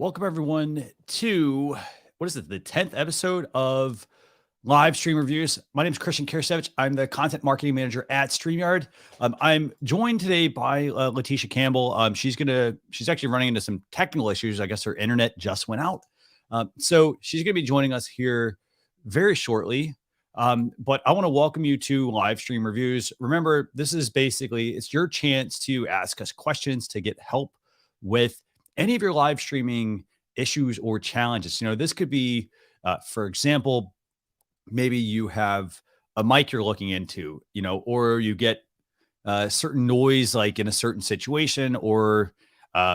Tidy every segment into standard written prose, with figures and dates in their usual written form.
Welcome everyone to what is it, the 10th episode of Live Stream Reviews. My name is Christian Kirsevich. I'm the content marketing manager at StreamYard. I'm joined today by Leticia Campbell. She's actually running into some technical issues. I guess her internet just went out. So she's gonna be joining us here very shortly. But I want to welcome you to Live Stream Reviews. Remember, this is basically, it's your chance to ask us questions, to get help with any of your live streaming issues or challenges. This could be, for example, maybe you have a mic you're looking into, or you get certain noise like in a certain situation, or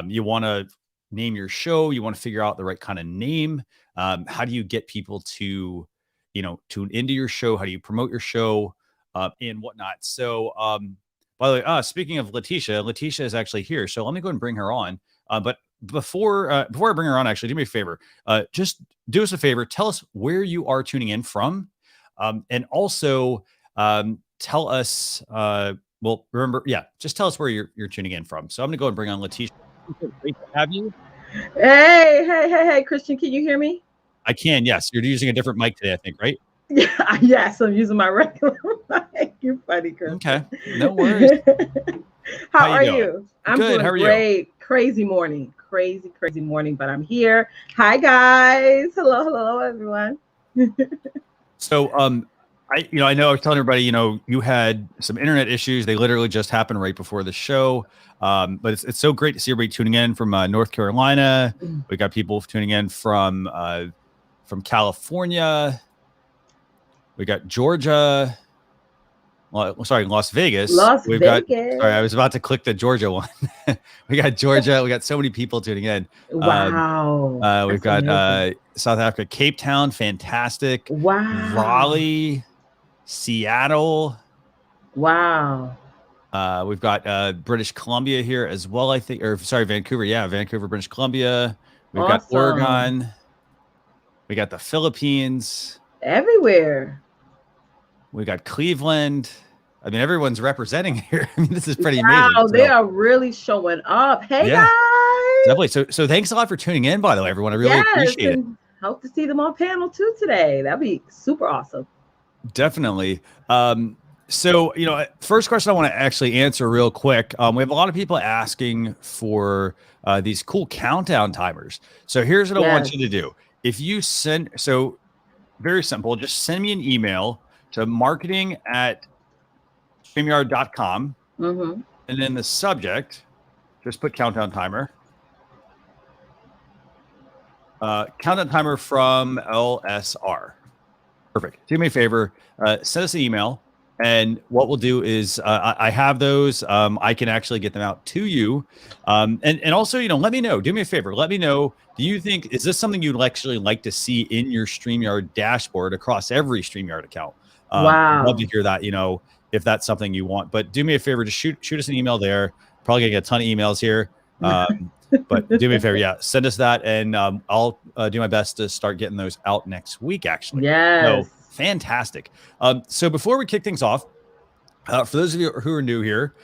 you want to name your show, you want to figure out the right kind of name. How do you get people to, tune into your show? How do you promote your show and whatnot? So, by the way, speaking of Leticia is actually here. So let me go and bring her on. But before I bring her on, actually, do me a favor. Just do us a favor. Tell us where you are tuning in from. And also tell us, just tell us where you're tuning in from. So I'm going to go and bring on Leticia. Great to have you. Hey, Christian, can you hear me? I can, yes. You're using a different mic today, I think, right? Yeah, yes, I'm using my regular mic. You're funny, Christian. Okay, no worries. How are you? I'm good. How are great. You? Crazy morning, but I'm here. Hi, guys. Hello, everyone. So, I know I was telling everybody, you had some internet issues. They literally just happened right before the show. But it's so great to see everybody tuning in from North Carolina. We got people tuning in from California. We got Georgia. Well, sorry, Las Vegas. I was about to click the Georgia one. We got Georgia. We got so many people tuning in. Wow. We've got South Africa, Cape Town, fantastic. Wow. Raleigh, Seattle. Wow. We've got British Columbia here as well, I think. Vancouver. Yeah, Vancouver, British Columbia. We've got Oregon. We got the Philippines. Everywhere. We got Cleveland. I mean, everyone's representing here. I mean, this is pretty amazing. Wow, they are really showing up. Hey, guys. Definitely. So thanks a lot for tuning in, by the way, everyone. I really appreciate it. Hope to see them on panel too today. That'd be super awesome. Definitely. So, first question I want to actually answer real quick. We have a lot of people asking for these cool countdown timers. So here's what I want you to do. If you very simple, just send me an email to marketing@streamyard.com. Mm-hmm. And then the subject, just put countdown timer. Countdown timer from LSR. Perfect. Do me a favor, send us an email. And what we'll do is I have those. I can actually get them out to you. And also, let me know. Do me a favor. Let me know. Do you think, is this something you'd actually like to see in your StreamYard dashboard across every StreamYard account? Wow. I'd love to hear that, if that's something you want. But do me a favor. Just shoot us an email there. Probably going to get a ton of emails here. But do me a favor. Yeah, send us that. And I'll do my best to start getting those out next week, actually. Yes. So, fantastic. So before we kick things off, for those of you who are new here,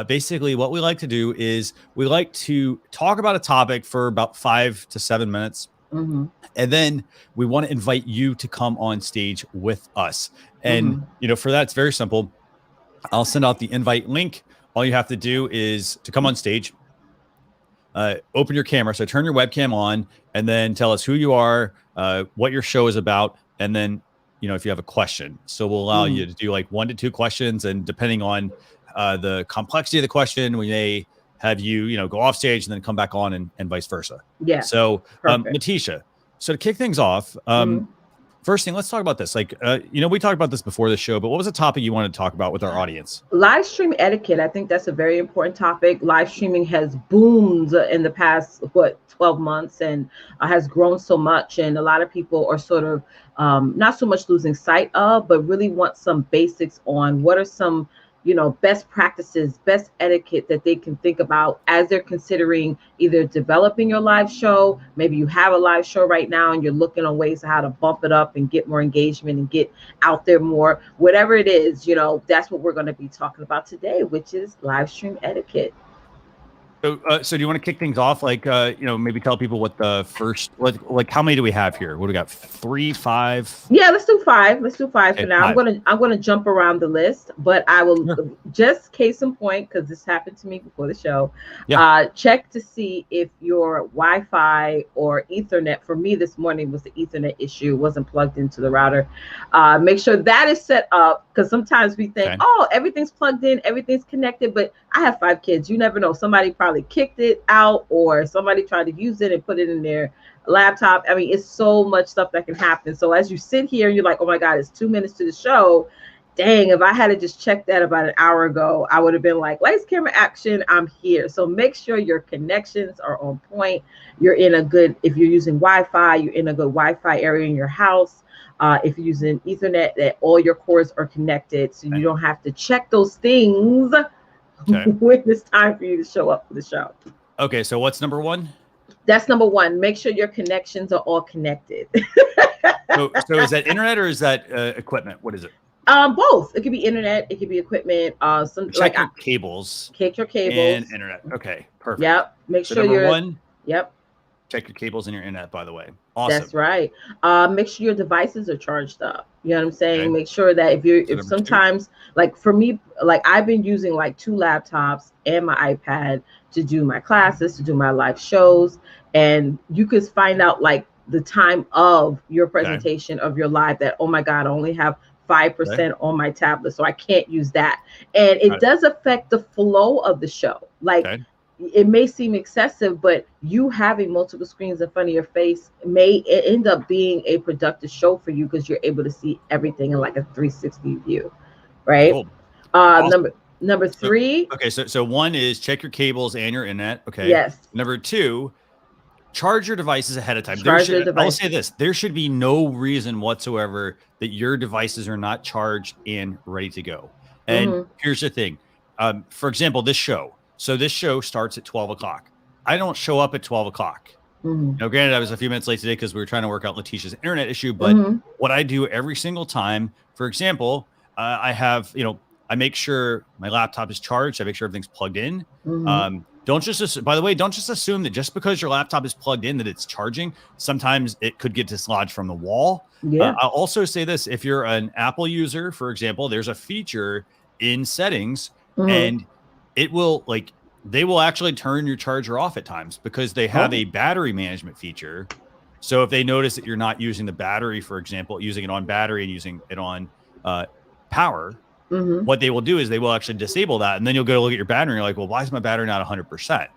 basically what we like to do is we like to talk about a topic for about 5 to 7 minutes. Mm-hmm. And then we want to invite you to come on stage with us. And, for that, it's very simple. I'll send out the invite link. All you have to do is to come on stage, open your camera. So turn your webcam on and then tell us who you are, what your show is about, and then if you have a question. So we'll allow you to do like 1 to 2 questions. And depending on the complexity of the question, we may have you, go off stage and then come back on and vice versa. Yeah. So Leticia, so to kick things off, first thing, let's talk about this. Like, we talked about this before the show, but what was the topic you wanted to talk about with our audience? Live stream etiquette. I think that's a very important topic. Live streaming has boomed in the past, 12 months and has grown so much. And a lot of people are sort of not so much losing sight of, but really want some basics on what are some best practices, best etiquette that they can think about as they're considering either developing your live show. Maybe you have a live show right now and you're looking on ways of how to bump it up and get more engagement and get out there more. Whatever it is, that's what we're going to be talking about today, which is live stream etiquette. So do you want to kick things off? Like, maybe tell people what the first, like how many do we have here? What do we got? 3, 5? Yeah, let's do 5. Let's do 5 for Okay, now. 5. I'm gonna jump around the list, but I will Sure. just case in point, because this happened to me before the show. Yeah. Check to see if your Wi-Fi or Ethernet. For me, this morning was the Ethernet issue; wasn't plugged into the router. Make sure that is set up, because sometimes we think, Okay. oh, everything's plugged in, everything's connected. But I have 5 kids. You never know. Somebody probably kicked it out, or somebody tried to use it and put it in their laptop. I mean, it's so much stuff that can happen. So as you sit here, you're like, oh my God, it's 2 minutes to the show. Dang, if I had to just check that about an hour ago, I would have been like, lights, camera, action, I'm here. So make sure your connections are on point. You're in a good, if you're using Wi-Fi, you're in a good Wi-Fi area in your house. If you're using Ethernet, that all your cords are connected, so you don't have to check those things when it's time for you to show up for the show. Okay, so what's number 1? That's number 1. Make sure your connections are all connected. So is that internet or is that equipment? What is it? Both. It could be internet. It could be equipment. Check your cables. Check your cables and internet. Okay, perfect. Yep. Make sure number 1. Yep. Check your cables and your internet. By the way, awesome. That's right. Make sure your devices are charged up. You know what I'm saying? Okay. Make sure that if sometimes, 2. Like for me, like I've been using like 2 laptops and my iPad to do my classes, to do my live shows, and you could find out like the time of your presentation of your live that, oh my God, I only have 5% on my tablet, so I can't use that. And it does affect the flow of the show. Like it may seem excessive, but you having multiple screens in front of your face may end up being a productive show for you, because you're able to see everything in like a 360 view, right? Cool. Awesome. Number 3. So 1 is check your cables and your internet. Okay. Yes. Number 2, charge your devices ahead of time. I'll say this: there should be no reason whatsoever that your devices are not charged and ready to go. And here's the thing: for example, this show. So this show starts at 12 o'clock. I don't show up at 12 o'clock. Now, granted, I was a few minutes late today because we were trying to work out Leticia's internet issue. But what I do every single time, for example, I have, I make sure my laptop is charged. I make sure everything's plugged in. Don't just, by the way, don't just assume that just because your laptop is plugged in that it's charging. Sometimes it could get dislodged from the wall. I'll also say this: if you're an Apple user, for example, there's a feature in settings and it will they will actually turn your charger off at times because they have a battery management feature. So if they notice that you're not using the battery, for example, using it on battery and using it on power, what they will do is they will actually disable that. And then you'll go look at your battery and you're like, well, why is my battery not 100%?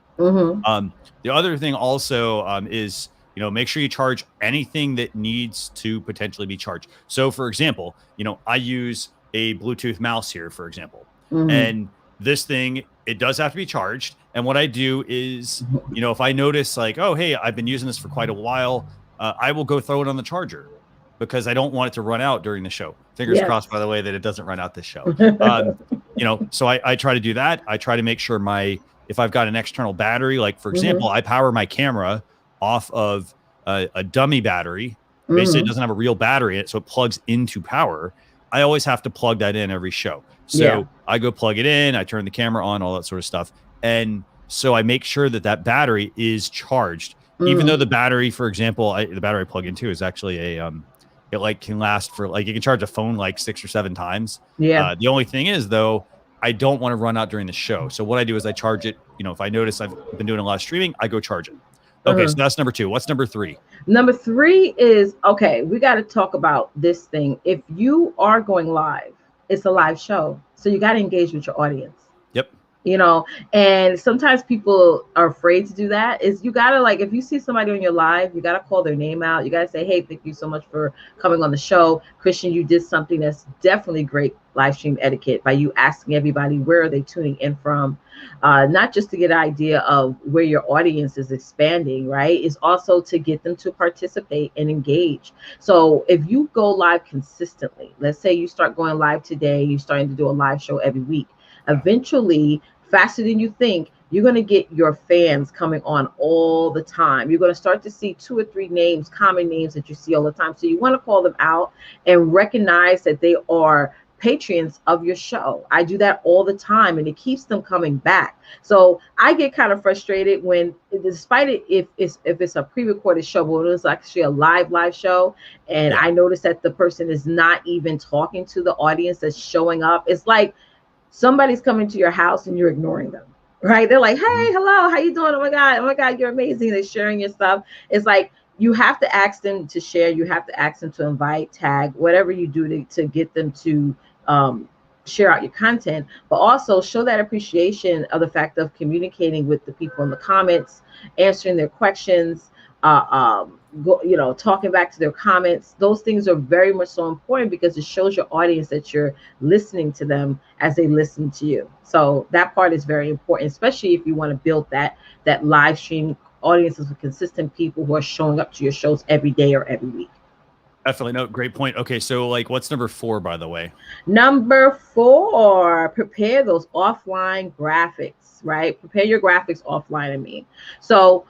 The other thing also is, make sure you charge anything that needs to potentially be charged. So for example, I use a Bluetooth mouse here, for example, and this thing, it does have to be charged. And what I do is, if I notice like, oh, hey, I've been using this for quite a while, I will go throw it on the charger because I don't want it to run out during the show. Fingers crossed, by the way, that it doesn't run out this show. So I try to do that. I try to make sure if I've got an external battery, like for example, I power my camera off of a dummy battery. Basically, it doesn't have a real battery in it, so it plugs into power. I always have to plug that in every show. So I go plug it in, I turn the camera on, all that sort of stuff. And so I make sure that battery is charged, even though the battery, for example, the battery I plug into is actually it can last for you can charge a phone like 6 or 7 times. The only thing is though, I don't want to run out during the show. So what I do is I charge it. If I notice I've been doing a lot of streaming, I go charge it. Okay. So that's number 2. What's number 3? Number 3 is, we got to talk about this thing. If you are going live, it's a live show. So you got to engage with your audience. Yep. And sometimes people are afraid to do that. Is you got to if you see somebody on your live, you got to call their name out. You got to say, hey, thank you so much for coming on the show. Christian, you did something that's definitely great live stream etiquette by you asking everybody, where are they tuning in from? Not just to get an idea of where your audience is expanding, right? It's also to get them to participate and engage. So if you go live consistently, let's say you start going live today, you're starting to do a live show every week. Eventually, faster than you think, you're going to get your fans coming on all the time. You're going to start to see 2 or 3 names, common names that you see all the time. So you want to call them out and recognize that they are patrons of your show. I do that all the time, and it keeps them coming back. So I get kind of frustrated when, despite it, if it's a pre-recorded show, but it's actually a live show, and I notice that the person is not even talking to the audience that's showing up. It's like somebody's coming to your house and you're ignoring them, right? They're like, hey, hello, how you doing? Oh my God, you're amazing. They're sharing your stuff. It's like you have to ask them to share. You have to ask them to invite, tag, whatever you do to get them to share out your content, but also show that appreciation of the fact of communicating with the people in the comments, answering their questions, talking back to their comments. Those things are very much so important because it shows your audience that you're listening to them as they listen to you. So that part is very important, especially if you want to build that live stream audiences with consistent people who are showing up to your shows every day or every week. Definitely. No, great point. Okay, so like what's number 4, by the way? Number 4, prepare those offline graphics, right? Prepare your graphics offline, I mean. So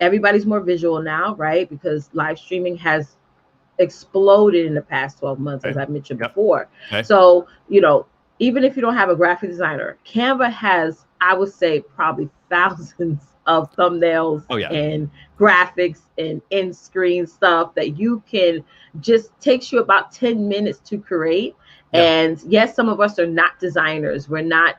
everybody's more visual now, right? Because live streaming has exploded in the past 12 months, as I mentioned before. So, even if you don't have a graphic designer, Canva has, I would say, probably thousands of thumbnails and graphics and in-screen stuff that you can just takes you about 10 minutes to create. And yes, some of us are not designers. We're not,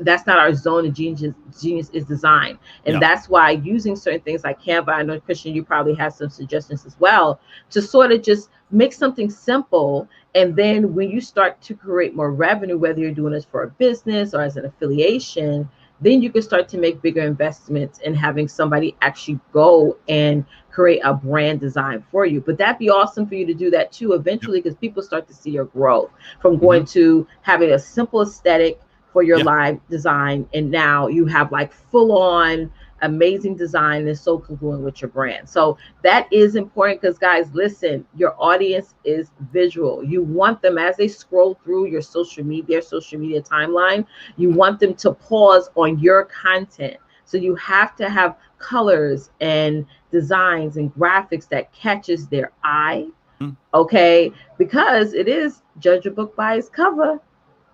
that's not our zone of genius. Genius is design. And that's why using certain things like Canva, I know, Christian, you probably have some suggestions as well, to sort of just make something simple. And then when you start to create more revenue, whether you're doing this for a business or as an affiliation, then you can start to make bigger investments in having somebody actually go and create a brand design for you. But that'd be awesome for you to do that too eventually, because people start to see your growth from going to having a simple aesthetic for your live design, and now you have like full on amazing design that's so congruent with your brand. So that is important because, guys, listen, your audience is visual. You want them, as they scroll through your social media timeline, you want them to pause on your content. So you have to have colors and designs and graphics that catches their eye, okay? Because it is judge a book by its cover.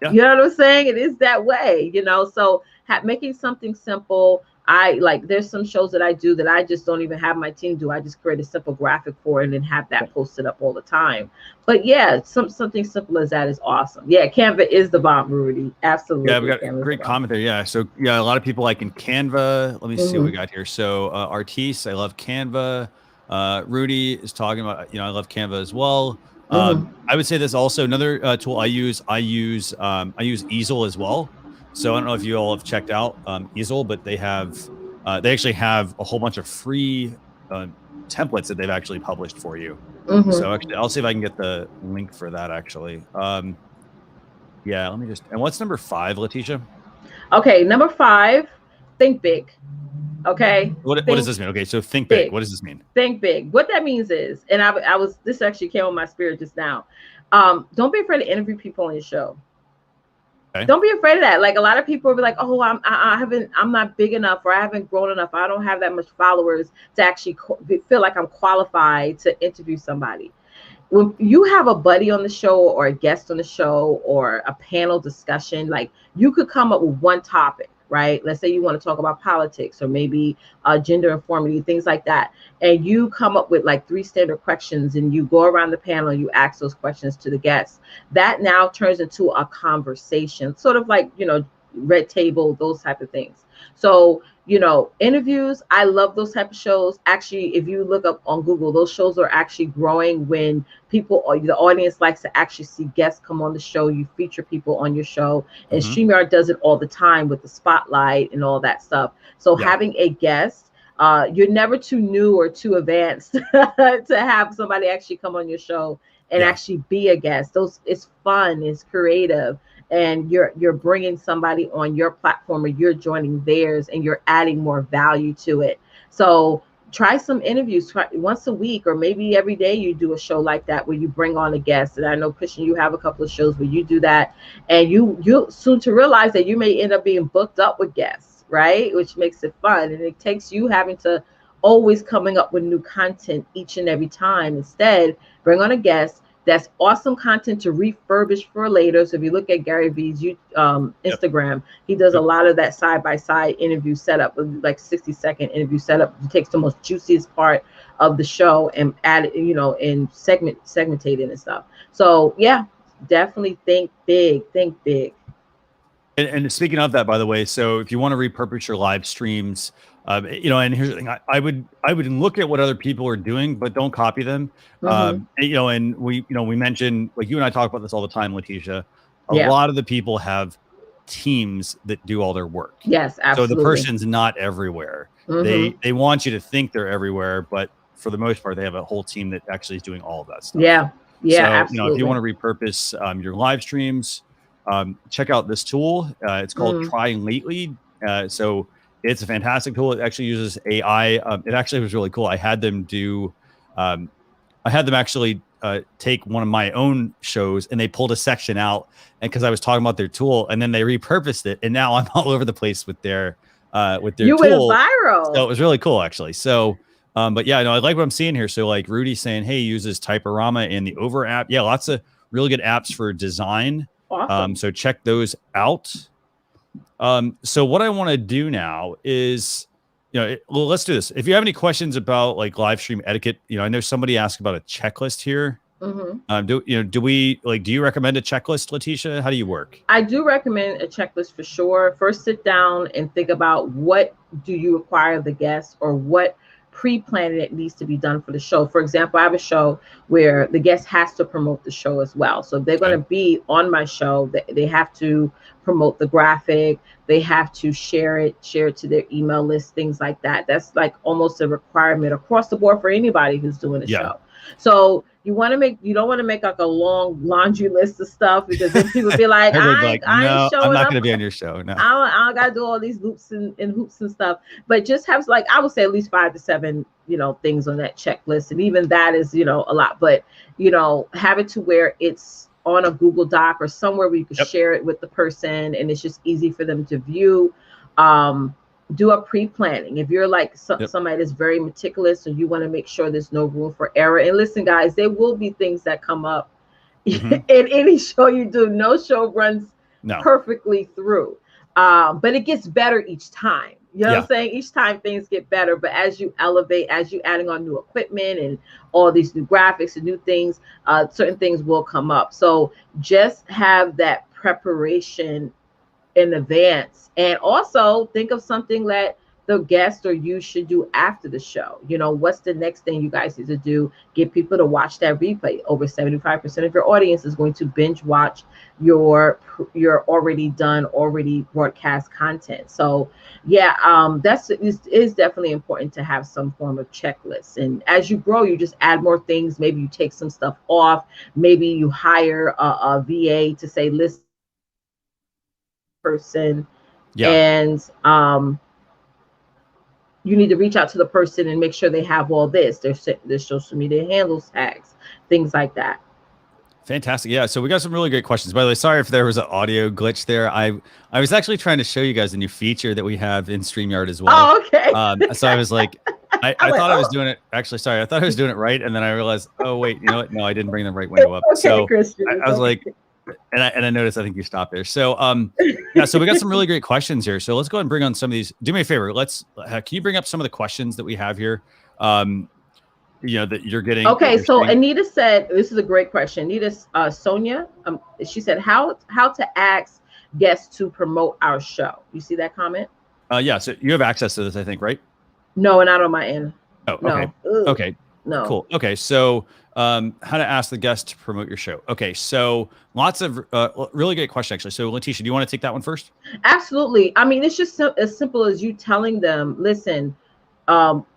You know what I'm saying? It is that way, so making something simple. There's some shows that I do that I just don't even have my team do. I just create a simple graphic for it and then have that posted up all the time. But yeah, something simple as that is awesome. Yeah, Canva is the bomb, Rudy. Absolutely. Yeah, we got a great comment there. Yeah, so a lot of people like in Canva. Let me see what we got here. So Artis, I love Canva. Rudy is talking about, I love Canva as well. I would say there's also another tool I use. I use Easel as well. So I don't know if you all have checked out Easel, but they actually have a whole bunch of free templates that they've actually published for you. So actually, I'll see if I can get the link for that. Actually, yeah. Let me just. And what's number 5, Leticia? Okay, number 5. Think big. Okay. What does this mean? Okay, so think big. What does this mean? Think big. What that means is, and this actually came on my spirit just now. Don't be afraid to interview people on your show. Okay. Don't be afraid of that. Like, a lot of people will be like, oh, I'm not big enough, or I haven't grown enough. I don't have that much followers to actually feel like I'm qualified to interview somebody. When you have a buddy on the show or a guest on the show or a panel discussion, like, you could come up with one topic, right? Let's say you want to talk about politics or maybe gender informity, things like that. And you come up with like 3 standard questions and you go around the panel and you ask those questions to the guests. That now turns into a conversation, sort of like, red table, those type of things. So, interviews, I love those type of shows. Actually, if you look up on Google, those shows are actually growing when people, or the audience, likes to actually see guests come on the show. You feature people on your show, and StreamYard does it all the time with the spotlight and all that stuff. So having a guest, you're never too new or too advanced to have somebody actually come on your show and actually be a guest. It's fun, it's creative, and you're bringing somebody on your platform, or you're joining theirs, and you're adding more value to it. So try some interviews. Try once a week, or maybe every day you do a show like that where you bring on a guest. And I know, Christian, you have a couple of shows where you do that, and you soon to realize that you may end up being booked up with guests, right? Which makes it fun, and it takes you having to always coming up with new content each and every time. Instead, bring on a guest. That's awesome content to refurbish for later. So if you look at Gary Vee's Instagram, he does a lot of that side-by-side interview setup, like 60-second interview setup. He takes the most juiciest part of the show and add it, and segmentate it and stuff. So yeah, definitely think big, think big. And speaking of that, by the way, so if you want to repurpose your live streams, and here's the thing, I would look at what other people are doing, but don't copy them. And we mentioned, like, you and I talk about this all the time, Leticia. A lot of the people have teams that do all their work. Yes, absolutely. So the person's not everywhere. They want you to think they're everywhere, but for the most part, they have a whole team that actually is doing all of that stuff. Yeah, so, absolutely. If you want to repurpose your live streams, check out this tool. It's called Try Lately. So it's a fantastic tool. It actually uses AI. It actually was really cool. I had them actually take one of my own shows, and they pulled a section out, and because I was talking about their tool, and then they repurposed it, and now I'm all over the place with their tool. You went viral. So it was really cool, actually. So but yeah, I like what I'm seeing here. So like Rudy's saying, hey, he uses Typorama and the Over app. Yeah, lots of really good apps for design. Awesome. So check those out. So what I want to do now is, let's do this. If you have any questions about like live stream etiquette, I know somebody asked about a checklist here. Do you recommend a checklist, Leticia? How do you work? I do recommend a checklist for sure. First, sit down and think about what do you require the guests, or what pre-planning it needs to be done for the show. For example, I have a show where the guest has to promote the show as well. So if they're going to be on my show, they have to promote the graphic, they have to share it to their email list, things like that. That's like almost a requirement across the board for anybody who's doing a show. So you don't want to make like a long laundry list of stuff, because then people be like, I ain't showing I'm not up. going to be on your show. No, I got to do all these loops and hoops and stuff. But just have, like, I would say at least 5 to 7, things on that checklist. And even that is, a lot. But, have it to where it's on a Google Doc or somewhere where you can share it with the person, and it's just easy for them to view. Do a pre-planning. If you're like somebody that's very meticulous, and you want to make sure there's no room for error. And listen, guys, there will be things that come up in any show you do. No show runs perfectly through, but it gets better each time. You know what I'm saying? Each time things get better, but as you elevate, as you adding on new equipment and all these new graphics and new things, certain things will come up. So just have that preparation in advance, and also think of something that the guest or you should do after the show. What's the next thing you guys need to do? Get people to watch that replay. Over 75% of your audience is going to binge watch your already broadcast content. So that's is definitely important to have some form of checklist. And as you grow, you just add more things. Maybe you take some stuff off. Maybe you hire a VA to say, listen, person, and you need to reach out to the person and make sure they have all this, their social media handles, tags, things like that. Fantastic. Yeah, so we got some really great questions. By the way, sorry if there was an audio glitch there. I was actually trying to show you guys a new feature that we have in StreamYard as well. Oh, okay. So I was like, I thought I was doing it. Actually, sorry, I thought I was doing it right, and then I realized, oh wait, you know what? No, I didn't bring the right window up. Okay, so Christian, I was like, and I noticed, I think you stopped there. So so we got some really great questions here. So let's go ahead and bring on some of these. Do me a favor. Can you bring up some of the questions that we have here? That you're getting. Okay, so Anita said, this is a great question. Anita, Sonia, she said, how to ask guests to promote our show. You see that comment? Yeah, so you have access to this, I think, right? No, not on my end. Oh, okay. No. Okay. No. Cool. Okay, so how to ask the guest to promote your show. Okay, so lots of really great question, actually. So Leticia, do you want to take that one first? Absolutely. I mean, it's just as simple as you telling them, listen,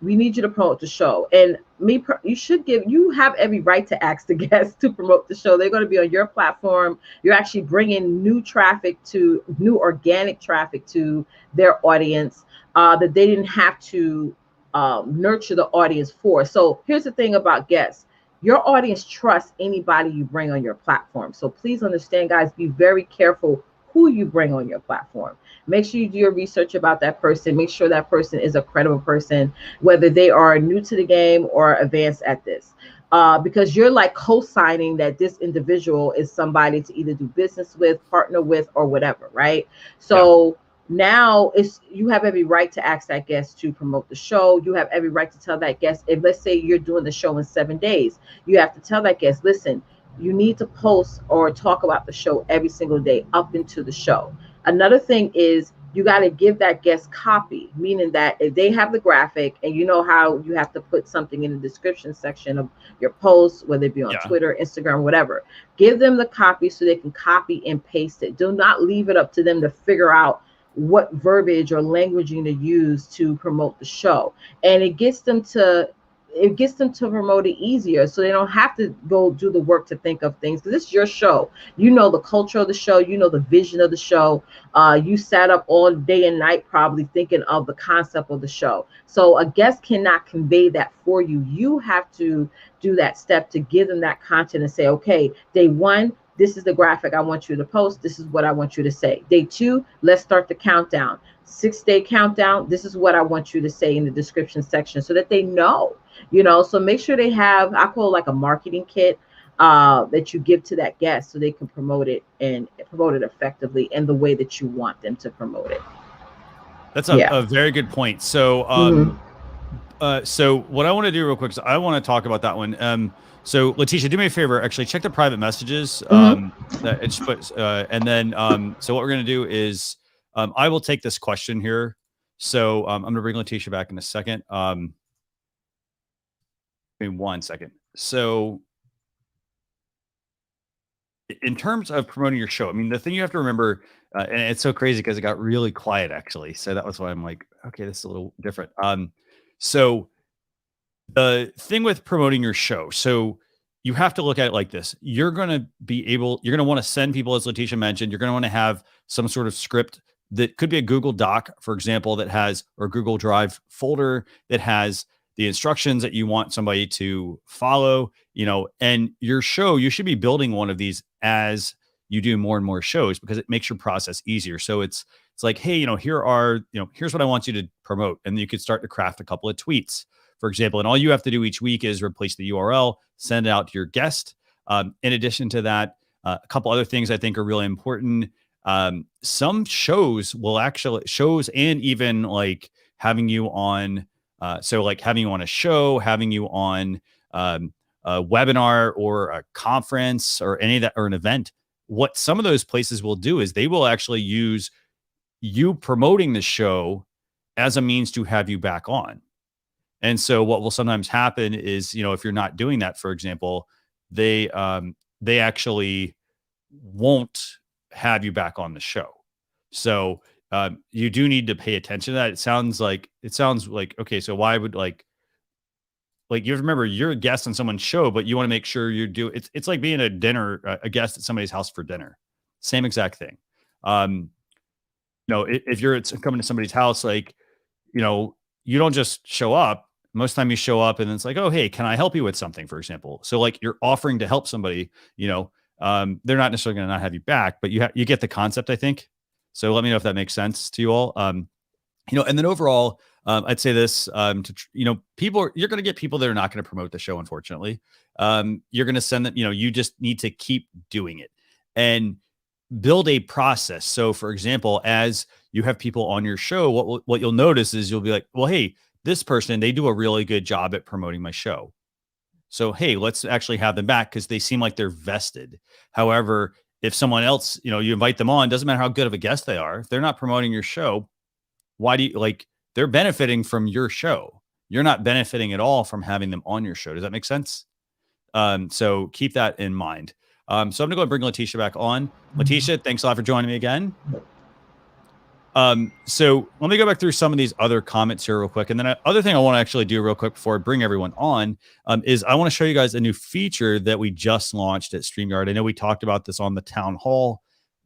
we need you to promote the show. And you have every right to ask the guests to promote the show. They're going to be on your platform. You're actually bringing new organic traffic to their audience that they didn't have to nurture the audience for. So here's the thing about guests. Your audience trusts anybody you bring on your platform. So please understand, guys, be very careful who you bring on your platform. Make sure you do your research about that person. Make sure that person is a credible person, whether they are new to the game or advanced at this. because you're like co-signing that this individual is somebody to either do business with, partner with, or whatever, right? Yeah. So now it's, you have every right to ask that guest to promote the show. You have every right to tell that guest, if let's say you're doing the show in 7 days, you have to tell that guest, listen, you need to post or talk about the show every single day up into the show. Another thing is, you got to give that guest copy, meaning that if they have the graphic, and you know how you have to put something in the description section of your posts, whether it be on Yeah. Twitter, Instagram, whatever, give them the copy so they can copy and paste it. Do not leave it up to them to figure out what verbiage or languaging to use to promote the show. And it gets them to promote it easier, so they don't have to go do the work to think of things, because it's your show. You know the culture of the show, you know the vision of the show. You sat up all day and night probably thinking of the concept of the show, so a guest cannot convey that for you. You have to do that step to give them that content and say, okay, day one, this is the graphic I want you to post, this is what I want you to say. Day two, let's start the countdown. 6 day countdown, this is what I want you to say in the description section, so that they know. So make sure they have, I call it like a marketing kit, that you give to that guest, so they can promote it and promote it effectively in the way that you want them to promote it. That's Yeah. a very good point. So, Hmm. so what I want to do real quick is I want to talk about that one. So Leticia, do me a favor, actually check the private messages. Hmm. That it's put, and then, so what we're going to do is, I will take this question here. So, I'm going to bring Leticia back in a second. Give me 1 second. So, in terms of promoting your show, I mean, the thing you have to remember, and it's so crazy because it got really quiet actually. So that was why I'm like, okay, this is a little different. So the thing with promoting your show, so you have to look at it like this. You're going to want to send people, as Leticia mentioned, you're going to want to have some sort of script that could be a Google Doc, for example, that has, or Google Drive folder that has the instructions that you want somebody to follow, and your show, you should be building one of these as you do more and more shows, because it makes your process easier. So it's like, hey, here's what I want you to promote. And then you could start to craft a couple of tweets, for example, and all you have to do each week is replace the URL, send it out to your guest. In addition to that, a couple other things I think are really important. Some shows will actually, shows and even like having you on, so like having you on a show, having you on a webinar or a conference or any of that, or an event. What some of those places will do is they will actually use you promoting the show as a means to have you back on. And so what will sometimes happen is, if you're not doing that, for example, they actually won't have you back on the show. So you do need to pay attention to that. It sounds like okay, so why would like you have to remember you're a guest on someone's show, but you want to make sure you do it's like being a guest at somebody's house for dinner. Same exact thing. Um, if you're coming to somebody's house, like, you don't just show up. Most of the time you show up and it's like, oh, hey, can I help you with something, for example? So like you're offering to help somebody, they're not necessarily going to not have you back, but you get the concept, I think. So let me know if that makes sense to you all. And then overall, I'd say this, you're going to get people that are not going to promote the show, unfortunately. You're going to send them, you just need to keep doing it and build a process. So for example, as you have people on your show, what you'll notice is you'll be like, well, hey, this person, they do a really good job at promoting my show. So, hey, let's actually have them back because they seem like they're vested. However, if someone else, you invite them on, doesn't matter how good of a guest they are, if they're not promoting your show, why do you like, they're benefiting from your show. You're not benefiting at all from having them on your show. Does that make sense? So keep that in mind. So I'm gonna go and bring Leticia back on. Leticia, thanks a lot for joining me again. So let me go back through some of these other comments here real quick. And then other thing I want to actually do real quick before I bring everyone on, is I want to show you guys a new feature that we just launched at StreamYard. I know we talked about this on the town hall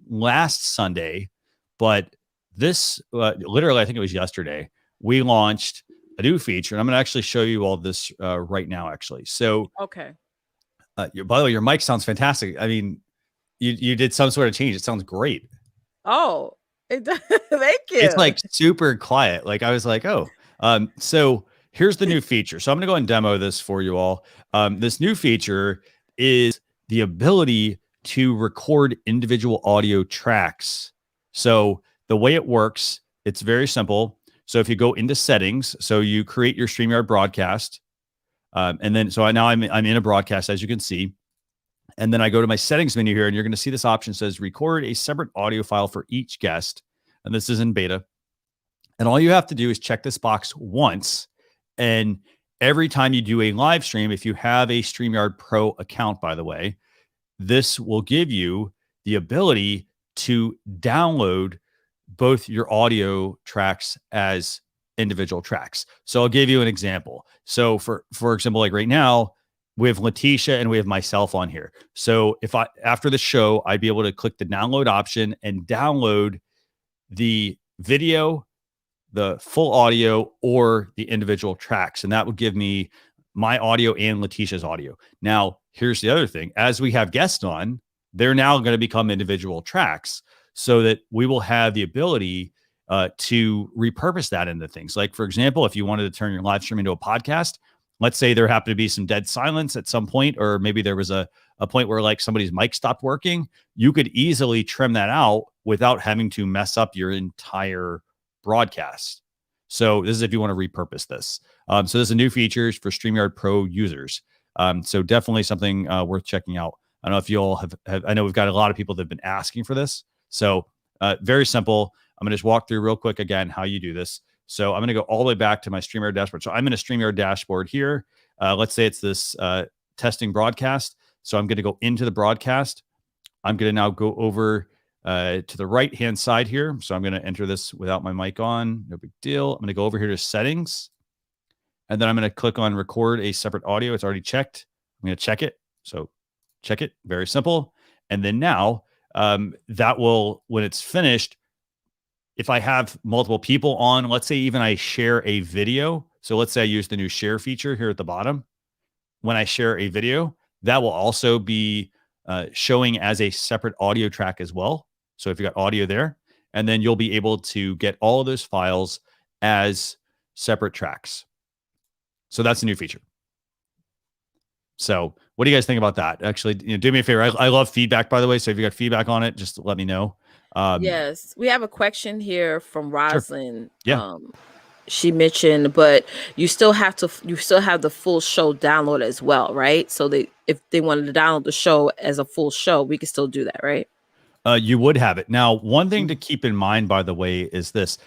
last Sunday, but this, literally, I think it was yesterday, we launched a new feature. And I'm going to actually show you all this right now, actually. So, Okay. by the way, your mic sounds fantastic. I mean, you did some sort of change. It sounds great. Oh, thank you. It's like super quiet. Like I was like, oh, so here's the new feature. So I'm going to go and demo this for you all. This new feature is the ability to record individual audio tracks. So the way it works, it's very simple. So if you go into settings, so you create your StreamYard broadcast, and then so now I'm in a broadcast, as you can see. And then I go to my settings menu here, and you're going to see this option says record a separate audio file for each guest. And this is in beta. And all you have to do is check this box once. And every time you do a live stream, if you have a StreamYard Pro account, by the way, this will give you the ability to download both your audio tracks as individual tracks. So I'll give you an example. So for example, like right now, we have Leticia and we have myself on here. So if after the show, I'd be able to click the download option and download the video, the full audio, or the individual tracks. And that would give me my audio and Leticia's audio. Now, here's the other thing. As we have guests on, they're now going to become individual tracks so that we will have the ability to repurpose that into things. Like, for example, if you wanted to turn your live stream into a podcast, let's say there happened to be some dead silence at some point, or maybe there was a point where like somebody's mic stopped working, you could easily trim that out without having to mess up your entire broadcast. So this is if you want to repurpose this. So there's a new features for StreamYard Pro users. So definitely something worth checking out. I don't know if you all have, I know we've got a lot of people that have been asking for this. So very simple. I'm going to just walk through real quick again how you do this. So I'm going to go all the way back to my StreamYard dashboard. So I'm in a StreamYard dashboard here. Let's say it's this testing broadcast. So I'm going to go into the broadcast. I'm going to now go over to the right-hand side here. So I'm going to enter this without my mic on. No big deal. I'm going to go over here to settings. And then I'm going to click on record a separate audio. It's already checked. I'm going to check it. So check it. Very simple. And then now that will, when it's finished, if I have multiple people on, let's say even I share a video. So let's say I use the new share feature here at the bottom. When I share a video, that will also be showing as a separate audio track as well. So if you got audio there, and then you'll be able to get all of those files as separate tracks. So that's a new feature. So what do you guys think about that? Actually, do me a favor. I love feedback, by the way. So if you got feedback on it, just let me know. Yes, we have a question here from Rosalind. Sure. Yeah. She mentioned, but you still have the full show download as well, right? So if they wanted to download the show as a full show, we can still do that, right? You would have it. Now, one thing to keep in mind, by the way, is this.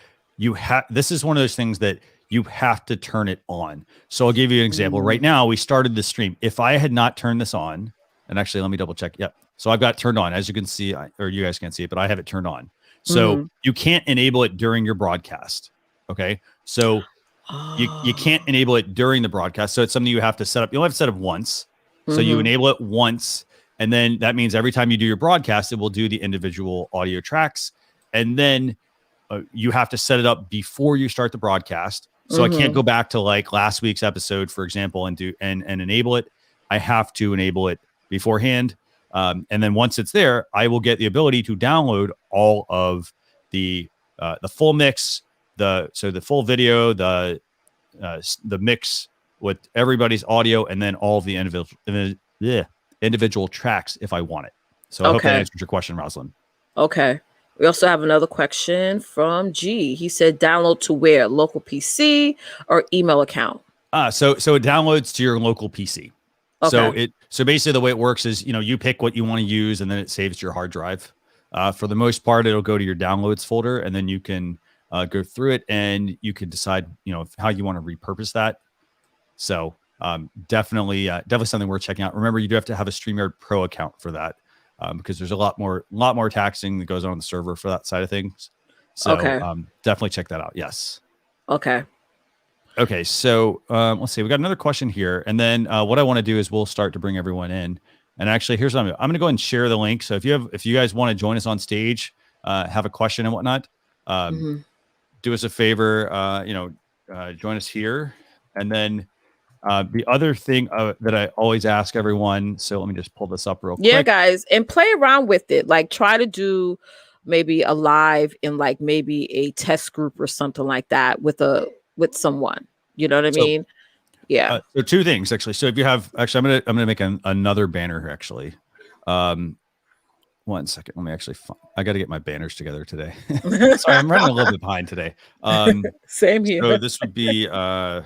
This is one of those things that you have to turn it on. So I'll give you an example. Right now, we started the stream. If I had not turned this on, and actually, let me double check. Yep. So I've got it turned on, as you can see, or you guys can't see it, but I have it turned on. So you can't enable it during your broadcast. Okay. So you can't enable it during the broadcast. So it's something you have to set up. You'll have to set up once. So you enable it once. And then that means every time you do your broadcast, it will do the individual audio tracks. And then you have to set it up before you start the broadcast. So I can't go back to like last week's episode, for example, and enable it. I have to enable it beforehand. And then once it's there, I will get the ability to download all of the full mix, the full video, the mix with everybody's audio, and then all of the individual tracks if I want it. So I hope that answers your question, Rosalind. Okay. We also have another question from G. He said, download to where? Local PC or email account? So it downloads to your local PC. Okay. So basically the way it works is, you pick what you want to use and then it saves to your hard drive. For the most part, it'll go to your downloads folder, and then you can go through it and you can decide, how you want to repurpose that. So definitely something worth checking out. Remember, you do have to have a StreamYard Pro account for that. Because there's a lot more taxing that goes on the server for that side of things. So definitely check that out. Yes. Okay. So let's see. We got another question here. And then what I want to do is we'll start to bring everyone in. And actually, here's what I'm going to go ahead and share the link. So if you guys want to join us on stage, have a question and whatnot, do us a favor, join us here. And then the other thing that I always ask everyone, so let me just pull this up real quick. Yeah, guys, and play around with it. Like, try to do maybe a live in like maybe a test group or something like that with someone. You know what I mean? Yeah. So two things actually. So if you have actually, I'm gonna make another banner here actually. 1 second. Let me actually. I got to get my banners together today. Sorry, I'm running a little bit behind today. Same here. So this would be. I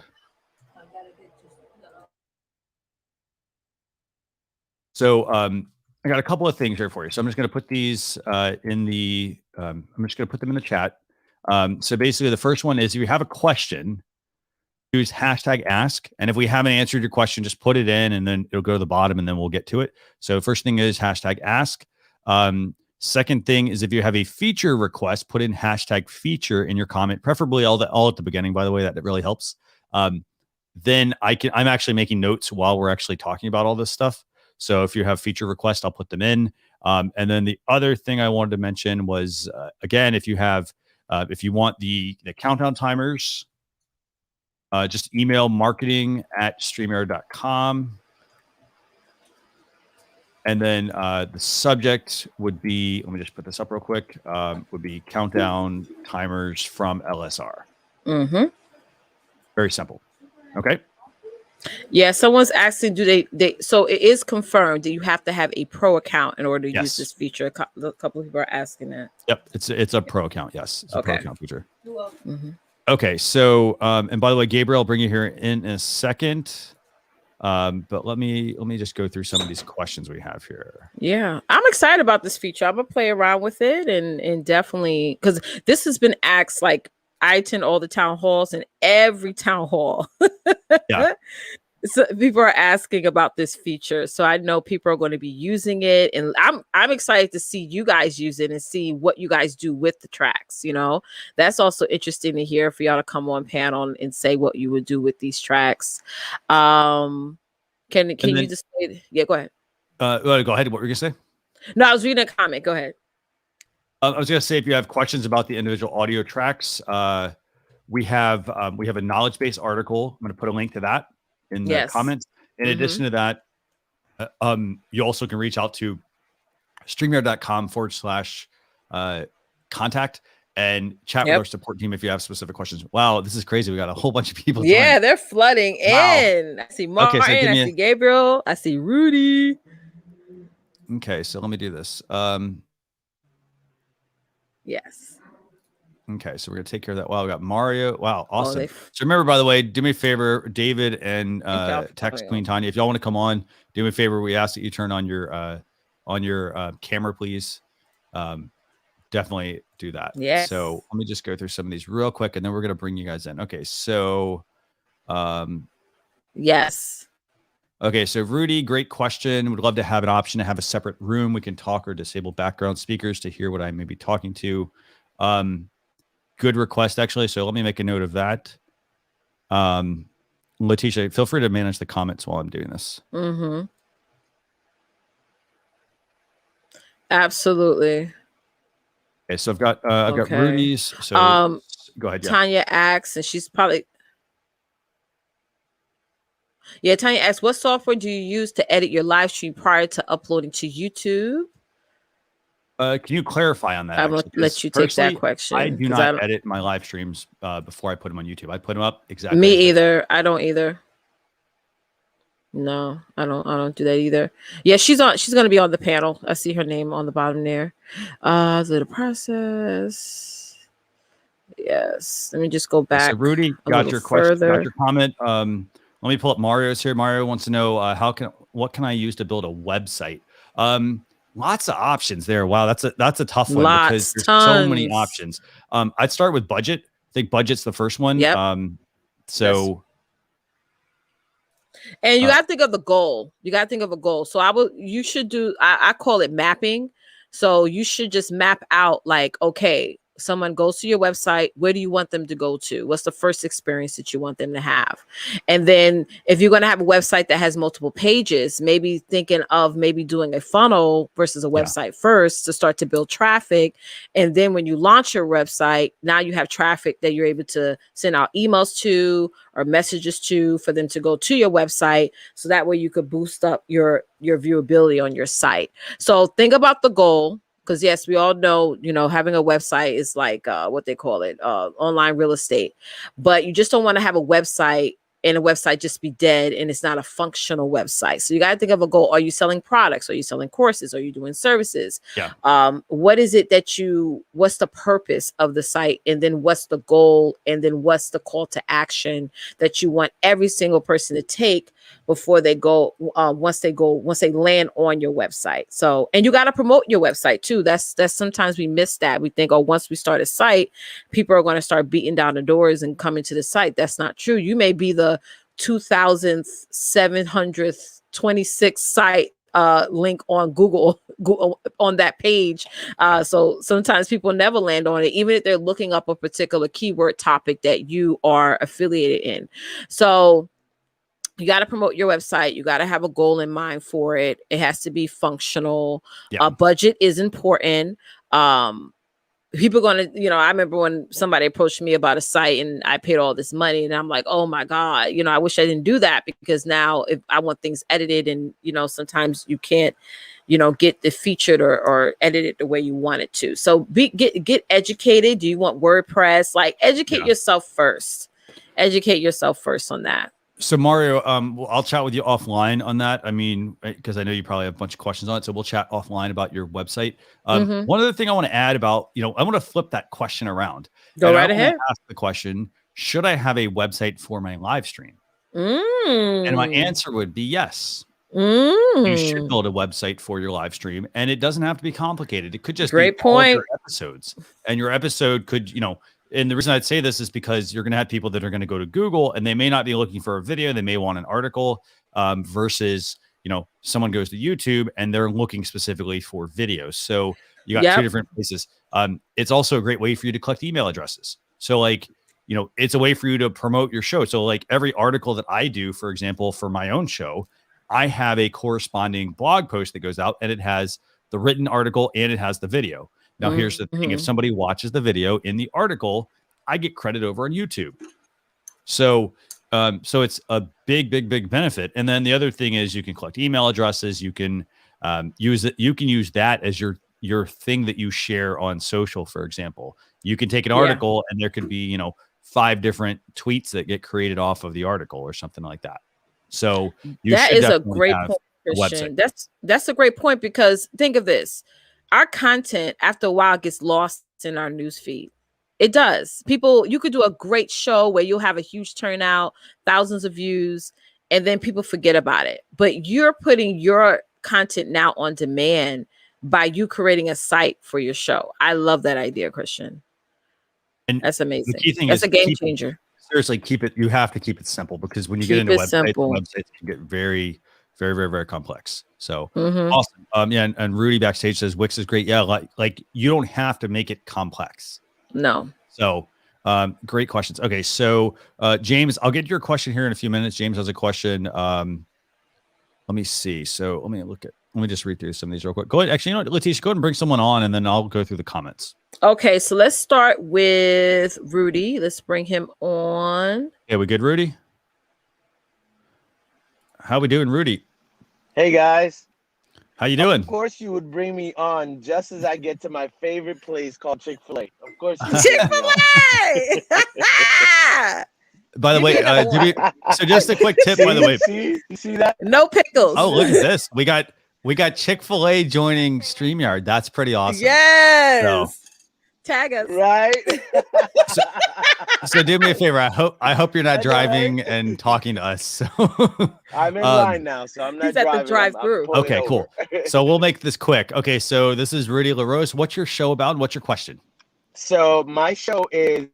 got a couple of things here for you. So I'm just going to put these in the. I'm just going to put them in the chat. So basically, the first one is if you have a question, use hashtag ask. And if we haven't answered your question, just put it in and then it'll go to the bottom and then we'll get to it. So first thing is hashtag ask. Second thing is if you have a feature request, put in hashtag feature in your comment, preferably all at the beginning, by the way, that really helps. Then I'm actually making notes while we're actually talking about all this stuff. So if you have feature requests, I'll put them in. And then the other thing I wanted to mention was, again, if you want the countdown timers, just email marketing@streamyard.com. And then the subject would be, let me just put this up real quick, would be countdown timers from LSR. Mm-hmm. Very simple. Okay. Yeah, someone's asking, do they so it is confirmed that you have to have a pro account in order to use this feature. A couple of people are asking that. Yep, it's a pro account. Yes, it's a pro account feature. Mm-hmm. Okay, so and by the way, Gabriel, I'll bring you here in a second. But let me just go through some of these questions we have here. Yeah, I'm excited about this feature. I'm gonna play around with it and definitely, because this has been asked. Like, I attend all the town halls, and every town hall, yeah, so people are asking about this feature. So I know people are going to be using it, and I'm excited to see you guys use it and see what you guys do with the tracks. You know, that's also interesting to hear for y'all to come on panel and say what you would do with these tracks. Can you just say, yeah, go ahead. Go ahead. What were you gonna say? No, I was reading a comment. Go ahead. I was gonna say, if you have questions about the individual audio tracks, we have a knowledge base article. I'm gonna put a link to that in the comments. In addition to that, you also can reach out to streamyard.com/contact and chat with our support team if you have specific questions. Wow, this is crazy. We got a whole bunch of people. Yeah, they're flooding in. I see Martin, I see Gabriel, I see Rudy. Okay, so let me do this. Yes. Okay, so we're gonna take care of that. Wow, we got Mario. Wow, awesome. So remember, by the way, do me a favor, David and Text Queen Tanya, if y'all want to come on, do me a favor. We ask that you turn on your camera, please. Definitely do that. Yeah. So let me just go through some of these real quick, and then we're gonna bring you guys in. Okay, so yes. Okay, so Rudy, great question. Would love to have an option to have a separate room. We can talk or disable background speakers to hear what I may be talking to. Good request, actually. So let me make a note of that. Leticia, feel free to manage the comments while I'm doing this. Mm-hmm. Absolutely. Okay, so I've got Rudy's. So go ahead. Tanya asks, and she's probably. Yeah, Tanya asks, what software do you use to edit your live stream prior to uploading to YouTube? Can you clarify on that? I'm going to let you take that question. I do not edit my live streams before I put them on YouTube. I put them up exactly. Me either. I don't either. No, I don't do that either. Yeah, she's going to be on the panel. I see her name on the bottom there. The process. Yes. Let me just go back. So Rudy, got your question, got your comment. Let me pull up Mario's here. Mario wants to know what can I use to build a website? Lots of options there. Wow, that's a tough one because there's so many options. I'd start with budget. I think budget's the first one. Yep. And you got to think of the goal. You got to think of a goal. So you should do, I call it mapping. So you should just map out like, okay, someone goes to your website. Where do you want them to go to? What's the first experience that you want them to have? And then if you're going to have a website that has multiple pages, maybe thinking of maybe doing a funnel versus a website first to start to build traffic. And then when you launch your website, now you have traffic that you're able to send out emails to or messages to for them to go to your website. So that way you could boost up your viewability on your site. So think about the goal. because yes, we all know, having a website is like what they call it, online real estate. But you just don't want to have a website and a website just be dead and it's not a functional website. So you got to think of a goal. Are you selling products? Are you selling courses? Are you doing services? Yeah. What is it what's the purpose of the site? And then what's the goal? And then what's the call to action that you want every single person to take before they go, once they land on your website. So, and you got to promote your website too. That's sometimes we miss that. We think, once we start a site, people are going to start beating down the doors and coming to the site. That's not true. You may be the 2,726th site link on Google on that page. So sometimes people never land on it, even if they're looking up a particular keyword topic that you are affiliated in. So you got to promote your website. You got to have a goal in mind for it. It has to be functional. Yeah. Budget is important. People going to, I remember when somebody approached me about a site and I paid all this money and I'm like, oh my God, I wish I didn't do that, because now if I want things edited and, sometimes you can't, get the featured or edit it the way you want it to. So get educated. Do you want WordPress? Like, educate yourself first. Educate yourself first on that. So Mario, I'll chat with you offline on that. I mean, because I know you probably have a bunch of questions on it. So we'll chat offline about your website. One other thing I want to add about, I want to flip that question around. Go right ahead. Ask the question, should I have a website for my live stream? And my answer would be yes. You should build a website for your live stream, and it doesn't have to be complicated. It could just be all of your episodes, and your episode could, and the reason I'd say this is because you're going to have people that are going to go to Google and they may not be looking for a video. They may want an article versus, someone goes to YouTube and they're looking specifically for videos. So you got two different places. It's also a great way for you to collect email addresses. So like, it's a way for you to promote your show. So like every article that I do, for example, for my own show, I have a corresponding blog post that goes out and it has the written article and it has the video. Now, here's the thing. If somebody watches the video in the article, I get credit over on YouTube. So it's a big benefit. And then the other thing is you can collect email addresses. You can use it. You can use that as your thing that you share on social, for example. You can take an article and there could be, 5 different tweets that get created off of the article or something like that. So that is a great point, Christian. That's a great point, because think of this. Our content after a while gets lost in our newsfeed. It does. You could do a great show where you'll have a huge turnout, thousands of views, and then people forget about it. But you're putting your content now on demand by you creating a site for your show. I love that idea, Christian. And that's amazing. The key thing is a game changer. Seriously, you have to keep it simple, because when you get into websites can get very, very, very, very complex. So awesome. And Rudy backstage says Wix is great. Yeah, like you don't have to make it complex. No. So great questions. Okay, so James, I'll get your question here in a few minutes. James has a question. Let me see. So let me just read through some of these real quick. Go ahead. Actually, Leticia, go ahead and bring someone on, and then I'll go through the comments. Okay, so let's start with Rudy. Let's bring him on. Yeah, we good, Rudy? How we doing, Rudy? Hey guys. How you doing? Of course you would bring me on just as I get to my favorite place called Chick-fil-A. Of course. Chick-fil-A. By the way, so just a quick tip, by the way. You see that? No pickles. Oh, look at this. We got Chick-fil-A joining StreamYard. That's pretty awesome. Yes. So, tag us. Right. So do me a favor. I hope you're not driving and talking to us. So I'm in line now, so I'm not he's driving. At the drive-through. Okay, cool. So we'll make this quick. Okay, so this is Rudy LaRose. What's your show about? What's your question? So my show is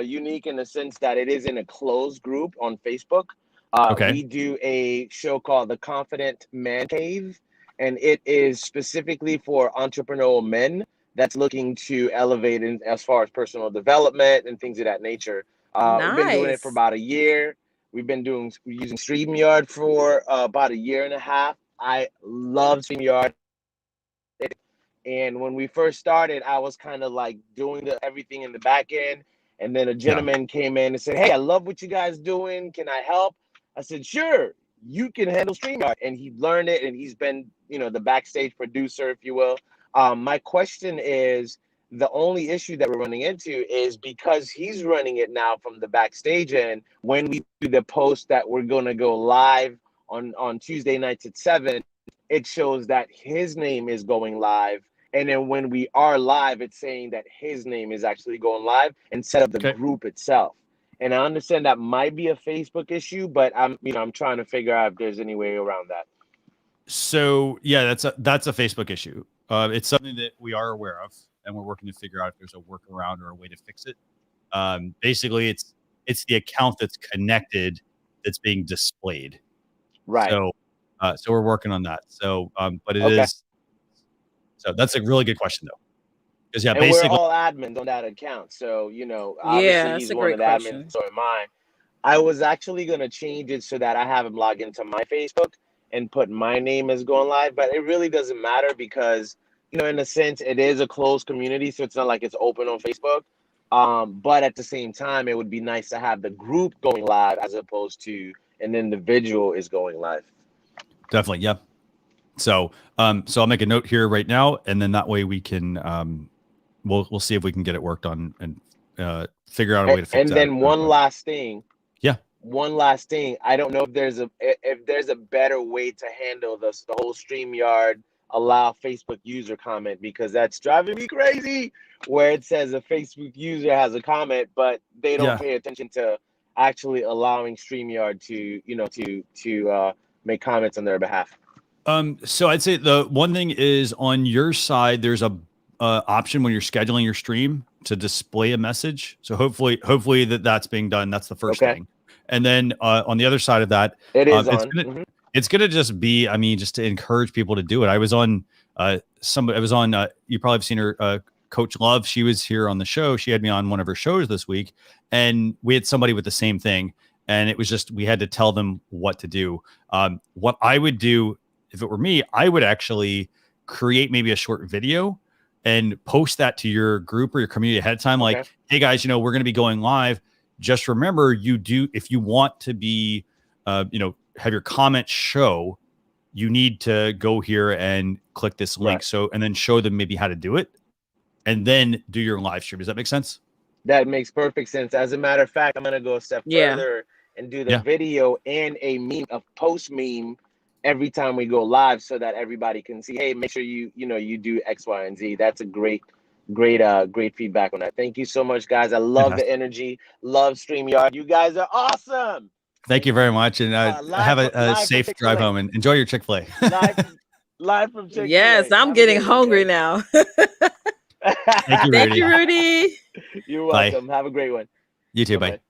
unique in the sense that it is in a closed group on Facebook. Okay. We do a show called The Confident Man Cave, and it is specifically for entrepreneurial men that's looking to elevate in as far as personal development and things of that nature. We've been doing it for about a year. We've been using StreamYard for about a year and a half. I love StreamYard. And when we first started, I was kind of like doing everything in the back end. And then a gentleman came in and said, hey, I love what you guys doing. Can I help? I said, sure, you can handle StreamYard. And he learned it, and he's been, the backstage producer, if you will. My question is, the only issue that we're running into is because he's running it now from the backstage, and when we do the post that we're going to go live on Tuesday nights at 7, it shows that his name is going live. And then when we are live, it's saying that his name is actually going live instead of the group itself. And I understand that might be a Facebook issue, but I'm trying to figure out if there's any way around that. So yeah, that's a Facebook issue. It's something that we are aware of, and we're working to figure out if there's a workaround or a way to fix it. Basically, it's the account that's connected that's being displayed. Right. So we're working on that. So, but it is. So that's a really good question, though. Because yeah, and basically we're all admins on that account. So obviously he's one of the admins. So am I. I was actually gonna change it so that I have him log into my Facebook and put my name as going live, but it really doesn't matter because in a sense it is a closed community, so it's not like it's open on Facebook. But at the same time, it would be nice to have the group going live as opposed to an individual is going live. Definitely, yeah. So I'll make a note here right now, and then that way we can we'll see if we can get it worked on and figure out a way to fix that. And then one last thing. Yeah. One last thing. I don't know if there's a better way to handle the whole StreamYard allow Facebook user comment, because that's driving me crazy, where it says a Facebook user has a comment, but they don't pay attention to actually allowing StreamYard to make comments on their behalf. So I'd say the one thing is on your side, there's a option when you're scheduling your stream to display a message. So hopefully that's being done. That's the first thing. And then on the other side of that, it's gonna just be, just to encourage people to do it. I was on you probably have seen her, Coach Love. She was here on the show. She had me on one of her shows this week, and we had somebody with the same thing. And it was just, we had to tell them what to do. What I would do if it were me, I would actually create maybe a short video and post that to your group or your community ahead of time. Like, hey guys, we're going to be going live. Just remember, if you want to be, have your comments show, you need to go here and click this link. Right. So, and then show them maybe how to do it, and then do your live stream. Does that make sense? That makes perfect sense. As a matter of fact, I'm going to go a step further and do the video and a post meme every time we go live, so that everybody can see, hey, make sure you do X, Y, and Z. That's a great feedback on that. Thank you so much, guys. I love the energy. Love StreamYard. You guys are awesome. Thank you very much, and have a safe drive home and enjoy your Chick-fil-A. live from Chick-fil-A. Yes, I'm getting hungry now. Thank you, Rudy. Thank you, Rudy. You're welcome. Bye. Have a great one. You too. Bye.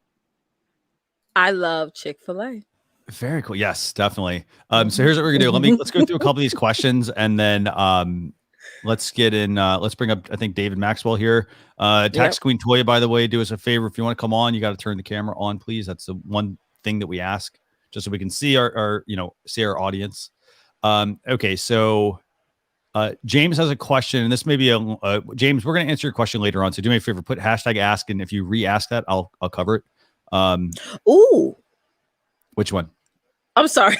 I love Chick-fil-A. Very cool. Yes, definitely. So here's what we're gonna do. Let's go through a couple of these questions, and then let's get in. Let's bring up, I think, David Maxwell here. Tax Queen Toya, by the way, do us a favor. If you want to come on, you got to turn the camera on, please. That's the one thing that we ask, just so we can see our audience. Okay, so James has a question, and this may be James. We're going to answer your question later on. So do me a favor, put hashtag ask, and if you re-ask that, I'll cover it. Ooh. Which one? I'm sorry.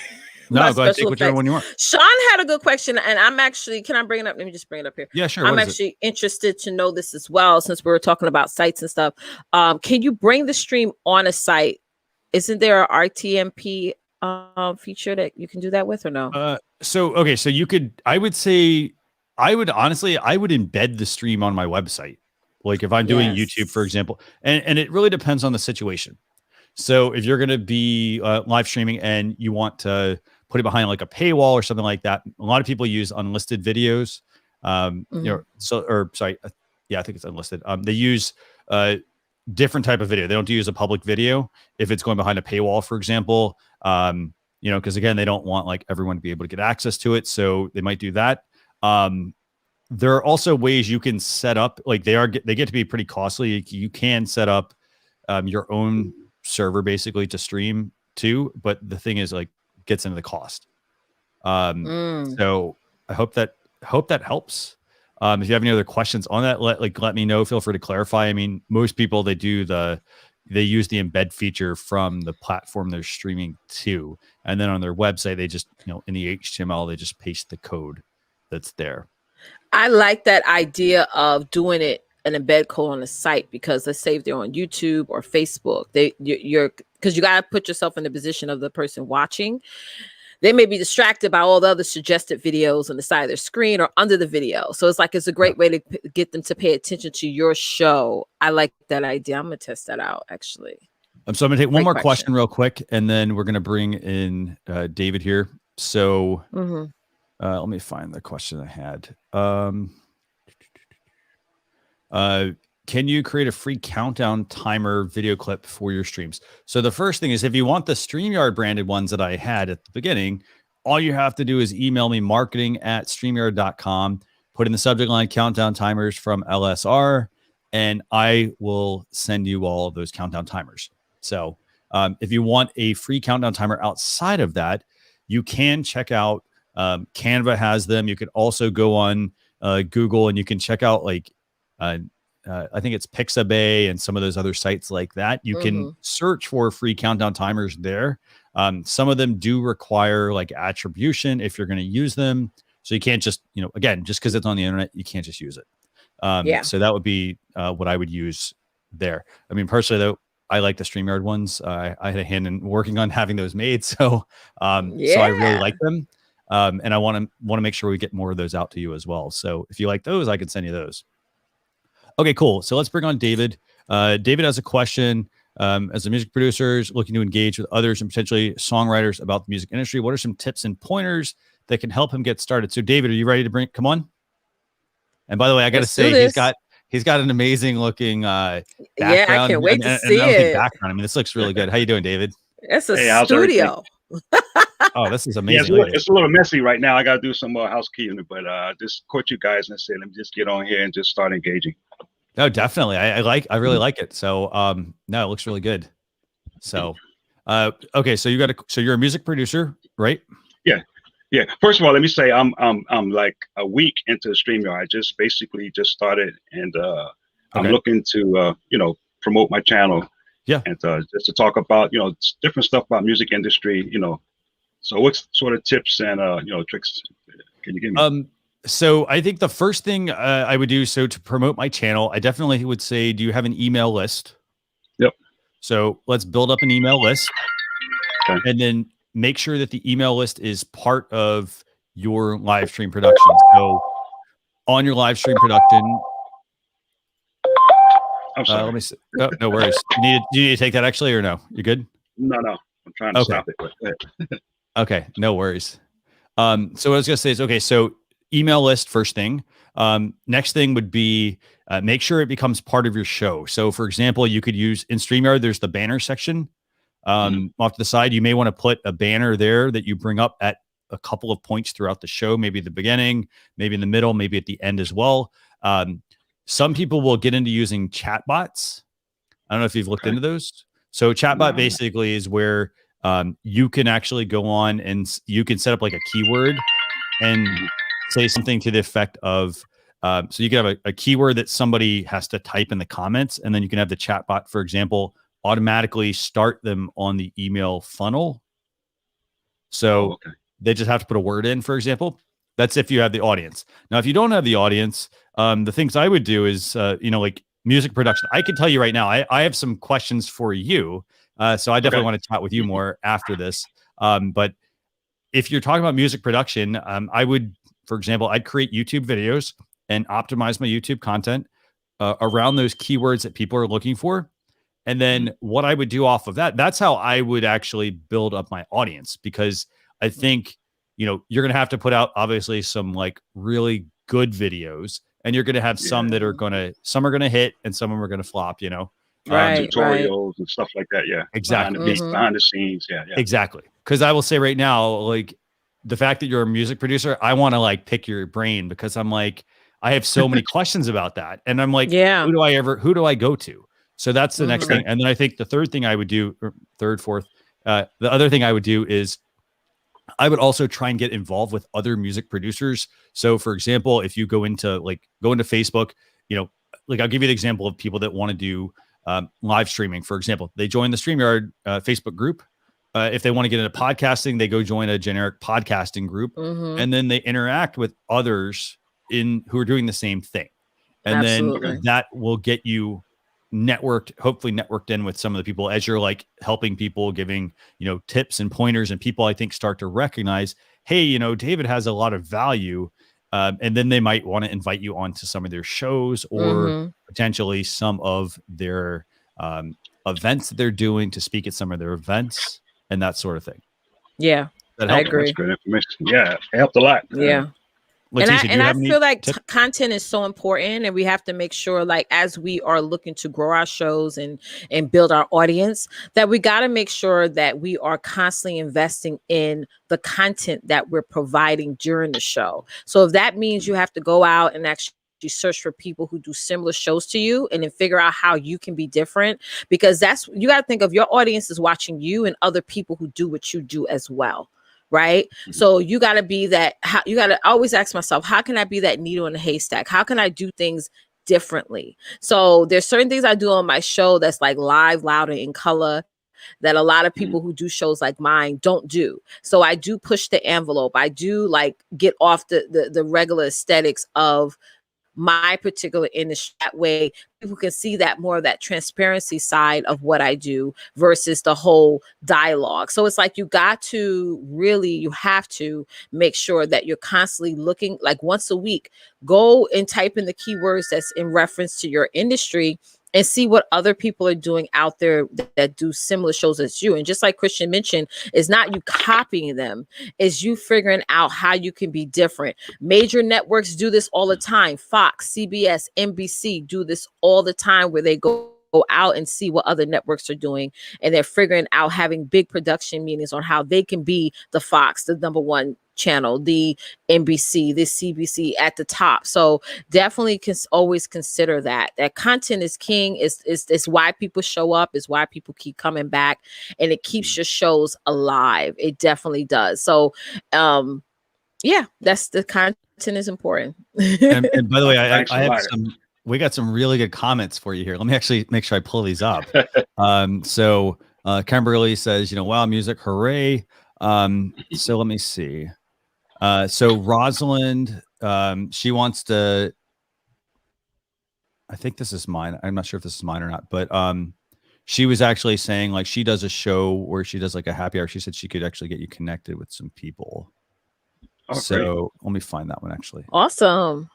No, go ahead. Take whichever one you want. Sean had a good question, and I'm actually, can I bring it up? Let me just bring it up here. Yeah, sure. I'm actually interested to know this as well, since we were talking about sites and stuff. Can you bring the stream on a site? Isn't there a RTMP feature that you can do that with, or no? So you could, I would embed the stream on my website. Like if I'm doing YouTube, for example, and it really depends on the situation. So if you're going to be live streaming and you want to put it behind like a paywall or something like that, a lot of people use unlisted videos. I think it's unlisted. They use different type of video. They don't use a public video if it's going behind a paywall, for example. Because again, they don't want like everyone to be able to get access to it, so they might do that. There are also ways you can set up, like they get to be pretty costly. You can set up your own server basically to stream to, but the thing is, like, gets into the cost. So I hope that helps. If you have any other questions on that, let me know. Feel free to clarify. I mean, most people, they use the embed feature from the platform they're streaming to, and then on their website they just, in the HTML, they just paste the code that's there. I like that idea of doing it an embed code on the site, because let's say if they're on YouTube or Facebook, you're because you got to put yourself in the position of the person watching. They may be distracted by all the other suggested videos on the side of their screen or under the video. So it's a great way to get them to pay attention to your show. I like that idea. I'm going to test that out, actually. So I'm going to take one more question real quick, and then we're going to bring in David here. So let me find the question I had. Can you create a free countdown timer video clip for your streams? So the first thing is, if you want the StreamYard branded ones that I had at the beginning, all you have to do is email me marketing@streamyard.com, put in the subject line countdown timers from LSR, and I will send you all of those countdown timers. So if you want a free countdown timer outside of that, you can check out Canva has them. You could also go on Google and you can check out like I think it's Pixabay and some of those other sites like that. You can search for free countdown timers there. Some of them do require like attribution if you're going to use them. So you can't just, again, just because it's on the internet, you can't just use it. So that would be what I would use there. I mean, personally though, I like the StreamYard ones. I had a hand in working on having those made. So, so I really like them. And I want to make sure we get more of those out to you as well. So if you like those, I can send you those. Okay, cool. So let's bring on David. David has a question. As a music producer looking to engage with others and potentially songwriters about the music industry, what are some tips and pointers that can help him get started? So David, are you ready to come on? And by the way, I got to say, he's got an amazing looking background. Yeah, I can't wait to see it. Background. I mean, this looks really good. How you doing, David? It's a studio. Oh, this is amazing. Yeah, it's a little messy right now. I got to do some more housekeeping, but just caught you guys and said, let me just get on here and just start engaging. No, definitely. I really like it. So, no, it looks really good. So, okay. So you're a music producer, right? Yeah. First of all, let me say I'm like a week into StreamYard. I just basically started, and I'm looking to promote my channel. Yeah. And just to talk about different stuff about music industry. So what sort of tips and tricks can you give me? So I think the first thing I would do, so to promote my channel, I definitely would say, do you have an email list? Yep. So let's build up an email list, and then make sure that the email list is part of your live stream production. So on your live stream production, I'm sorry. Let me see. Oh, no worries. Do you need to take that actually, or no? You good? No. I'm trying to stop it. But okay. No worries. So what I was going to say is, okay, so email list first thing. Next thing would be make sure it becomes part of your show. So for example, you could use in StreamYard, there's the banner section off to the side. You may want to put a banner there that you bring up at a couple of points throughout the show, maybe the beginning, maybe in the middle, maybe at the end as well. Some people will get into using chatbots. I don't know if you've looked into those. So chatbot basically is where you can actually go on and you can set up like a keyword and say something to the effect of, so you can have a keyword that somebody has to type in the comments, and then you can have the chatbot, for example, automatically start them on the email funnel. So they just have to put a word in, for example. That's if you have the audience. Now, if you don't have the audience, the things I would do is, like music production. I can tell you right now, I have some questions for you. So I definitely want to chat with you more after this. But if you're talking about music production, I would, for example, I'd create YouTube videos and optimize my YouTube content around those keywords that people are looking for. And then what I would do off of that, that's how I would actually build up my audience, because I think, you're going to have to put out obviously some like really good videos, and you're going to have some that are some are going to hit and some of them are going to flop, tutorials and stuff like that. Yeah. Exactly. Behind the scenes. Yeah. Exactly. Cause I will say right now, like the fact that you're a music producer, I want to like pick your brain, because I'm like, I have so many questions about that. And I'm like, who do I go to? So that's the next thing. And then I think the third thing I would do, or fourth, the other thing I would do is I would also try and get involved with other music producers. So for example, if you go into Facebook, like I'll give you the example of people that want to do live streaming. For example, they join the StreamYard Facebook group. If they want to get into podcasting, they go join a generic podcasting group, and then they interact with others who are doing the same thing. And Absolutely. then that will get you hopefully networked in with some of the people as you're like helping people, giving, tips and pointers, and people I think start to recognize, hey, David has a lot of value. And then they might want to invite you onto some of their shows or potentially some of their events that they're doing to speak at some of their events and that sort of thing. Yeah, I agree. That's great information. Yeah, it helped a lot. Yeah. Leticia, and I feel like tips? content is so important, and we have to make sure, like, as we are looking to grow our shows and build our audience, that we got to make sure that we are constantly investing in the content that we're providing during the show. So if that means you have to go out and actually search for people who do similar shows to you and then figure out how you can be different, because you got to think of your audience is watching you and other people who do what you do as well. Right. So you got to be that. You got to always ask myself, how can I be that needle in a haystack? How can I do things differently? So there's certain things I do on my show that's like live, loud, and in color that a lot of people who do shows like mine don't do. So I do push the envelope. I do like get off the regular aesthetics of my particular industry. That way people can see that more of that transparency side of what I do versus the whole dialogue. So it's like you have to make sure that you're constantly looking, like once a week, go and type in the keywords that's in reference to your industry and see what other people are doing out there that do similar shows as you. And just like Christian mentioned, it's not you copying them, it's you figuring out how you can be different. Major networks do this all the time. Fox, CBS, NBC do this all the time, where they go out and see what other networks are doing, and they're figuring out, having big production meetings on how they can be the Fox, the number one channel, the NBC, the CBC at the top. So definitely can always consider that content is king. Is why people show up, is why people keep coming back, and it keeps your shows alive. It definitely does. So that's the content is important. and by the way, I have we got some really good comments for you here. Let me actually make sure I pull these up. So Kimberly says, wow, music, hooray. So let me see. So Rosalind, she wants to, I think this is mine. I'm not sure if this is mine or not, but she was actually saying, like, she does a show where she does like a happy hour. She said she could actually get you connected with some people. Oh, so let me find that one actually. Awesome.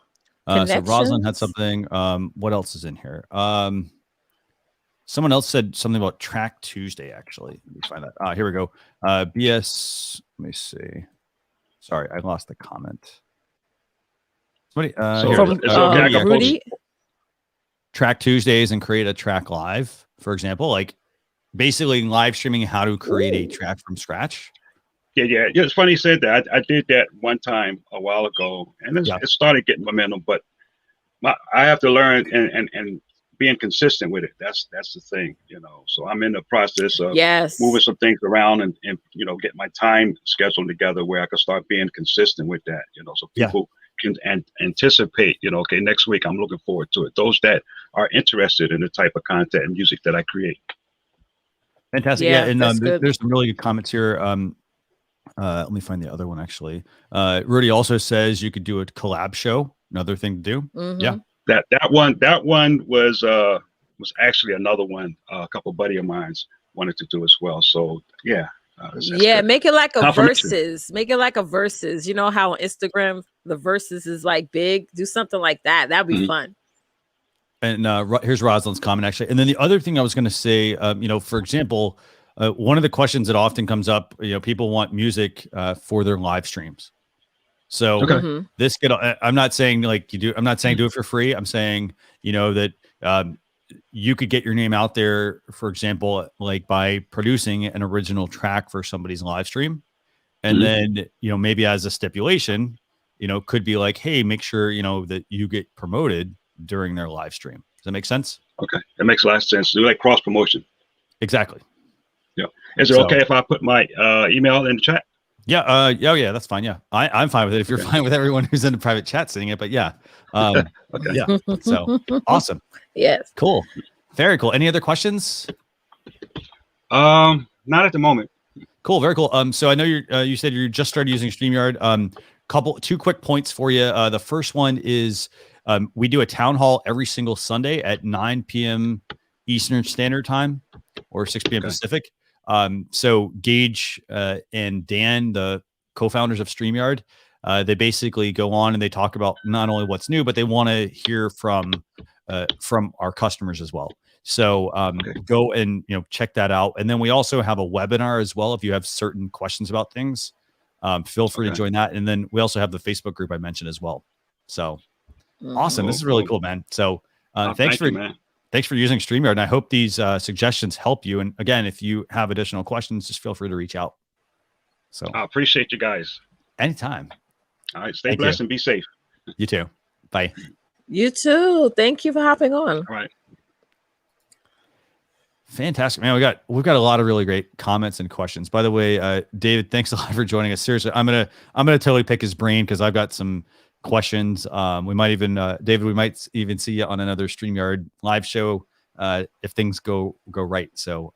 So Rosalind had something. What else is in here? Someone else said something about Track Tuesday, actually. Let me find that. Here we go. BS, let me see. Sorry, I lost the comment. Somebody, Rudy? Track Tuesdays and create a track live, for example, like basically live streaming how to create a track from scratch. Yeah. It's funny you said that. I did that one time a while ago, and it started getting momentum, but I have to learn and being consistent with it. That's the thing, So I'm in the process of moving some things around and get my time scheduled together where I can start being consistent with that, so people can anticipate, okay, next week I'm looking forward to it. Those that are interested in the type of content and music that I create. Fantastic. Yeah, and there's some really good comments here. Let me find the other one actually. Rudy also says you could do a collab show. Another thing to do. Mm-hmm. Yeah. That one was actually another one. A couple buddy of mine wanted to do as well. So that's make it like a versus. Make it like a versus. You know how on Instagram the versus is like big. Do something like that. That'd be fun. And here's Rosalind's comment actually. And then the other thing I was going to say, for example, one of the questions that often comes up, people want music for their live streams. So this could, I'm not saying like you do, I'm not saying do it for free. I'm saying, that you could get your name out there, for example, like by producing an original track for somebody's live stream. And then, maybe as a stipulation, could be like, hey, make sure, that you get promoted during their live stream. Does that make sense? Okay. That makes a lot of sense. Do like cross promotion. Exactly. Yeah. Is it okay if I put my email in the chat? Yeah. Yeah. That's fine. Yeah. I'm fine with it. If you're fine with everyone who's in the private chat seeing it, but yeah. Okay. Yeah. So awesome. Yes. Cool. Very cool. Any other questions? Not at the moment. Cool. Very cool. So I know you said you just started using StreamYard. two quick points for you. The first one is we do a town hall every single Sunday at 9 p.m. Eastern Standard Time or 6 p.m. Pacific. So Gage and Dan, the co-founders of StreamYard, they basically go on and they talk about not only what's new, but they want to hear from our customers as well. So go and check that out. And then we also have a webinar as well. If you have certain questions about things, feel free to join that. And then we also have the Facebook group I mentioned as well. So awesome. This is really cool, man. So thanks for using StreamYard. And I hope these suggestions help you. And again, if you have additional questions, just feel free to reach out. So I appreciate you guys. Anytime. All right. Stay blessed and be safe. You too. Bye. You too. Thank you for hopping on. All right. Fantastic, man. We've got a lot of really great comments and questions. By the way, David, thanks a lot for joining us. Seriously, I'm gonna totally pick his brain because I've got some questions. We might even David, we might even see you on another StreamYard live show if things go right. So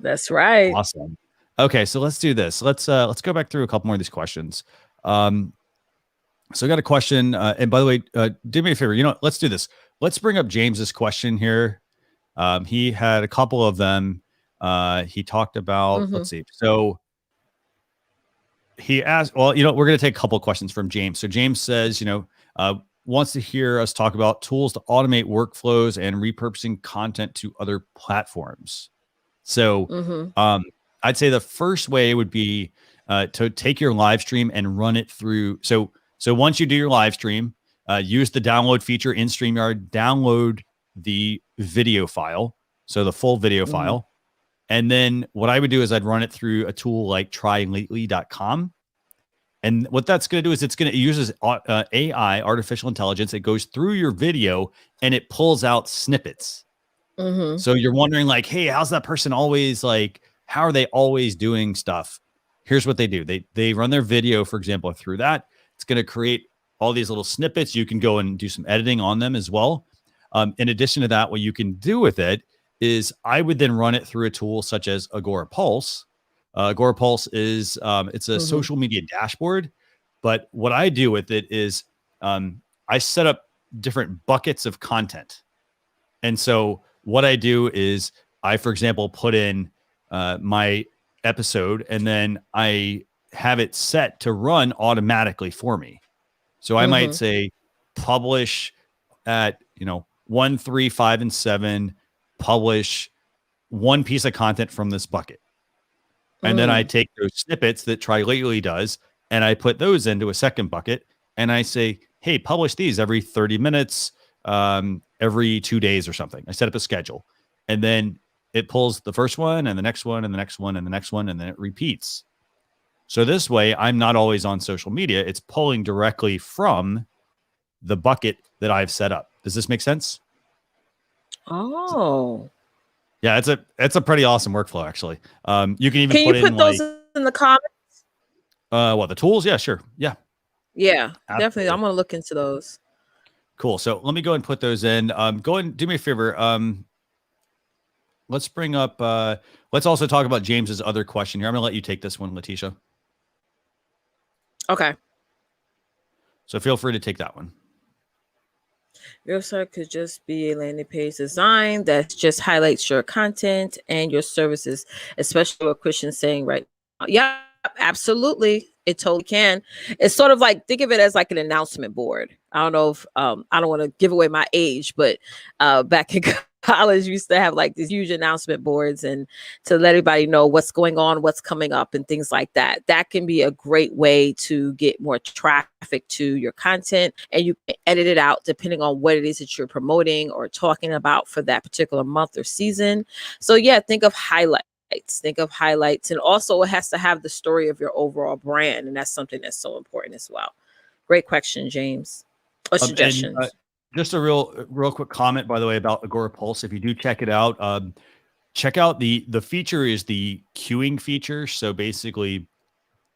that's right. Awesome. Okay, so let's do this. Let's go back through a couple more of these questions. So I got a question, and by the way, do me a favor. Let's do this. Let's bring up James's question here. He had a couple of them. He talked about, let's see. So he asked, well, we're going to take a couple of questions from James. So James says, wants to hear us talk about tools to automate workflows and repurposing content to other platforms. So I'd say the first way would be to take your live stream and run it through. So once you do your live stream, use the download feature in StreamYard, download the video file, so the full video file. And then what I would do is I'd run it through a tool like trylately.com. And what that's going to do is it uses AI, artificial intelligence. It goes through your video and it pulls out snippets. So you're wondering like, hey, how's that person always like, how are they always doing stuff? Here's what they do. They run their video, for example, through that. It's going to create all these little snippets. You can go and do some editing on them as well. In addition to that, what you can do with it is I would then run it through a tool such as Agora Pulse. Agora Pulse is it's a social media dashboard, but what I do with it is I set up different buckets of content. And so what I do is I, for example, put in my episode and then I have it set to run automatically for me. So I might say publish at 1, 3, 5, and 7, publish one piece of content from this bucket. And then I take those snippets that Try Lately does, and I put those into a second bucket. And I say, hey, publish these every 30 minutes, every 2 days or something. I set up a schedule. And then it pulls the first one and the next one and the next one and the next one, and then it repeats. So this way, I'm not always on social media. It's pulling directly from the bucket that I've set up. Does this make sense? Oh, yeah, it's a pretty awesome workflow actually. You can even put those in the comments. The tools? Yeah, sure. Yeah, absolutely. Definitely. I'm gonna look into those. Cool. So let me go and put those in. Go and do me a favor. Let's bring up. Let's also talk about James's other question here. I'm gonna let you take this one, Leticia. Okay. So feel free to take that one. Your website could just be a landing page design that just highlights your content and your services, especially what Christian's saying right now. Yeah, absolutely. It totally can. It's sort of like, think of it as like an announcement board. I don't know if, I don't want to give away my age, but back in college, we used to have like these huge announcement boards and to let everybody know what's going on, what's coming up and things like that. That can be a great way to get more traffic to your content, and you can edit it out depending on what it is that you're promoting or talking about for that particular month or season. So yeah, think of highlights. And also it has to have the story of your overall brand. And that's something that's so important as well. Great question, James. What suggestions? Just a real quick comment, by the way, about Agora Pulse. If you do check it out, check out the feature is the queuing feature. So basically,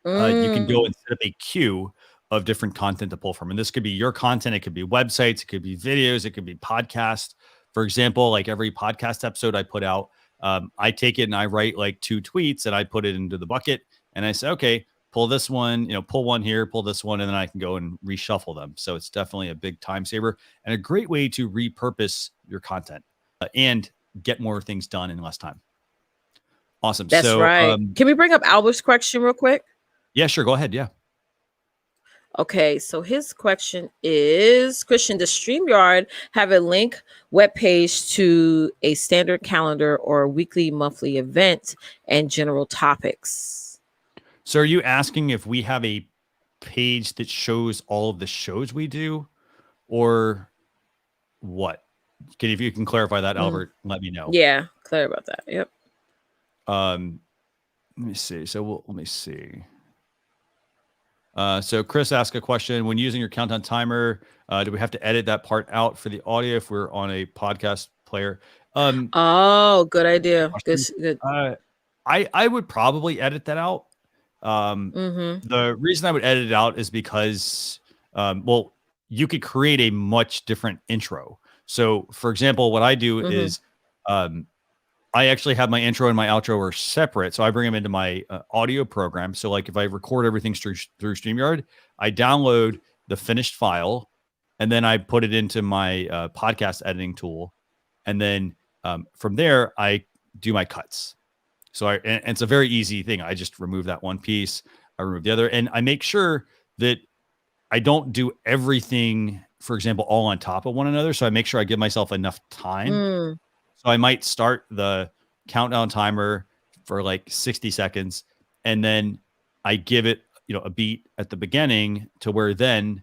you can go and set up a queue of different content to pull from. And this could be your content. It could be websites. It could be videos. It could be podcasts. For example, like every podcast episode I put out, I take it and I write like 2 tweets and I put it into the bucket. And I say, okay, pull this one, pull one here, pull this one, and then I can go and reshuffle them. So it's definitely a big time saver and a great way to repurpose your content and get more things done in less time. Awesome. That's right. Can we bring up Albert's question real quick? Yeah, sure. Go ahead. Yeah. Okay, so his question is, Christian, does StreamYard have a link webpage to a standard calendar or weekly, monthly event and general topics? So are you asking if we have a page that shows all of the shows we do or what? If you can clarify that, Albert, let me know. Yeah, clear about that. Yep. Let me see. So let me see. So Chris asked a question: when using your countdown timer, do we have to edit that part out for the audio if we're on a podcast player? Oh, good idea. Good. I would probably edit that out. The reason I would edit it out is because, well, you could create a much different intro. So, for example, what I do is, I actually have my intro and my outro are separate. So I bring them into my audio program. So like if I record everything through StreamYard, I download the finished file and then I put it into my podcast editing tool. And then from there, I do my cuts. So and it's a very easy thing. I just remove that one piece. I remove the other. And I make sure that I don't do everything, for example, all on top of one another. So I make sure I give myself enough time. So I might start the countdown timer for like 60 seconds, and then I give it, a beat at the beginning to where then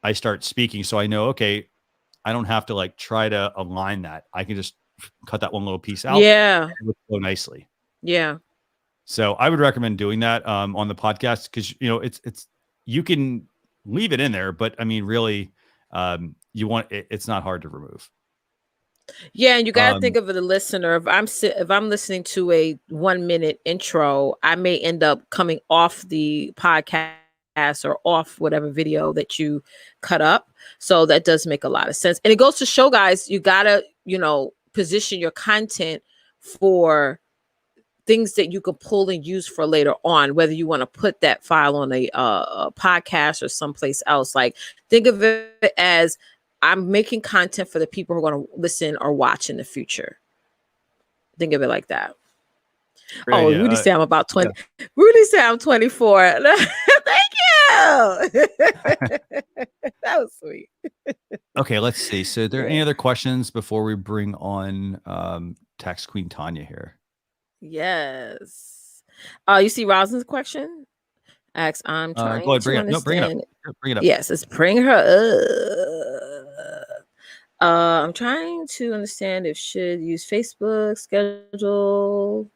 I start speaking. So I know, okay, I don't have to like try to align that. I can just cut that one little piece out. Yeah. And it would go nicely. Yeah. So I would recommend doing that on the podcast because, it's you can leave it in there, but I mean, really, it's not hard to remove. Yeah, and you got to think of the listener. If I'm listening to a 1 minute intro, I may end up coming off the podcast or off whatever video that you cut up. So that does make a lot of sense. And it goes to show, guys, you got to, position your content for things that you can pull and use for later on, whether you want to put that file on a podcast or someplace else. Like, think of it as I'm making content for the people who are going to listen or watch in the future. Think of it like that. Great, yeah. Rudy said I'm about 20. Yeah. Rudy said I'm 24. Thank you. That was sweet. Okay, let's see. So are there any other questions before we bring on Tax Queen Tanya here? Yes. You see Rosalind's question? I'm trying go ahead, bring to understand. No, bring it up. Bring it up. Yes, let's bring her up. I'm trying to understand if should use Facebook schedule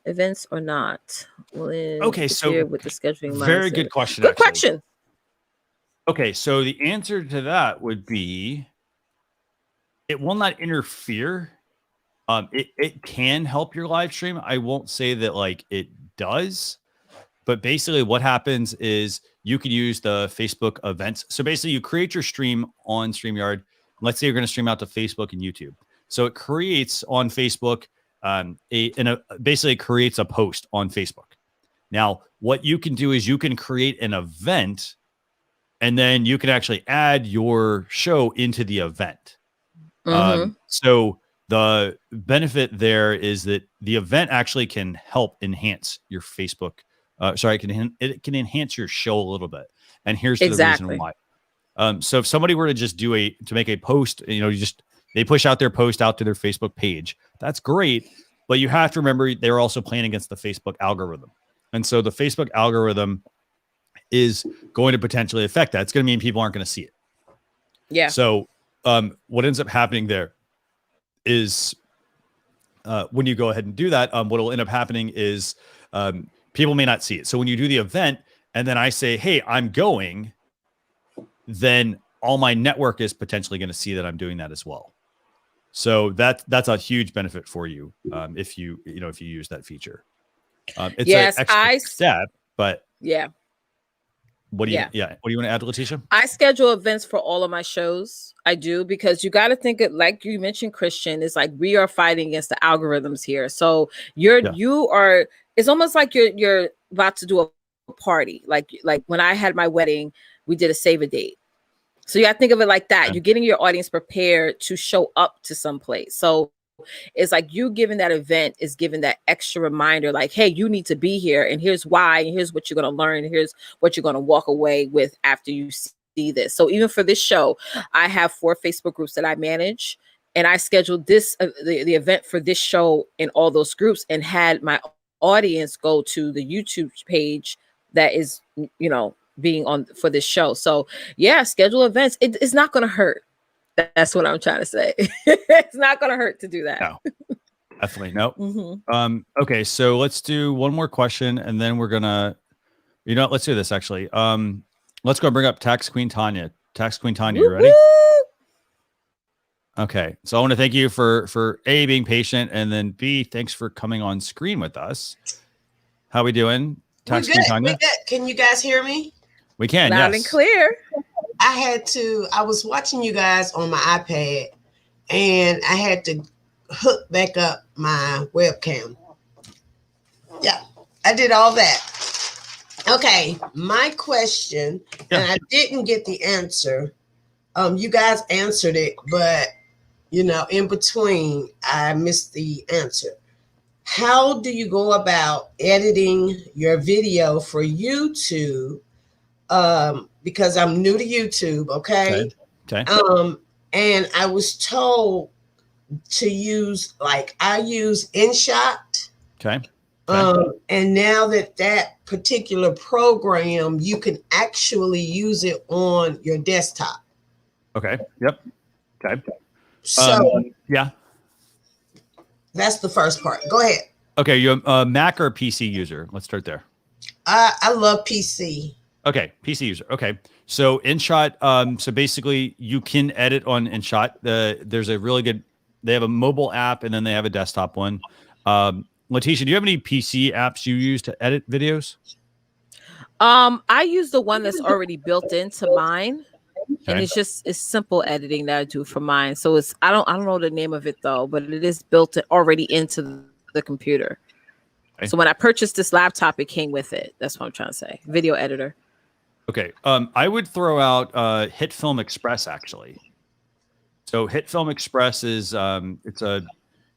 events or not. Okay, so with the scheduling very mindset. Good question. Good question. Okay, so the answer to that would be it will not interfere. It can help your live stream. I won't say that like it does, but basically what happens is you could use the Facebook events. So basically you create your stream on StreamYard. Let's say you're going to stream out to Facebook and YouTube. So it creates on Facebook, basically creates a post on Facebook. Now, what you can do is you can create an event and then you can actually add your show into the event. So the benefit there is that the event actually can help enhance your Facebook. It can enhance your show a little bit. And here's the reason why. So if somebody were to just to make a post, they push out their post out to their Facebook page. That's great. But you have to remember they're also playing against the Facebook algorithm. And so the Facebook algorithm is going to potentially affect that. It's going to mean people aren't going to see it. Yeah. So what ends up happening there is when you go ahead and do that, what will end up happening is people may not see it. So when you do the event and then I say, hey, I'm going, then all my network is potentially going to see that I'm doing that as well. So that's a huge benefit for you if you use that feature. It's an extra step, but yeah. What do you want to add, Leticia? I schedule events for all of my shows. I do, because you got to think it, like you mentioned, Christian, it's like we are fighting against the algorithms here. So it's almost like you're about to do a party. Like when I had my wedding, we did a save a date. So you got to think of it like that. Okay. You're getting your audience prepared to show up to some place. So it's like you giving that event is giving that extra reminder, like, hey, you need to be here, and here's why, and here's what you're going to learn, and here's what you're going to walk away with after you see this. So even for this show, I have 4 Facebook groups that I manage, and I scheduled this the event for this show in all those groups, and had my audience go to the YouTube page that is, you know, being on for this show. So yeah, schedule events. It's not going to hurt. That's what I'm trying to say. It's not going to hurt to do that. No, definitely no. Mm-hmm. Okay, so let's do one more question, and then we're gonna, you know, let's do this actually. Let's go bring up Tax Queen Tanya. Tax Queen Tanya, you ready? Okay, so I want to thank you for A, being patient, and then B, thanks for coming on screen with us. How we doing, Tax Queen Tanya? We're good. Can you guys hear me? We can, Loud yes. and clear. I was watching you guys on my iPad, and I had to hook back up my webcam. Yeah, I did all that. Okay, my question, and I didn't get the answer. You guys answered it, but you know, in between, I missed the answer. How do you go about editing your video for YouTube? Because I'm new to YouTube, okay? And I was told to use, like, I use InShot. And now that particular program, you can actually use it on your desktop. Okay. Yep. Okay. So yeah, that's the first part. Go ahead. Okay, you're a Mac or PC user? Let's start there. I love PC. Okay, PC user. Okay, so InShot. So basically, you can edit on InShot. There's a really good. They have a mobile app and then they have a desktop one. Leticia, do you have any PC apps you use to edit videos? I use the one that's already built into mine. And it's simple editing that I do for mine. So I don't know the name of it though, but it is built already into the computer. Okay. So when I purchased this laptop, it came with it. That's what I'm trying to say. Video editor. Okay. I would throw out HitFilm Express actually. So HitFilm Express is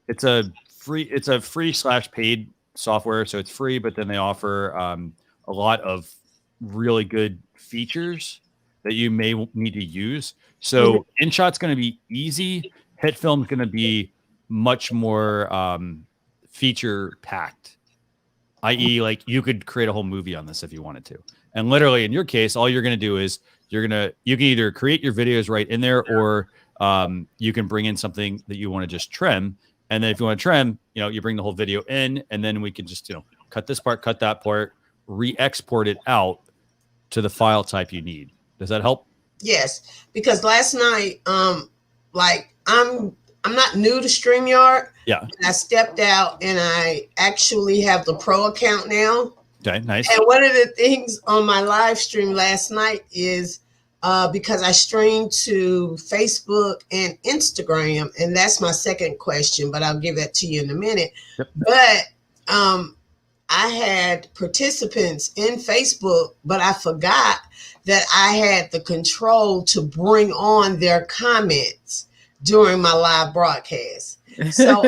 it's a free/paid software. So it's free, but then they offer a lot of really good features that you may need to use. So InShot's going to be easy. HitFilm's going to be much more feature packed, i.e. like you could create a whole movie on this if you wanted to. And literally in your case, all you're going to do is you can either create your videos right in there, or you can bring in something that you want to just trim. And then if you want to trim, you bring the whole video in, and then we can just, cut this part, cut that part, re-export it out to the file type you need. Does that help? Yes, because last night, like I'm not new to StreamYard. Yeah. And I stepped out and I actually have the pro account now. Okay, nice. And one of the things on my live stream last night is because I streamed to Facebook and Instagram, and that's my second question, but I'll give that to you in a minute. Yep. But I had participants in Facebook, but I forgot that I had the control to bring on their comments during my live broadcast. So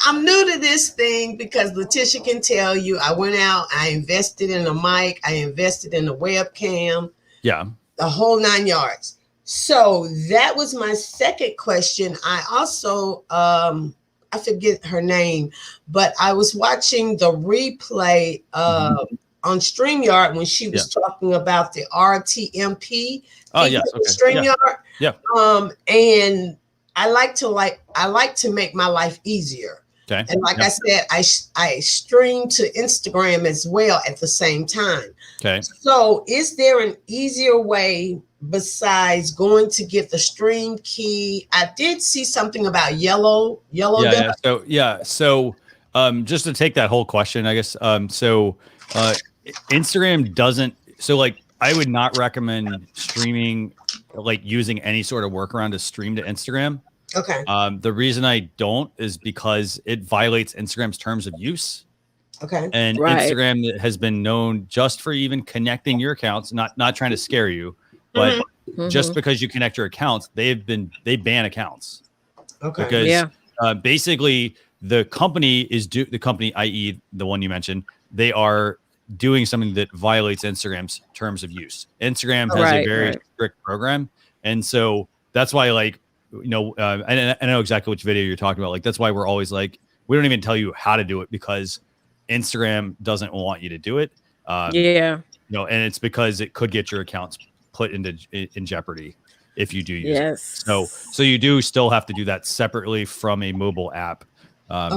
I'm new to this thing because Leticia can tell you I went out, I invested in a mic, I invested in a webcam. Yeah. The whole 9 yards. So that was my second question. I also, I forget her name, but I was watching the replay on StreamYard when she was talking about the RTMP. Oh, yes. Okay. StreamYard. Yeah. And I like to make my life easier. Okay. And like I said, I stream to Instagram as well at the same time. Okay. So is there an easier way besides going to get the stream key? I did see something about yellow. Yeah. So just to take that whole question, I guess. Instagram doesn't. So like, I would not recommend streaming, like using any sort of workaround to stream to Instagram. Okay. The reason I don't is because it violates Instagram's terms of use. Okay. And Instagram has been known just for even connecting your accounts, not trying to scare you, but just because you connect your accounts, they ban accounts. Okay. Because basically the company, i.e. the one you mentioned, they are doing something that violates Instagram's terms of use. Instagram has a very strict program. And so that's why, like, I know exactly which video you're talking about. Like, that's why we're always like, we don't even tell you how to do it because Instagram doesn't want you to do it. And it's because it could get your accounts put in jeopardy if you do use it. So you do still have to do that separately from a mobile app.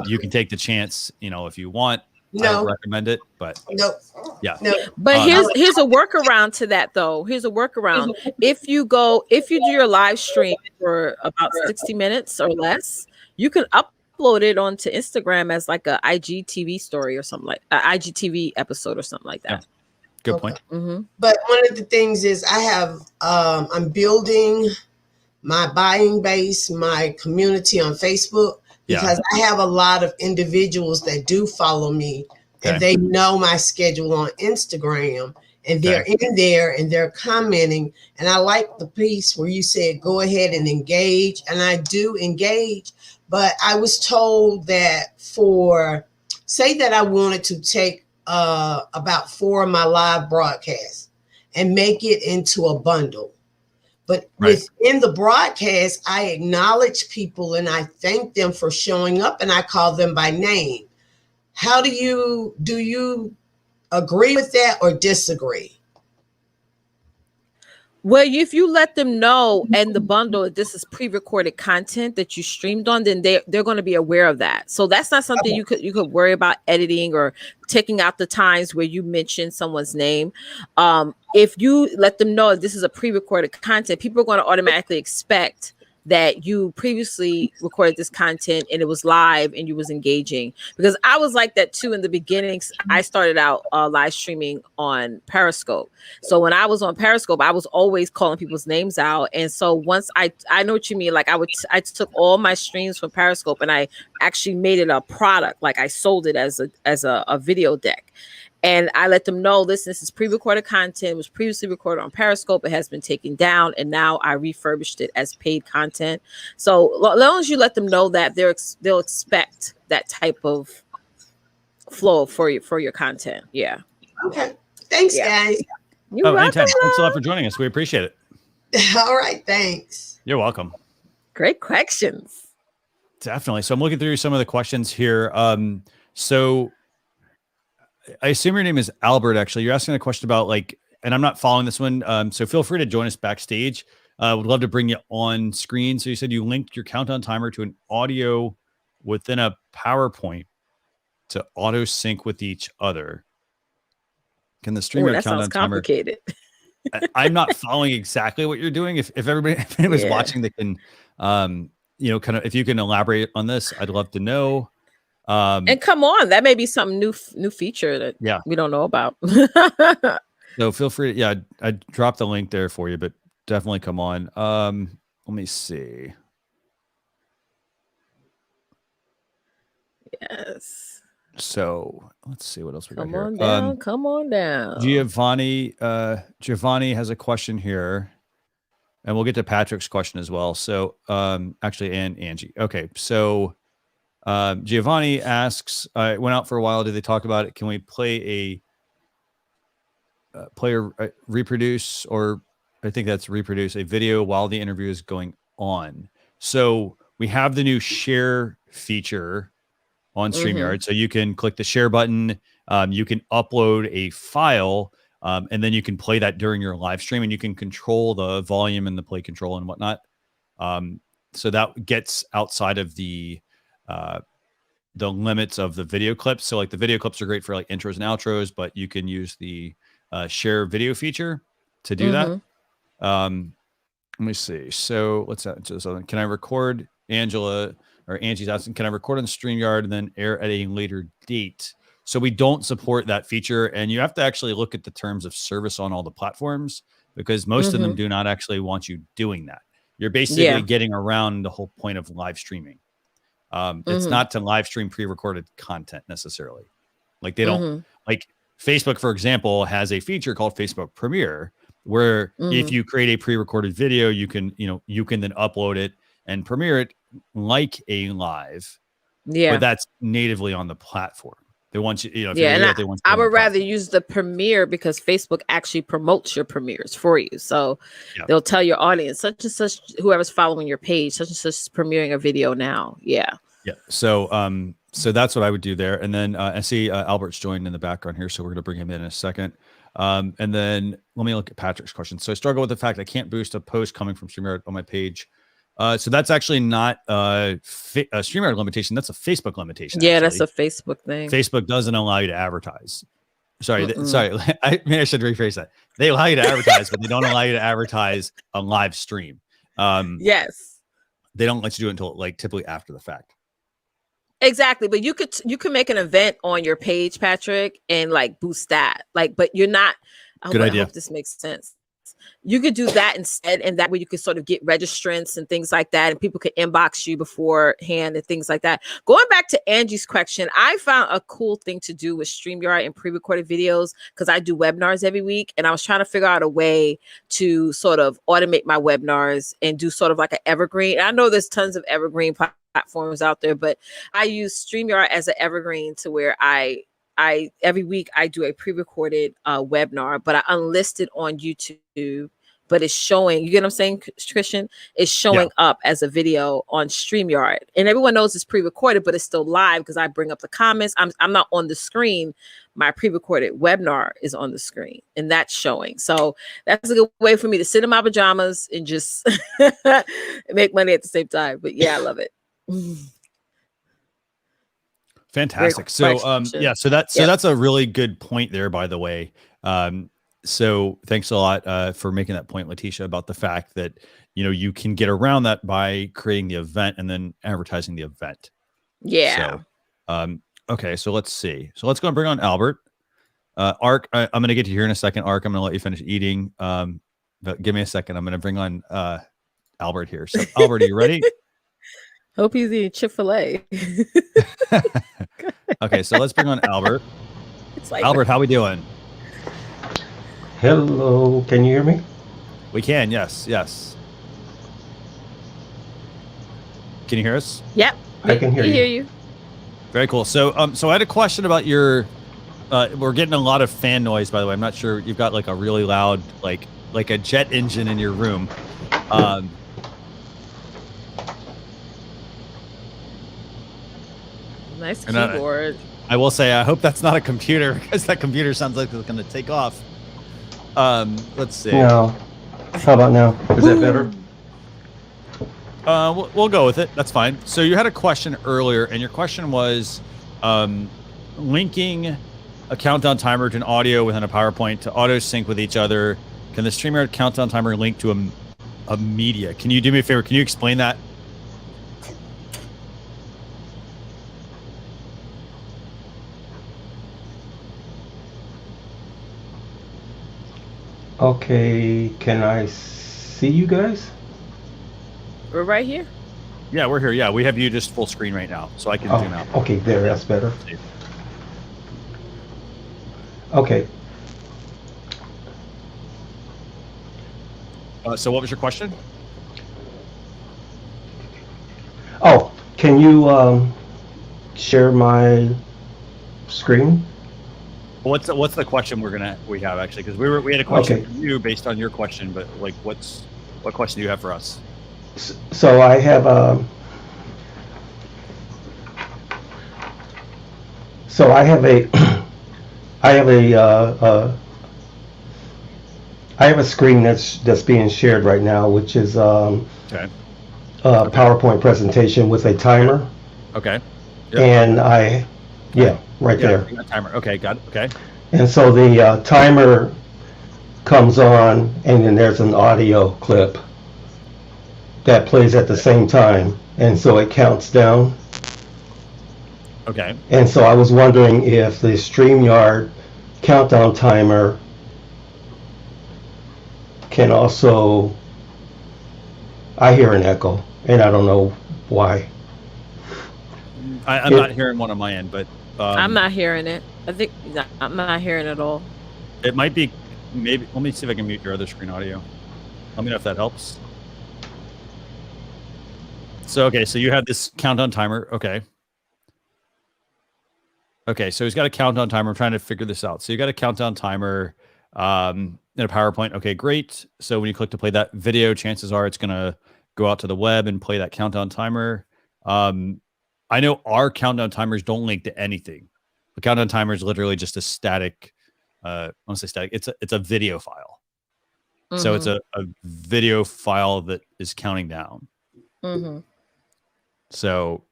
You can take the chance, if you want. I don't recommend it, but But here's a workaround to that, though. Here's a workaround. If you do your live stream for about 60 minutes or less, you can upload it onto Instagram as like a IGTV story or something like an IGTV episode or something like that. Yeah. Good point. But one of the things is I'm building my buying base, my community on Facebook, because I have a lot of individuals that do follow me and they know my schedule on Instagram and they're in there and they're commenting. And I like the piece where you said, go ahead and engage. And I do engage, but I was told that say that I wanted to take about 4 of my live broadcasts and make it into a bundle. But within the broadcast, I acknowledge people and I thank them for showing up and I call them by name. How do you agree with that or disagree? Well, if you let them know and the bundle, this is pre-recorded content that you streamed on, then they're going to be aware of that. So that's not something you could worry about editing or taking out the times where you mention someone's name. If you let them know this is a pre-recorded content, people are going to automatically expect that you previously recorded this content and it was live and you was engaging, because I was like that too in the beginning. I started out live streaming on Periscope. So when I was on Periscope, I was always calling people's names out. And so once I know what you mean, like I took all my streams from Periscope and I actually made it a product. Like I sold it as a video deck. And I let them know, listen, this is pre-recorded content. It was previously recorded on Periscope. It has been taken down. And now I refurbished it as paid content. So as long as you let them know that, they'll expect that type of flow for your content. Yeah. Okay. Thanks, guys. You're welcome. Anytime. Thanks a lot for joining us. We appreciate it. All right. Thanks. You're welcome. Great questions. Definitely. So I'm looking through some of the questions here. So I assume your name is Albert, actually. You're asking a question about and I'm not following this one. So feel free to join us backstage. Would love to bring you on screen. So you said you linked your countdown timer to an audio within a PowerPoint to auto sync with each other. Can the streamer countdown timer? Complicated. I'm not following exactly what you're doing. If anybody's watching, they can, kind of, if you can elaborate on this, I'd love to know. And come on, that may be some new feature that we don't know about. So feel free to, I dropped the link there for you, but definitely come on. Let me see. Yes. So let's see what else we got here. Come on down. Giovanni has a question here, and we'll get to Patrick's question as well. So actually, and Angie. Okay, so Giovanni asks, I went out for a while. Did they talk about it? Can we play reproduce, or I think that's reproduce a video while the interview is going on? So we have the new share feature on StreamYard. So you can click the share button. You can upload a file, and then you can play that during your live stream, and you can control the volume and the play control and whatnot. So that gets outside of the limits of the video clips. So the video clips are great for intros and outros, but you can use the share video feature to do that. Let me see. So let's add to this other. Can I record Angie's asking, can I record on StreamYard and then air at a later date? So we don't support that feature, and you have to actually look at the terms of service on all the platforms, because most of them do not actually want you doing that. You're basically getting around the whole point of live streaming. It's not to live stream pre-recorded content necessarily. Like they don't like Facebook, for example, has a feature called Facebook Premiere, where if you create a pre-recorded video, you can then upload it and premiere it like a live. Yeah. But that's natively on the platform. They want you, if yeah, you're and they want I you on would the rather platform. use the Premiere because Facebook actually promotes your premieres for you. So they'll tell your audience, such and such, whoever's following your page, such and such is premiering a video now. Yeah. Yeah. So so that's what I would do there. And then I see Albert's joined in the background here, so we're gonna bring him in a second. And then let me look at Patrick's question. So I struggle with the fact I can't boost a post coming from StreamYard on my page. So that's actually not a StreamYard limitation. That's a Facebook limitation. Yeah, actually. that's a Facebook thing. Facebook doesn't allow you to advertise. Sorry. I should rephrase that. They allow you to advertise, but they don't allow you to advertise on live stream. Yes. They don't let you do it until like typically after the fact. Exactly, but you could make an event on your page, Patrick, and like boost that. Like, but you're not. Good idea. I hope this makes sense. You could do that instead, and that way you could sort of get registrants and things like that, and people could inbox you beforehand and things like that. Going back to Angie's question, I found a cool thing to do with StreamYard and pre-recorded videos because I do webinars every week, and I was trying to figure out a way to sort of automate my webinars and do sort of like an evergreen. And I know there's tons of evergreen platforms out there, but I use StreamYard as an evergreen to where I every week I do a pre-recorded webinar, but I unlist it on YouTube, but it's showing, you get what I'm saying, Christian? It's showing up as a video on StreamYard. And everyone knows it's pre-recorded, but it's still live because I bring up the comments. I'm not on the screen. My pre-recorded webinar is on the screen and that's showing. So that's a good way for me to sit in my pajamas and just make money at the same time. But yeah, I love it. Fantastic. So so that's a really good point there, by the way. So thanks a lot for making that point, Leticia, about the fact that you can get around that by creating the event and then advertising the event. Yeah. So okay, so let's see. So let's go and bring on Albert. Ark, I'm gonna get to here in a second. Ark, I'm gonna let you finish eating. But give me a second. I'm gonna bring on Albert here. So Albert, are you ready? Hope he's eating Chick-fil-A. Okay, so let's bring on Albert. Albert, how we doing? Hello, can you hear me? We can, yes. Can you hear us? Yep, I can hear you. Very cool. So, so I had a question about your. We're getting a lot of fan noise, by the way. I'm not sure you've got like a really loud, like a jet engine in your room. Nice keyboard. I will say, I hope that's not a computer because that computer sounds like it's going to take off. Let's see. No. How about now? Is that better? We'll go with it. That's fine. So you had a question earlier, and your question was linking a countdown timer to an audio within a PowerPoint to auto sync with each other. Can the StreamYard countdown timer link to a media? Can you do me a favor? Can you explain that? Okay, can I see you guys? We're right here. Yeah, we're here. Yeah, we have you just full screen right now, so I can zoom out. Okay, there, that's better. Okay. So what was your question? Oh, can you share my screen? What's the question we have actually? Because we had a question for you based on your question, but like what question do you have for us? So I have a screen that's being shared right now, which is a PowerPoint presentation with a timer. Okay. Yep. And right there. Timer. Okay, got it. Okay. And so the timer comes on, and then there's an audio clip that plays at the same time, and so it counts down. Okay. And so I was wondering if the StreamYard countdown timer can also. I hear an echo, and I don't know why. I'm not hearing one on my end, but I'm not hearing it. I think I'm not hearing it at all. It might be, maybe, let me see if I can mute your other screen audio. Let me know if that helps. So, okay, so you have this countdown timer. Okay. Okay, so he's got a countdown timer. I'm trying to figure this out. So you got a countdown timer in a PowerPoint. Okay, great. So when you click to play that video, chances are it's going to go out to the web and play that countdown timer. I know our countdown timers don't link to anything. The countdown timer is literally just a static, I want to say static. It's a video file. Mm-hmm. So it's a video file that is counting down. Mm-hmm. So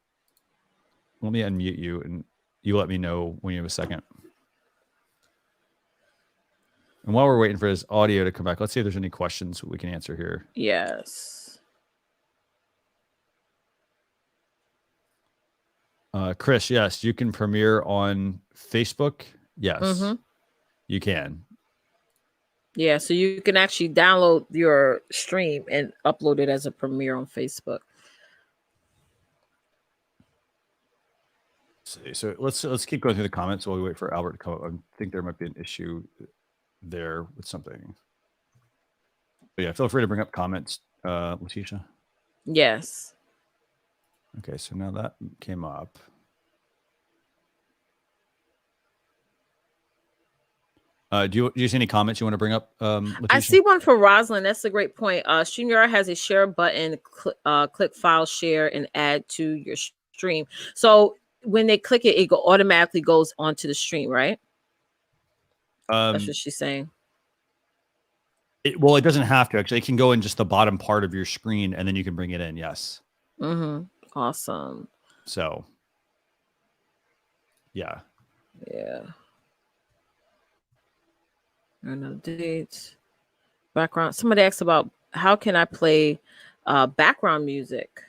let me unmute you and you let me know when you have a second. And while we're waiting for his audio to come back, let's see if there's any questions we can answer here. Yes. Chris, yes, you can premiere on Facebook. Yes, you can. Yeah, so you can actually download your stream and upload it as a premiere on Facebook. So let's keep going through the comments while we wait for Albert to come up. I think there might be an issue there with something. But yeah, feel free to bring up comments, Leticia. Yes. Okay, so now that came up. Do you see any comments you want to bring up, Leticia? I see one for Rosalind. That's a great point. StreamYard has a share button. Click file, share, and add to your stream. So when they click it, it automatically goes onto the stream, right? That's what she's saying. Well, it doesn't have to. Actually, it can go in just the bottom part of your screen, and then you can bring it in. Yes. Mm-hmm. Awesome. So, yeah. Yeah. And updates. Background. Somebody asked about how can I play background music?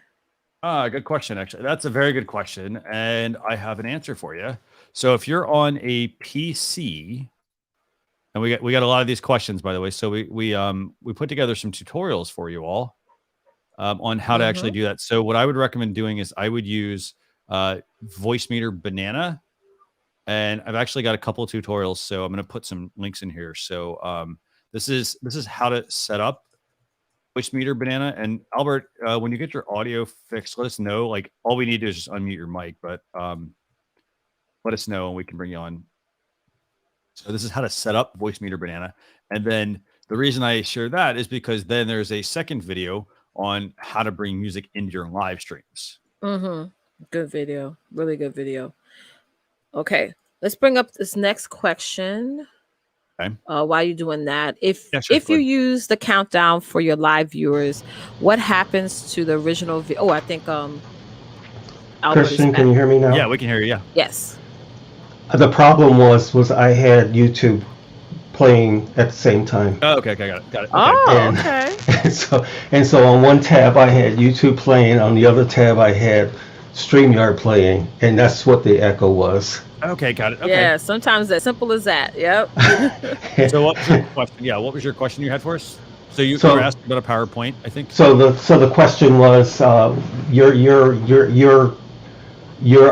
Good question, actually. That's a very good question, and I have an answer for you. So if you're on a PC, and we got a lot of these questions, by the way. So we put together some tutorials for you all on how to actually do that. So what I would recommend doing is I would use Voicemeeter Banana, and I've actually got a couple of tutorials. So I'm going to put some links in here. So this is how to set up Voicemeeter Banana. And Albert, when you get your audio fixed, let us know. Like all we need to do is just unmute your mic, but let us know and we can bring you on. So this is how to set up Voicemeeter Banana. And then the reason I share that is because then there's a second video on how to bring music into your live streams. Good video. Really good video. Okay. Let's bring up this next question. Okay. While you're doing that, if you use the countdown for your live viewers, what happens to the original video? Oh, I think Christian, can you hear me now? Yeah, we can hear you. Yeah. Yes. The problem was I had YouTube playing at the same time. Oh, okay, got it. Okay. Oh, okay. And so on one tab I had YouTube playing, on the other tab I had StreamYard playing, and that's what the echo was. Okay, got it. Okay. Yeah, sometimes as simple as that. Yep. So what was your question? Yeah, what was your question you had for us? So you were asking about a PowerPoint, I think. So the question was your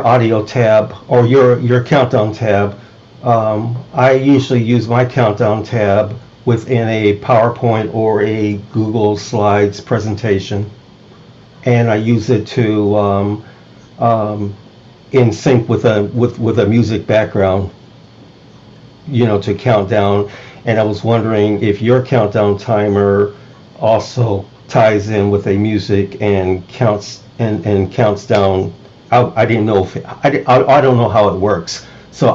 audio tab or your countdown tab. I usually use my countdown tab within a PowerPoint or a Google Slides presentation, and I use it to in sync with a music background, to count down. And I was wondering if your countdown timer also ties in with a music and counts down. I didn't know if I don't know how it works, so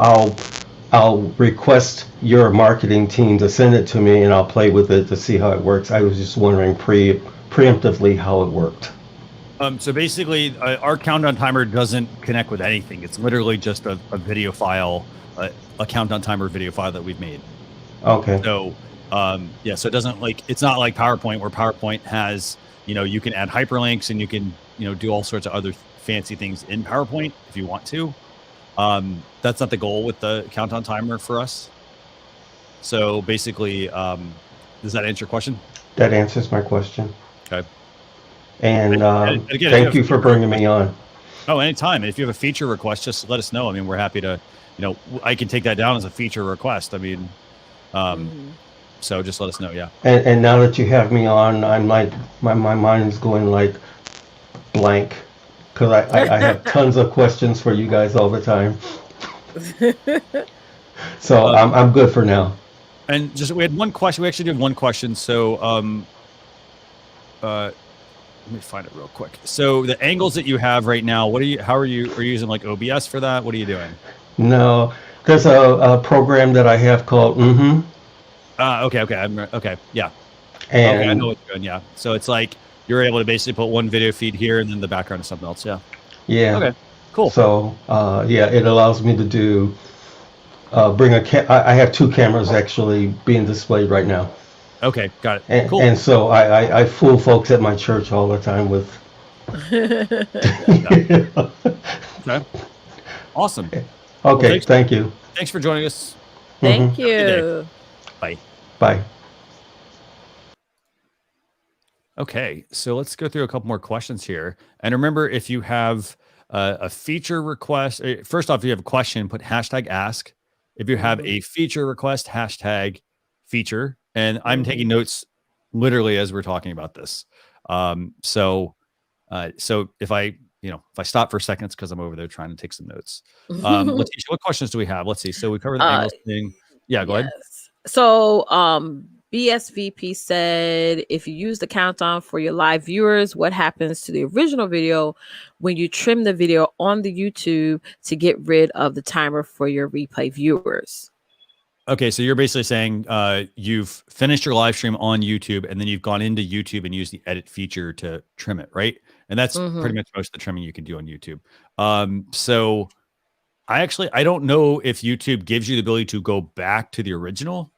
I'll request your marketing team to send it to me, and I'll play with it to see how it works. I was just wondering preemptively how it worked. So basically, our countdown timer doesn't connect with anything. It's literally just a video file, a countdown timer video file that we've made. Okay. So, so it doesn't it's not like PowerPoint, where PowerPoint has, you can add hyperlinks and you can, do all sorts of other fancy things in PowerPoint if you want to. That's not the goal with the countdown timer for us. So basically, does that answer your question? That answers my question. Okay. And again, thank you for bringing me on. Oh, anytime. If you have a feature request, just let us know. I mean, we're happy to, I can take that down as a feature request. I mean, so just let us know. Yeah. And now that you have me on, I'm like, my mind's going like blank because I have tons of questions for you guys all the time. So I'm good for now. And just we had one question. We actually did one question. So let me find it real quick. So the angles that you have right now, how are you using like OBS for that? What are you doing? No, there's a program that I have called Okay. Okay. Yeah. And okay, I know what you're doing. Yeah. So it's like you're able to basically put one video feed here and then the background is something else. Yeah. yeah. Okay. Cool. So yeah, it allows me to do bring I have 2 cameras actually being displayed right now. Okay, got it. And, Cool. and so I fool folks at my church all the time with. Okay. Awesome. Okay, Well, thank you. Thanks for joining us. Thank you. Bye. Bye. Okay, so let's go through a couple more questions here. And remember, if you have a feature request, first off, if you have a question, put #ask. If you have a feature request, #feature. And I'm taking notes literally as we're talking about this. So if I stop for a second, it's because I'm over there trying to take some notes. Leticia, what questions do we have? Let's see. So we covered the angles thing. Yeah, go ahead. So BSVP said, if you use the countdown for your live viewers, what happens to the original video when you trim the video on the YouTube to get rid of the timer for your replay viewers? Okay, so you're basically saying you've finished your live stream on YouTube and then you've gone into YouTube and used the edit feature to trim it, right? And that's pretty much most of the trimming you can do on YouTube. So I don't know if YouTube gives you the ability to go back to the original.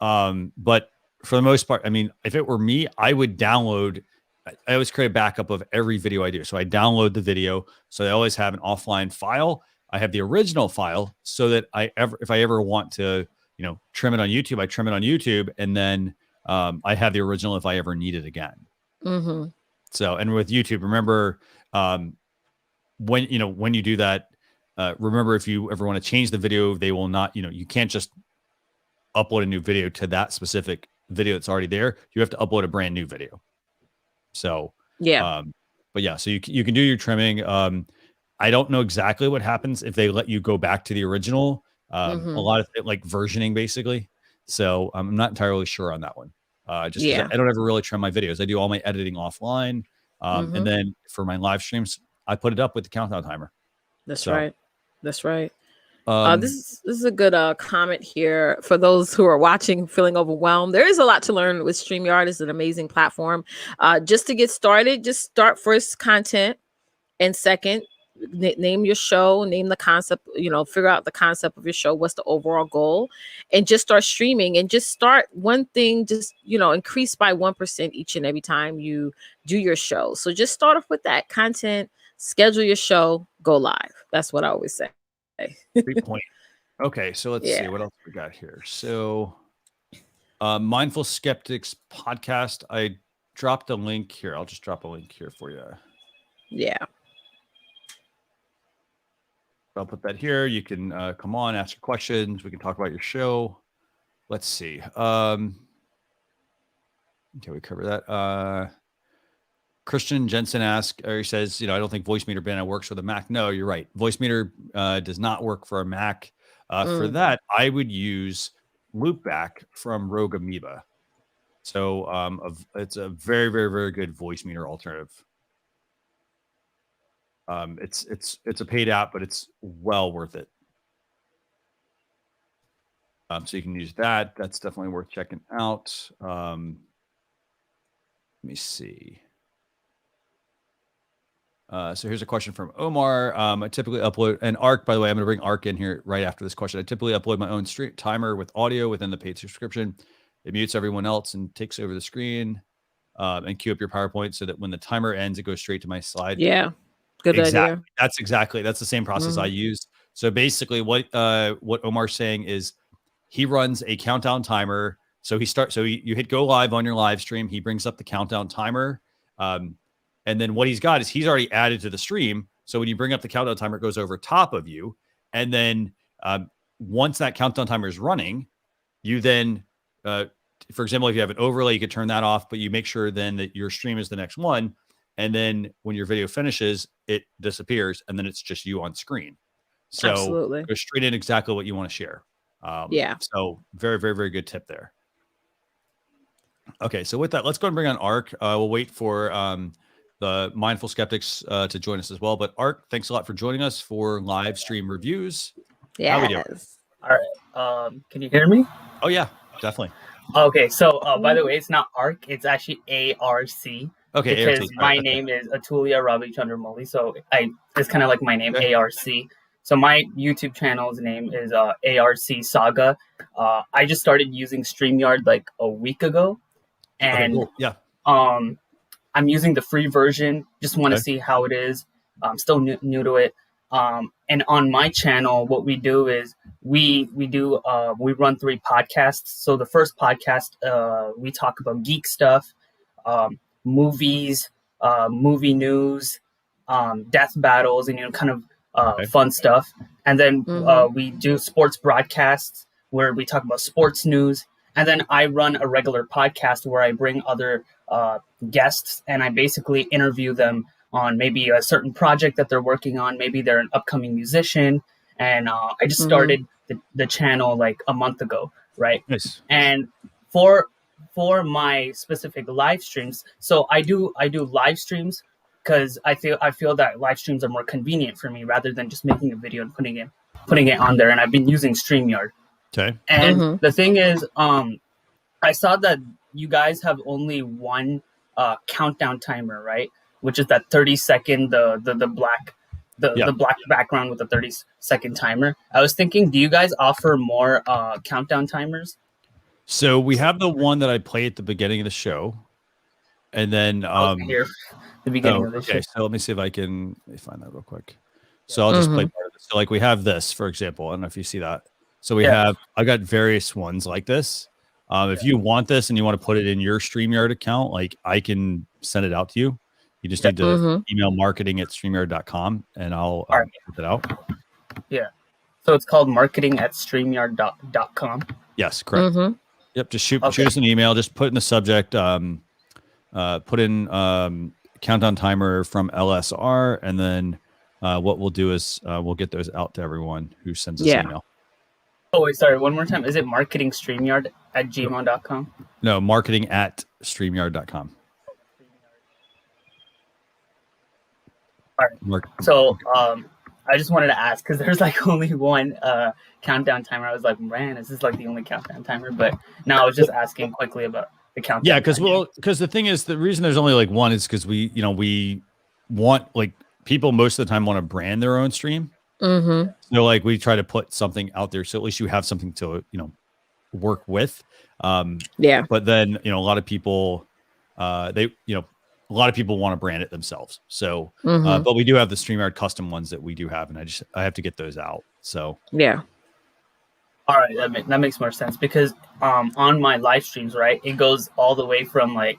But for the most part, I mean, if it were me, I would download. I always create a backup of every video I do. So I download the video. So I always have an offline file. I have the original file so that if I ever want to, trim it on YouTube, I trim it on YouTube, and then I have the original if I ever need it again. So, and with YouTube, remember when you do that, remember if you ever want to change the video, they will not. You can't just upload a new video to that specific video that's already there. You have to upload a brand new video. So yeah, but yeah, so you can do your trimming. I don't know exactly what happens if they let you go back to the original. A lot of it, like versioning basically. So I'm not entirely sure on that one. I don't ever really trim my videos. I do all my editing offline. And then for my live streams, I put it up with the countdown timer. That's right. This is a good comment here for those who are watching, feeling overwhelmed. There is a lot to learn with StreamYard. It's an amazing platform. Just to get started, just start first content, and second, name your show, name the concept, figure out the concept of your show. What's the overall goal? And just start streaming, and just start one thing, just, increase by 1% each and every time you do your show. So just start off with that content, schedule your show, go live. That's what I always say. Great point. Okay, so let's see what else we got here. So Mindful Skeptics podcast. I dropped a link here. I'll just drop a link here for you. Yeah. I'll put that here. You can come on, ask your questions. We can talk about your show. Let's see. Okay, we cover that. Christian Jensen says, I don't think Voicemeeter Banner works with a Mac. No, you're right. Voicemeeter does not work for a Mac. For that, I would use Loopback from Rogue Amoeba. So it's a very, very, very good Voicemeeter alternative. It's a paid app, but it's well worth it. So you can use that. That's definitely worth checking out. Let me see. So here's a question from Omar. I typically upload an ARC. By the way, I'm going to bring ARC in here right after this question. I typically upload my own stream timer with audio within the paid subscription. It mutes everyone else and takes over the screen, and queue up your PowerPoint so that when the timer ends, it goes straight to my slide. Yeah, good idea. That's the same process I use. So basically, what Omar's saying is he runs a countdown timer. So you hit go live on your live stream. He brings up the countdown timer. And then what he's got is he's already added to the stream So when you bring up the countdown timer, it goes over top of you. And then once that countdown timer is running, you then, for example, if you have an overlay, you could turn that off, but you make sure then that your stream is the next one. And then when your video finishes, it disappears, and then it's just you on screen. So Absolutely. go straight in exactly what you want to share. So very, very, very good tip there. Okay, so with that, let's go and bring on Ark. We'll wait for the Mindful Skeptics to join us as well. But Ark, thanks a lot for joining us for live stream reviews. How we doing? All right. Can you hear me? Oh yeah, definitely. Okay, so by the way, it's not ARC, it's actually ARC. Okay, because ARC. my name is Atulia Ravi Chandramoli, so it's kind of like my name, ARC. So my YouTube channel's name is ARC Saga. I just started using StreamYard like a week ago, and I'm using the free version. Just want to see how it is. I'm still new to it. And on my channel, what we do is we run 3 podcasts. So the first podcast, we talk about geek stuff, movies, movie news, death battles, and kind of fun stuff. And then we do sports broadcasts where we talk about sports news. And then I run a regular podcast where I bring other guests and I basically interview them on maybe a certain project that they're working on. Maybe they're an upcoming musician. And I just started the channel like a month ago, right? Nice. And for my specific live streams, so I do live streams because I feel that live streams are more convenient for me rather than just making a video and putting it on there. And I've been using StreamYard. Okay. And the thing is, I saw that you guys have only one countdown timer, right? Which is that 30-second, the black background with the 30-second timer. I was thinking, do you guys offer more countdown timers? So we have the one that I play at the beginning of the show, and then here, the beginning of the show. So let me see if let me find that real quick. So I'll just play part of this. So like we have this, for example. I don't know if you see that. So I've got various ones like this. If you want this and you want to put it in your StreamYard account, like I can send it out to you. You just need to email marketing@streamyard.com and I'll put it out. Yeah. So it's called marketing@streamyard.com. Yes, correct. Yep. Just shoot us an email. Just put in the subject, put in countdown timer from LSR. And then what we'll do is we'll get those out to everyone who sends us email. Oh, wait, sorry. One more time. Is it marketingstreamyard@gmail.com? No, marketing@streamyard.com. All right. So I just wanted to ask because there's like only one countdown timer. I was like, man, is this like the only countdown timer? But now I was just asking quickly about the countdown. Yeah, because the thing is, the reason there's only like one is because we want, like, people most of the time want to brand their own stream. So like we try to put something out there so at least you have something to work with. But then a lot of people a lot of people want to brand it themselves. So but we do have the StreamYard custom ones that we do have, and I have to get those out. So all right, that makes more sense because on my live streams, right, it goes all the way from like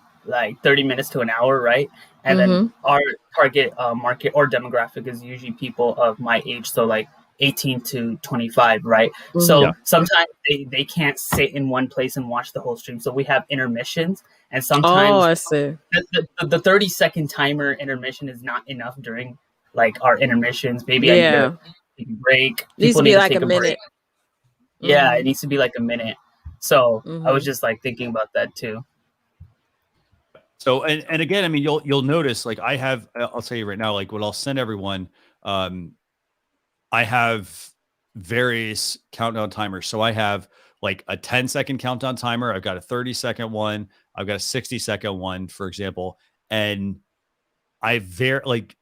30 minutes to an hour, right? And then our target market or demographic is usually people of my age, so like 18 to 25, right? So sometimes they can't sit in one place and watch the whole stream. So we have intermissions, and sometimes I see. The 30-second timer intermission is not enough during like our intermissions. Maybe I need to take a break. It needs to be like a minute. Yeah, it needs to be like a minute. So I was just like thinking about that too. So and again, I mean, you'll notice, like I'll tell you right now, like what I'll send everyone. I have various countdown timers. So I have like a 10-second countdown timer. I've got a 30-second one. I've got a 60-second one, for example. And I vary, like,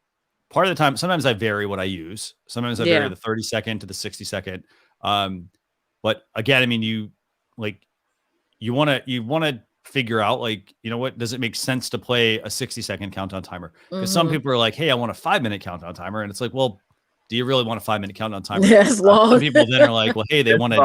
part of the time, sometimes I vary what I use. Sometimes I vary the 30-second to the 60-second. But again, I mean, you want to figure out, like, what, does it make sense to play a 60-second countdown timer? Because some people are like, hey, I want a 5-minute countdown timer. And it's like, well, do you really want a 5-minute countdown timer? Yes, long. Some people then are like, well, hey, they want to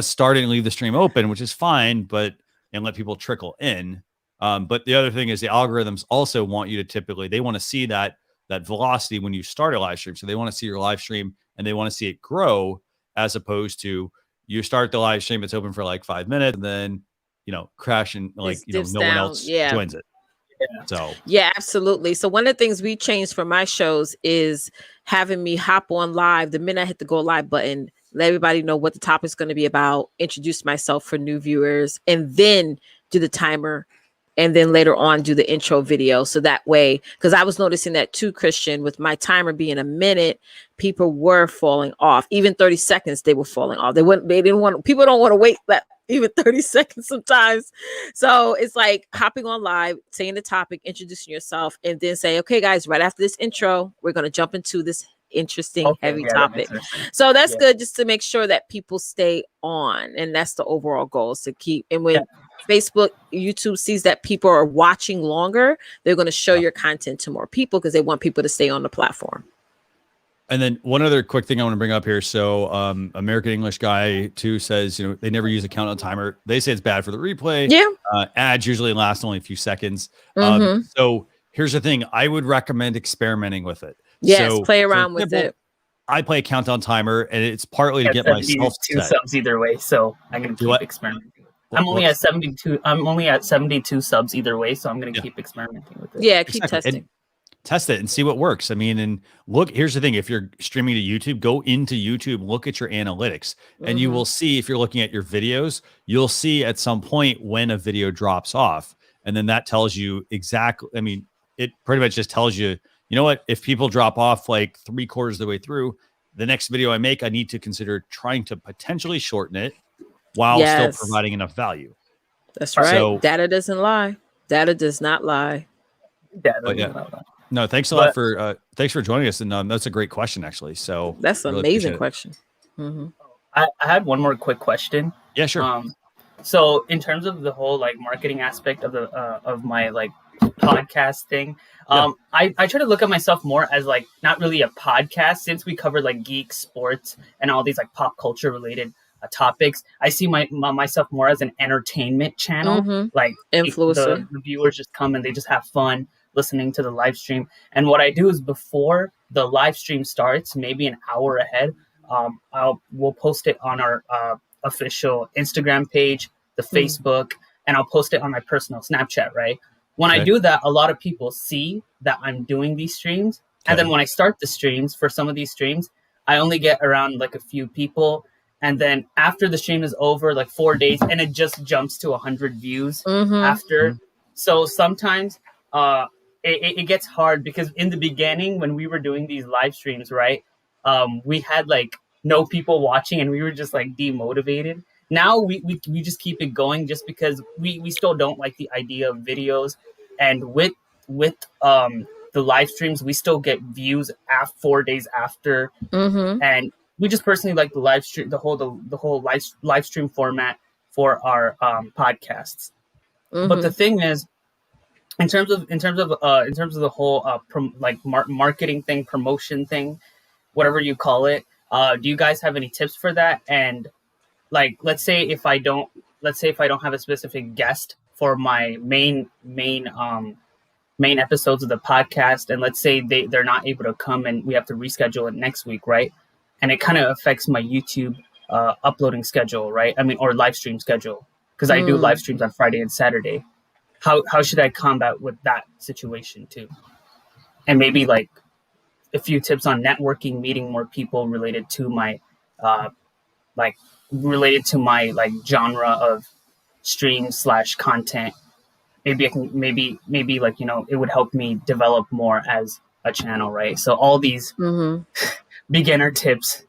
start and leave the stream open, which is fine, and let people trickle in. But the other thing is the algorithms also want you to typically, they want to see that velocity when you start a live stream. So they want to see your live stream and they want to see it grow, as opposed to you start the live stream, it's open for like 5 minutes and then, crash and like, no one else joins it. So yeah, absolutely. So one of the things we changed for my shows is having me hop on live the minute I hit the go live button, let everybody know what the topic's going to be about, introduce myself for new viewers, and then do the timer. And then later on do the intro video. So that way, because I was noticing that too, Christian, with my timer being a minute, people were falling off. Even 30 seconds, they were falling off. People don't want to wait that even 30 seconds sometimes. So it's like hopping on live, saying the topic, introducing yourself, and then say, okay, guys, right after this intro, we're going to jump into this interesting, heavy topic. So that's good, just to make sure that people stay on. And that's the overall goal, is to keep. And when Facebook, YouTube sees that people are watching longer, they're going to show your content to more people because they want people to stay on the platform. And then one other quick thing I want to bring up here. So American English guy too says, they never use a countdown timer. They say it's bad for the replay. Yeah. Ads usually last only a few seconds. So here's the thing. I would recommend experimenting with it. Yes, so, play around with it. I play a countdown timer, and it's partly to get myself two subs either way. So I'm going to keep experimenting. I'm only at 72. I'm only at 72 subs either way, so I'm going to keep experimenting with it. Yeah, keep testing. Test it and see what works. I mean, and look, here's the thing. If you're streaming to YouTube, go into YouTube, look at your analytics, and you will see, if you're looking at your videos, you'll see at some point when a video drops off. And then that tells you exactly, I mean, it pretty much just tells you, you know what, if people drop off like 3/4 of the way through, the next video I make, I need to consider trying to potentially shorten it while still providing enough value. That's right. So, data doesn't lie. Data does not lie. No, thanks a lot for joining us, and that's a great question, actually. So that's an amazing question. I had one more quick question. Yeah, sure. So in terms of the whole like marketing aspect of the of my like podcast thing, I try to look at myself more as like not really a podcast, since we cover like geek, sports, and all these like pop culture related topics. I see myself more as an entertainment channel, like influencer. The viewers just come and they just have fun listening to the live stream. And what I do is, before the live stream starts, maybe an hour ahead, we'll post it on our official Instagram page, the Facebook, and I'll post it on my personal Snapchat, right? When I do that, a lot of people see that I'm doing these streams. And then when I start the streams, for some of these streams, I only get around like a few people. And then after the stream is over, like 4 days, and it just jumps to 100 views after. So sometimes it gets hard, because in the beginning, when we were doing these live streams, right, we had like no people watching and we were just like demotivated. Now we just keep it going, just because we still don't like the idea of videos. And with the live streams, we still get views 4 days after. And we just personally like the live stream, the whole live stream format for our podcasts. But the thing is, in terms of the whole marketing thing, promotion thing, whatever you call it, do you guys have any tips for that? And like, let's say if I don't have a specific guest for my main episodes of the podcast, and let's say they're not able to come and we have to reschedule it next week, right? And it kind of affects my YouTube uploading schedule, right? I mean, or live stream schedule, because I do live streams on Friday and Saturday. How should I combat with that situation too? And maybe like a few tips on networking, meeting more people related to my genre of stream / content. Maybe I can maybe like, it would help me develop more as a channel, right? So all these beginner tips.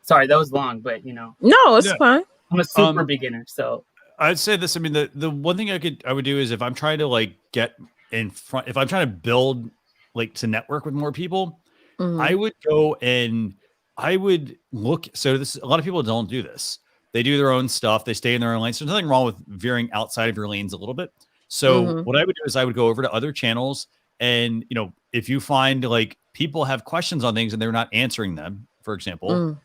Sorry, that was long, but No, it's fine. I'm a super beginner, so I'd say this. I mean, the one thing I would do is, if I'm trying to like get in front, if I'm trying to build like to network with more people, I would go and I would look. So this, a lot of people don't do this. They do their own stuff. They stay in their own lanes. There's nothing wrong with veering outside of your lanes a little bit. So what I would do is I would go over to other channels, and if you find like people have questions on things and they're not answering them, for example,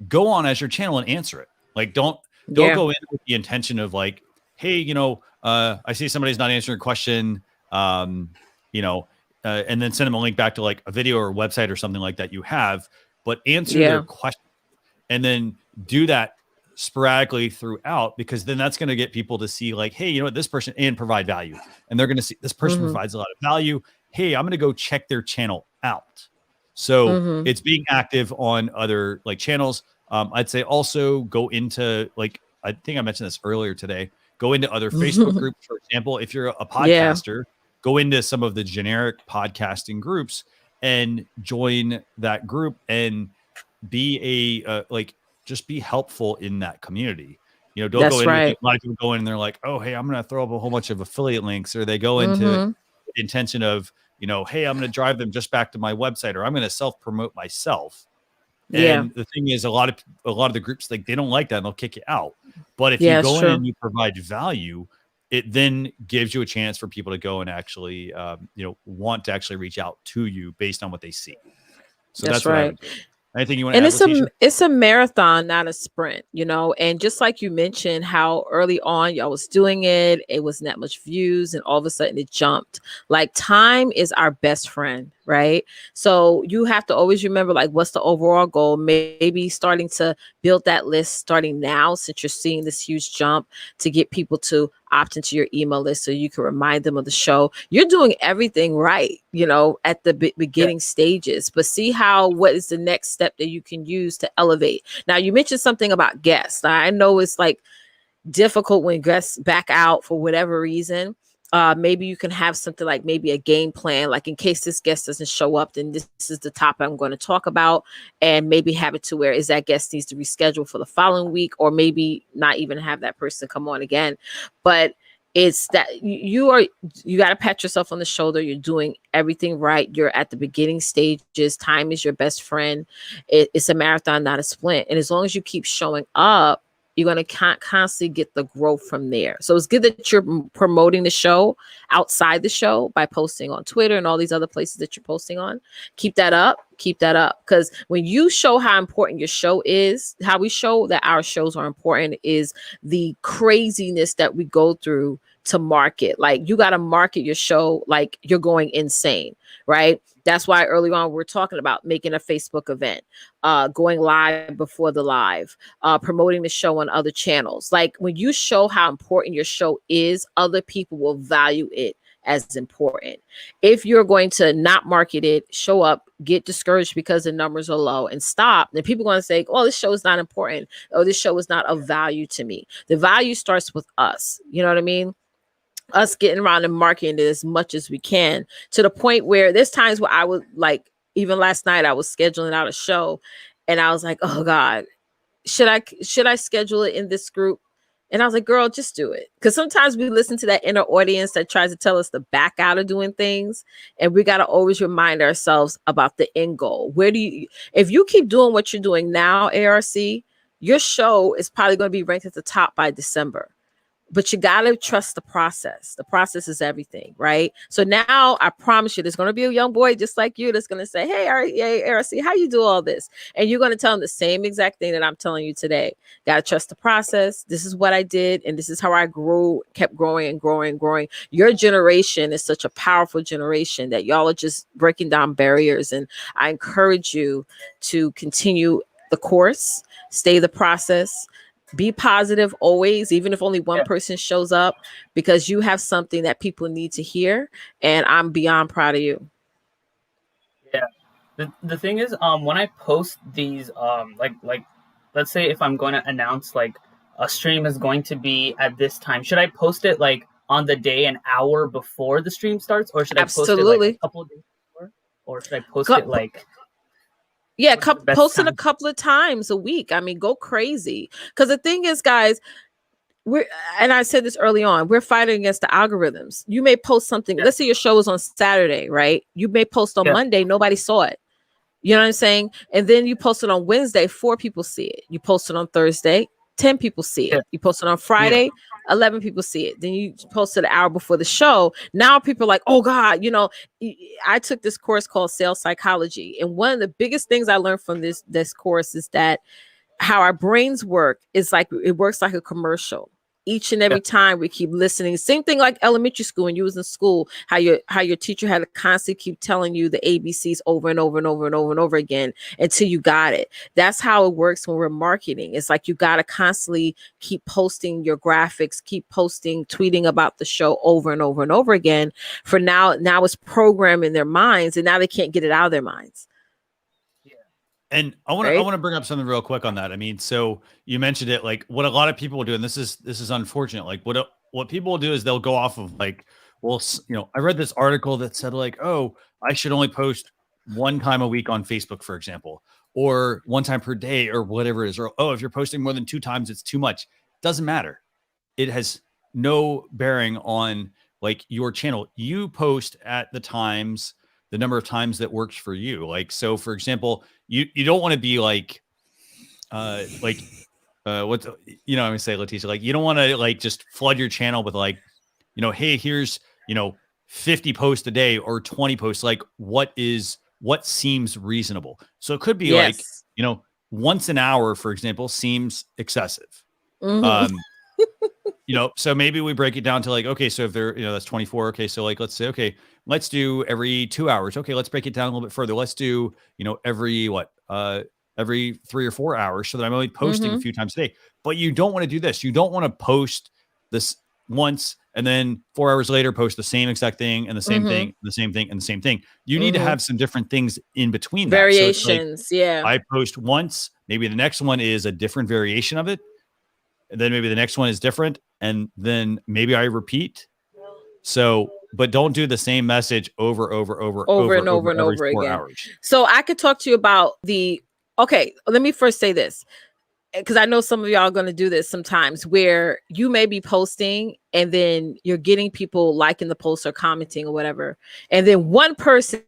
go on as your channel and answer it. Like don't go in with the intention of like hey, I see somebody's not answering a question, and then send them a link back to like a video or a website or something like that you have, but answer their question and then do that sporadically throughout, because then that's going to get people to see like, hey, this person and provide value, and they're going to see this person provides a lot of value. Hey, I'm going to go check their channel out. So it's being active on other like channels. I'd say also go into like, I think I mentioned this earlier today, go into other Facebook groups. For example, if you're a podcaster, go into some of the generic podcasting groups and join that group and be just be helpful in that community. Don't go in. A lot of people go in and they're like, oh, hey, I'm going to throw up a whole bunch of affiliate links, or they go into the intention of, hey, I'm going to drive them just back to my website, or I'm going to self-promote myself. And the thing is, a lot of the groups, like, they don't like that and they'll kick you out. But if you go in and you provide value, it then gives you a chance for people to go and actually, want to actually reach out to you based on what they see. So that's right. What I would do. Anything you want to add, Leticia? It's a marathon, not a sprint, and just like you mentioned how early on y'all was doing it, it wasn't that much views, and all of a sudden it jumped. Like, time is our best friend, right? So you have to always remember, like, what's the overall goal? Maybe starting to build that list starting now, since you're seeing this huge jump, to get people to opt into your email list so you can remind them of the show. You're doing everything right, at the beginning stages, but see what is the next step that you can use to elevate. Now, you mentioned something about guests. I know it's like difficult when guests back out for whatever reason. Maybe you can have something like maybe a game plan, like in case this guest doesn't show up, then this is the topic I'm going to talk about, and maybe have it to where is that guest needs to reschedule for the following week, or maybe not even have that person come on again. But it's that you got to pat yourself on the shoulder. You're doing everything right. You're at the beginning stages. Time is your best friend. It's a marathon, not a sprint. And as long as you keep showing up, you're going to constantly get the growth from there. So it's good that you're promoting the show outside the show by posting on Twitter and all these other places that you're posting on. Keep that up. Because when you show how important your show is, how we show that our shows are important is the craziness that we go through to market. Like, you got to market your show like you're going insane, right? That's why early on we're talking about making a Facebook event, going live before the live, promoting the show on other channels. Like, when you show how important your show is, other people will value it as important. If you're going to not market it, show up, get discouraged because the numbers are low, and stop, then people are going to say, oh, this show is not important. Oh, this show is not of value to me. The value starts with us. You know what I mean? Us getting around and marketing it as much as we can, to the point where there's times where I would, like, even last night I was scheduling out a show and I was like, oh God, should I schedule it in this group? And I was like, girl, just do it. Because sometimes we listen to that inner audience that tries to tell us to back out of doing things. And we got to always remind ourselves about the end goal. If you keep doing what you're doing now, ARC, your show is probably going to be ranked at the top by December. But you got to trust the process. The process is everything, right? So now I promise you, there's going to be a young boy just like you that's going to say, hey, ARC, how you do all this? And you're going to tell him the same exact thing that I'm telling you today. Got to trust the process. This is what I did. And this is how I grew, kept growing and growing and growing. Your generation is such a powerful generation that y'all are just breaking down barriers. And I encourage you to continue the course, stay the process. Be positive always, even if only one person shows up, because you have something that people need to hear. And I'm beyond proud of you. Yeah. The thing is, when I post these, like, let's say if I'm going to announce like a stream is going to be at this time, should I post it like on the day, an hour before the stream starts, or should I post it like a couple of days before, or should I post it like? Yeah, post it a couple of times a week. I mean, go crazy. Because the thing is, guys, and I said this early on, we're fighting against the algorithms. You may post something. Let's say your show is on Saturday, right? You may post on Monday, nobody saw it. You know what I'm saying? And then you post it on Wednesday, 4 people see it. You post it on Thursday, 10 people see it. You post it on Friday, 11 people see it. Then you post it an hour before the show. Now people are like, oh God, I took this course called Sales Psychology. And one of the biggest things I learned from this course is that how our brains work is like, it works like a commercial. each and every time we keep listening. Same thing like elementary school when you was in school, how your teacher had to constantly keep telling you the ABCs over and over and over and over and over again until you got it. That's how it works when we're marketing. It's like you got to constantly keep posting your graphics, keep posting, tweeting about the show over and over and over again. For now it's programmed in their minds, and now they can't get it out of their minds. And I want to bring up something real quick on that. I mean, so you mentioned it, like what a lot of people will do, and this is unfortunate. Like what people will do is they'll go off of like, well, I read this article that said like, oh, I should only post one time a week on Facebook, for example, or one time per day or whatever it is. Or, oh, if you're posting more than 2 times, it's too much. Doesn't matter. It has no bearing on like your channel. You post at the number of times that works for you. Like, so for example, you don't want to be like I'm gonna say, Leticia, like you don't want to like just flood your channel with like, hey, here's 50 posts a day or 20 posts. Like what seems reasonable. So it could be like, once an hour, for example, seems excessive. Mm-hmm. So maybe we break it down to like, okay, so if they're, that's 24. Okay. So like, let's say, okay, let's do every 2 hours. Okay. Let's break it down a little bit further. Let's do, every 3 or 4 hours, so that I'm only posting a few times a day. But you don't want to do this. You don't want to post this once and then 4 hours later post the same exact thing and the same thing, the same thing, and the same thing. You need to have some different things in between that. Variations. So like, I post once, maybe the next one is a different variation of it. And then maybe the next one is different. And then maybe I repeat. So, but don't do the same message over and over again. Hours. So I could talk to you about okay, let me first say this, because I know some of y'all are going to do this sometimes, where you may be posting and then you're getting people liking the post or commenting or whatever. And then one person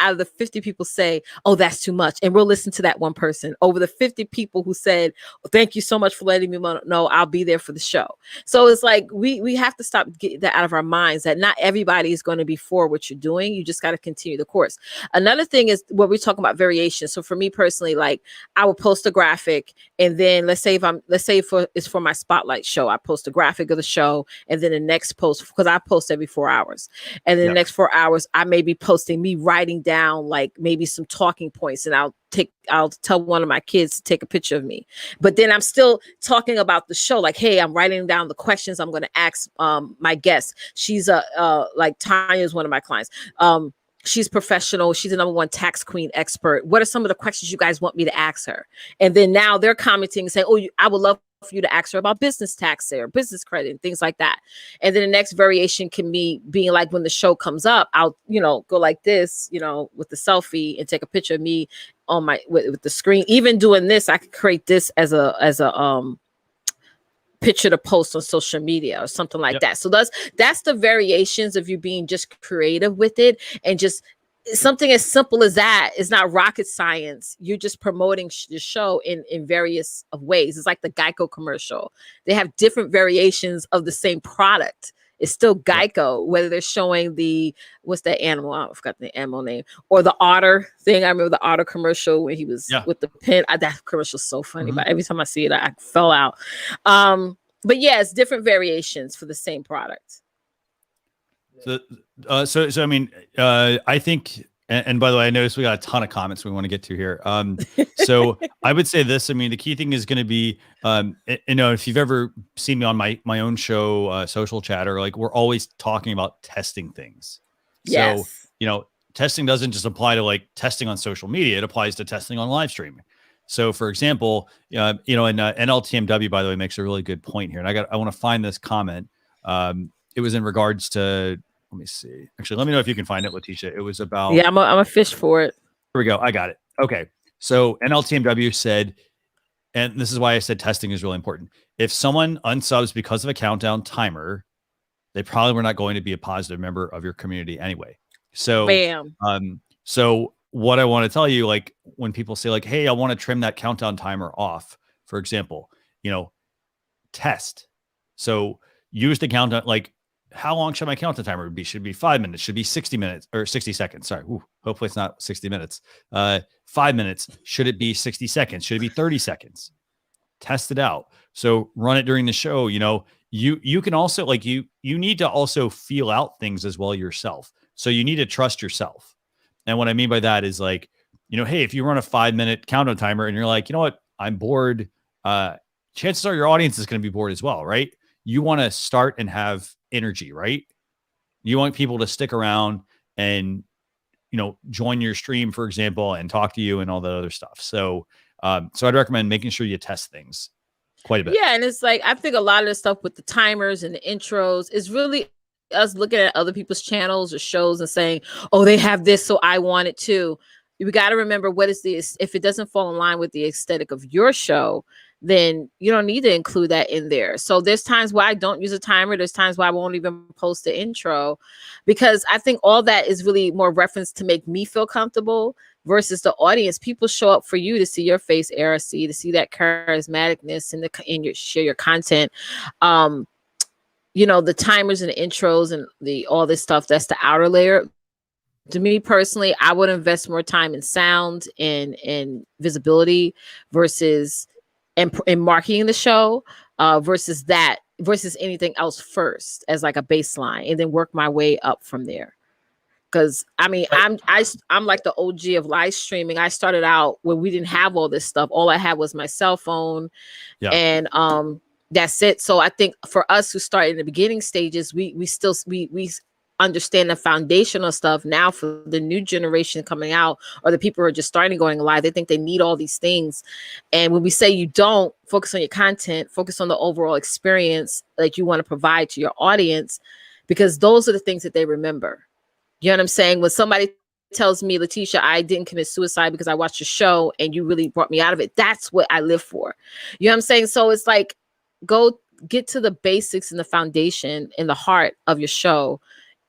out of the 50 people say, oh, that's too much. And we'll listen to that one person over the 50 people who said, thank you so much for letting me know. I'll be there for the show. So it's like, we have to stop getting that out of our minds, that not everybody is going to be for what you're doing. You just got to continue the course. Another thing is what we're talking about, variation. So for me personally, like I will post a graphic, and then let's say it's for my spotlight show, I post a graphic of the show. And then the next post, because I post every 4 hours, and then the next 4 hours, I may be posting me writing down like maybe some talking points, and I'll tell one of my kids to take a picture of me. But then I'm still talking about the show. Like, hey, I'm writing down the questions I'm going to ask my guest. She's like Tanya is one of my clients. She's professional. She's the #1 tax queen expert. What are some of the questions you guys want me to ask her? And then now they're commenting and saying, oh, I would love for you to ask her about business tax or business credit and things like that. And then the next variation can be being like, when the show comes up, I'll, go like this, with the selfie and take a picture of me on with the screen. Even doing this, I could create this as a picture to post on social media or something like that. So that's the variations of you being just creative with it, and just something as simple as that is not rocket science. You're just promoting the show in various of ways. It's like the Geico commercial. They have different variations of the same product. It's still Geico, whether they're showing what's that animal? I forgot the animal name, or the otter thing. I remember the otter commercial when he was with the pen. That commercial's so funny, but every time I see it, I fell out. But yeah, it's different variations for the same product. So I mean, I think, and by the way, I noticed we got a ton of comments we want to get to here. So I would say this. I mean, the key thing is going to be, if you've ever seen me on my own show, Social Chatter, like we're always talking about testing things. Yes. So, testing doesn't just apply to like testing on social media. It applies to testing on live streaming. So for example, and NLTMW, by the way, makes a really good point here. And I want to find this comment. It was in regards to, let me see. Actually, let me know if you can find it, Leticia. It was about. Yeah, I'm a fish for it. Here we go. I got it. Okay. So NLTMW said, and this is why I said testing is really important. If someone unsubs because of a countdown timer, they probably were not going to be a positive member of your community anyway. So, bam. So what I want to tell you, like when people say like, hey, I want to trim that countdown timer off, for example, test. So use the countdown, like, how long should my countdown timer be? Should it be 5 minutes? Should it be 60 minutes or 60 seconds? Sorry. Ooh, hopefully it's not 60 minutes. 5 minutes. Should it be 60 seconds? Should it be 30 seconds? test it out. So run it during the show. You can also like you need to also feel out things as well yourself. So you need to trust yourself. And what I mean by that is like, hey, if you run a 5-minute countdown timer and you're like, you know what, I'm bored, chances are your audience is going to be bored as well, right? You want to start and have energy, right? You want people to stick around and, join your stream, for example, and talk to you and all that other stuff. So I'd recommend making sure you test things quite a bit. Yeah. And it's like, I think a lot of the stuff with the timers and the intros is really us looking at other people's channels or shows and saying, oh, they have this, so I want it too. We got to remember if it doesn't fall in line with the aesthetic of your show, then you don't need to include that in there. So there's times why I don't use a timer. There's times why I won't even post the intro, because I think all that is really more reference to make me feel comfortable versus the audience. People show up for you to see your face, ARC, to see that charismaticness and share your content. The timers and the intros and all this stuff, that's the outer layer. To me personally, I would invest more time in sound and visibility versus in marketing the show versus anything else first as like a baseline, and then work my way up from there. Because I'm like the OG of live streaming. I started out when we didn't have all this stuff. All I had was my cell phone, and that's it. So I think for us who started in the beginning stages, we understand the foundational stuff. Now for the new generation coming out, or the people who are just starting going live, they think they need all these things. And when we say you don't, focus on your content, focus on the overall experience that you want to provide to your audience, because those are the things that they remember. You know what I'm saying? When somebody tells me, Leticia, I didn't commit suicide because I watched your show and you really brought me out of it, that's what I live for. You know what I'm saying? So it's like, go get to the basics and the foundation in the heart of your show,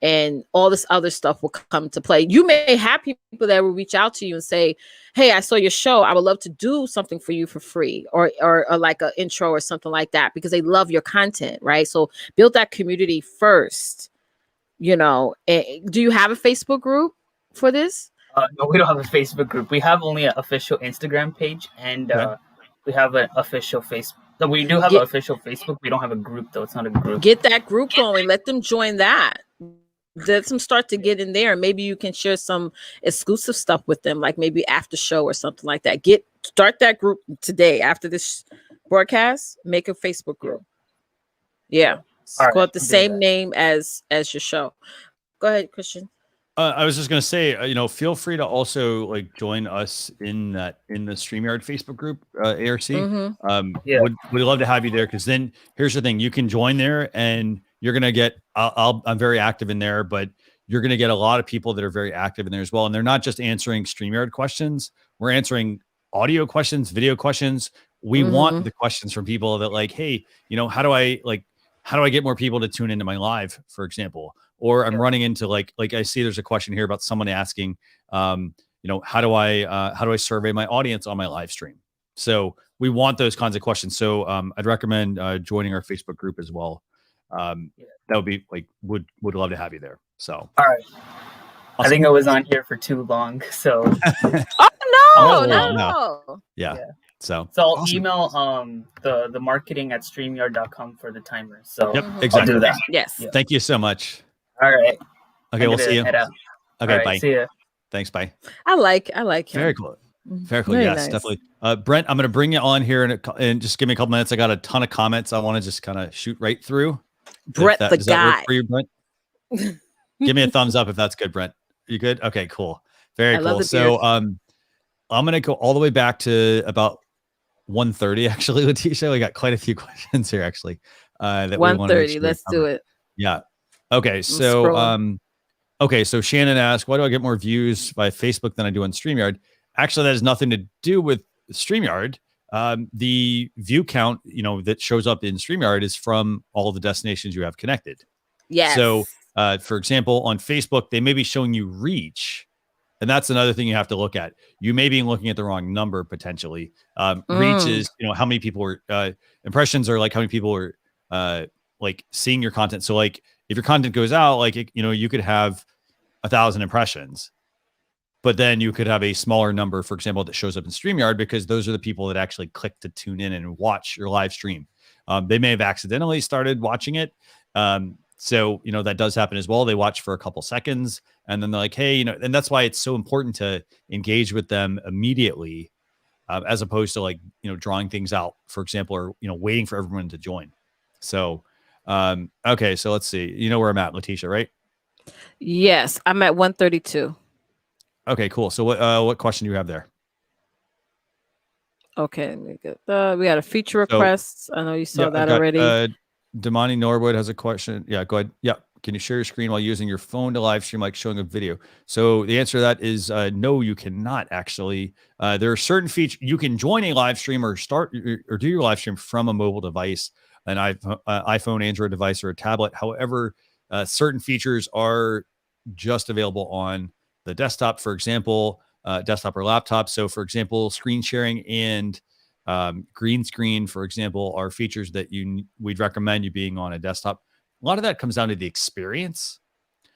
and all this other stuff will come to play. You may have people that will reach out to you and say, hey, I saw your show, I would love to do something for you for free, or like an intro or something like that, because they love your content, right? So build that community first. Do you have a Facebook group for this? No, we don't have a Facebook group. We have only an official Instagram page, and we have an official Facebook. So we do have an official Facebook. We don't have a group, though. It's not a group. Get that group going. Let them join that. Let them start to get in there. Maybe you can share some exclusive stuff with them, like maybe after show or something like that. Start that group today after this broadcast. Make a Facebook group. Yeah, call it the same name as your show. Go ahead, Christian. I was just gonna say, feel free to also like join us in the StreamYard Facebook group, ARC. We'd love to have you there, because then here's the thing: you can join there, and you're gonna get. I'm very active in there, but you're gonna get a lot of people that are very active in there as well, and they're not just answering StreamYard questions. We're answering audio questions, video questions. We want the questions from people that like, hey, how do I get more people to tune into my live, for example? Or I'm running into like I see there's a question here about someone asking, how do I survey my audience on my live stream? So we want those kinds of questions. So I'd recommend joining our Facebook group as well. That would be would love to have you there. So all right. Awesome. I think I was on here for too long. So no. Yeah. So I'll email the marketing at StreamYard.com for the timer. So exactly. I'll do that. Yes. Yeah. Thank you so much. All right. Okay, we'll see you. Okay, right, bye. See ya. Thanks, bye. I like him. Very cool. Very cool. Very Yes, nice. definitely. Brent, I'm going to bring you on here and just give me a couple minutes. I got a ton of comments I want to just kind of shoot right through. Brett the does guy. That work for you, Brent? Give me a thumbs up if that's good, Brent. You good? Okay, cool. Very cool. So I'm going to go all the way back to about 1:30, actually, Leticia. We got quite a few questions here, actually. That 1:30. Let's do it. Yeah. Okay. So, so Shannon asked, why do I get more views by Facebook than I do on StreamYard? Actually, that has nothing to do with StreamYard. The view count, that shows up in StreamYard is from all the destinations you have connected. Yes. So, for example, on Facebook, they may be showing you reach. And that's another thing you have to look at. You may be looking at the wrong number potentially. Reach is, how many people are impressions, are like how many people are like seeing your content. So like if your content goes out, like, you could have 1,000 impressions, but then you could have a smaller number, for example, that shows up in StreamYard, because those are the people that actually click to tune in and watch your live stream. They may have accidentally started watching it. So, that does happen as well. They watch for a couple seconds and then they're like, hey, and that's why it's so important to engage with them immediately, as opposed to drawing things out, for example, or, waiting for everyone to join. So, okay. So let's see, where I'm at, Leticia, right? Yes. I'm at 132. Okay, cool. So what question do you have there? Okay. We got a feature request. I know you saw that already. Damani Norwood has a question. Yeah, go ahead. Yeah. Can you share your screen while using your phone to live stream, like showing a video? So the answer to that is no, you cannot actually. There are certain features. You can join a live stream or start or do your live stream from a mobile device, an iPhone, Android device, or a tablet. However, certain features are just available on the desktop, for example, desktop or laptop. So for example, screen sharing and green screen, for example, are features that we'd recommend you being on a desktop. A lot of that comes down to the experience.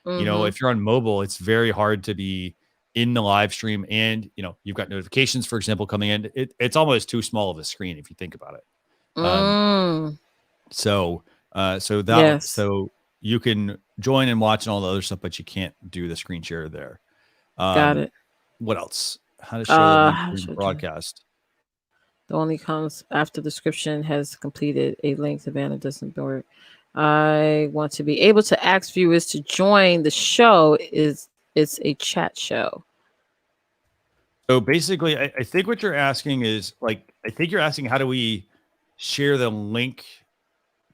If you're on mobile, it's very hard to be in the live stream and, you've got notifications, for example, coming in. It's almost too small of a screen if you think about it. So you can join and watch and all the other stuff, but you can't do the screen share there. Got it. What else? How to show the broadcast? The only comes after the description has completed a link to banner doesn't work. I want to be able to ask viewers to join the show. It's a chat show. So basically, I think what you're asking is I think you're asking, how do we share the link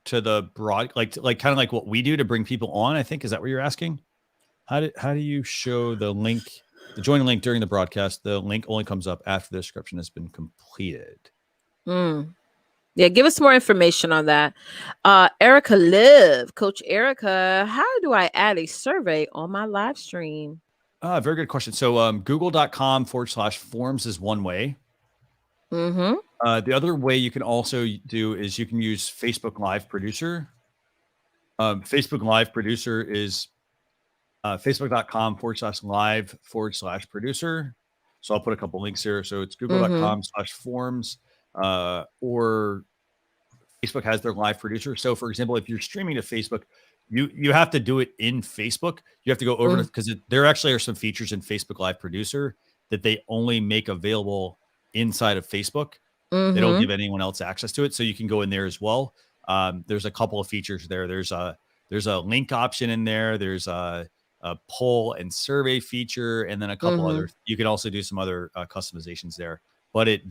to the broad, kind of like what we do to bring people on? I think, is that what you're asking? How do you show the link, the join link during the broadcast? The link only comes up after the description has been completed. Yeah, give us more information on that. Erica Live, Coach Erica, how do I add a survey on my live stream? Very good question. So google.com/forms is one way. The other way you can also do is you can use Facebook Live Producer. Facebook Live Producer is facebook.com/live/producer. So I'll put a couple links here. So it's google.com/forms, or Facebook has their live producer. So for example, if you're streaming to Facebook, you have to do it in Facebook. You have to go over because there actually are some features in Facebook Live Producer that they only make available inside of Facebook. They don't give anyone else access to it. So you can go in there as well. There's a couple of features there. There's a link option in there. There's a poll and survey feature, and then a couple other. You can also do some other customizations there, but it's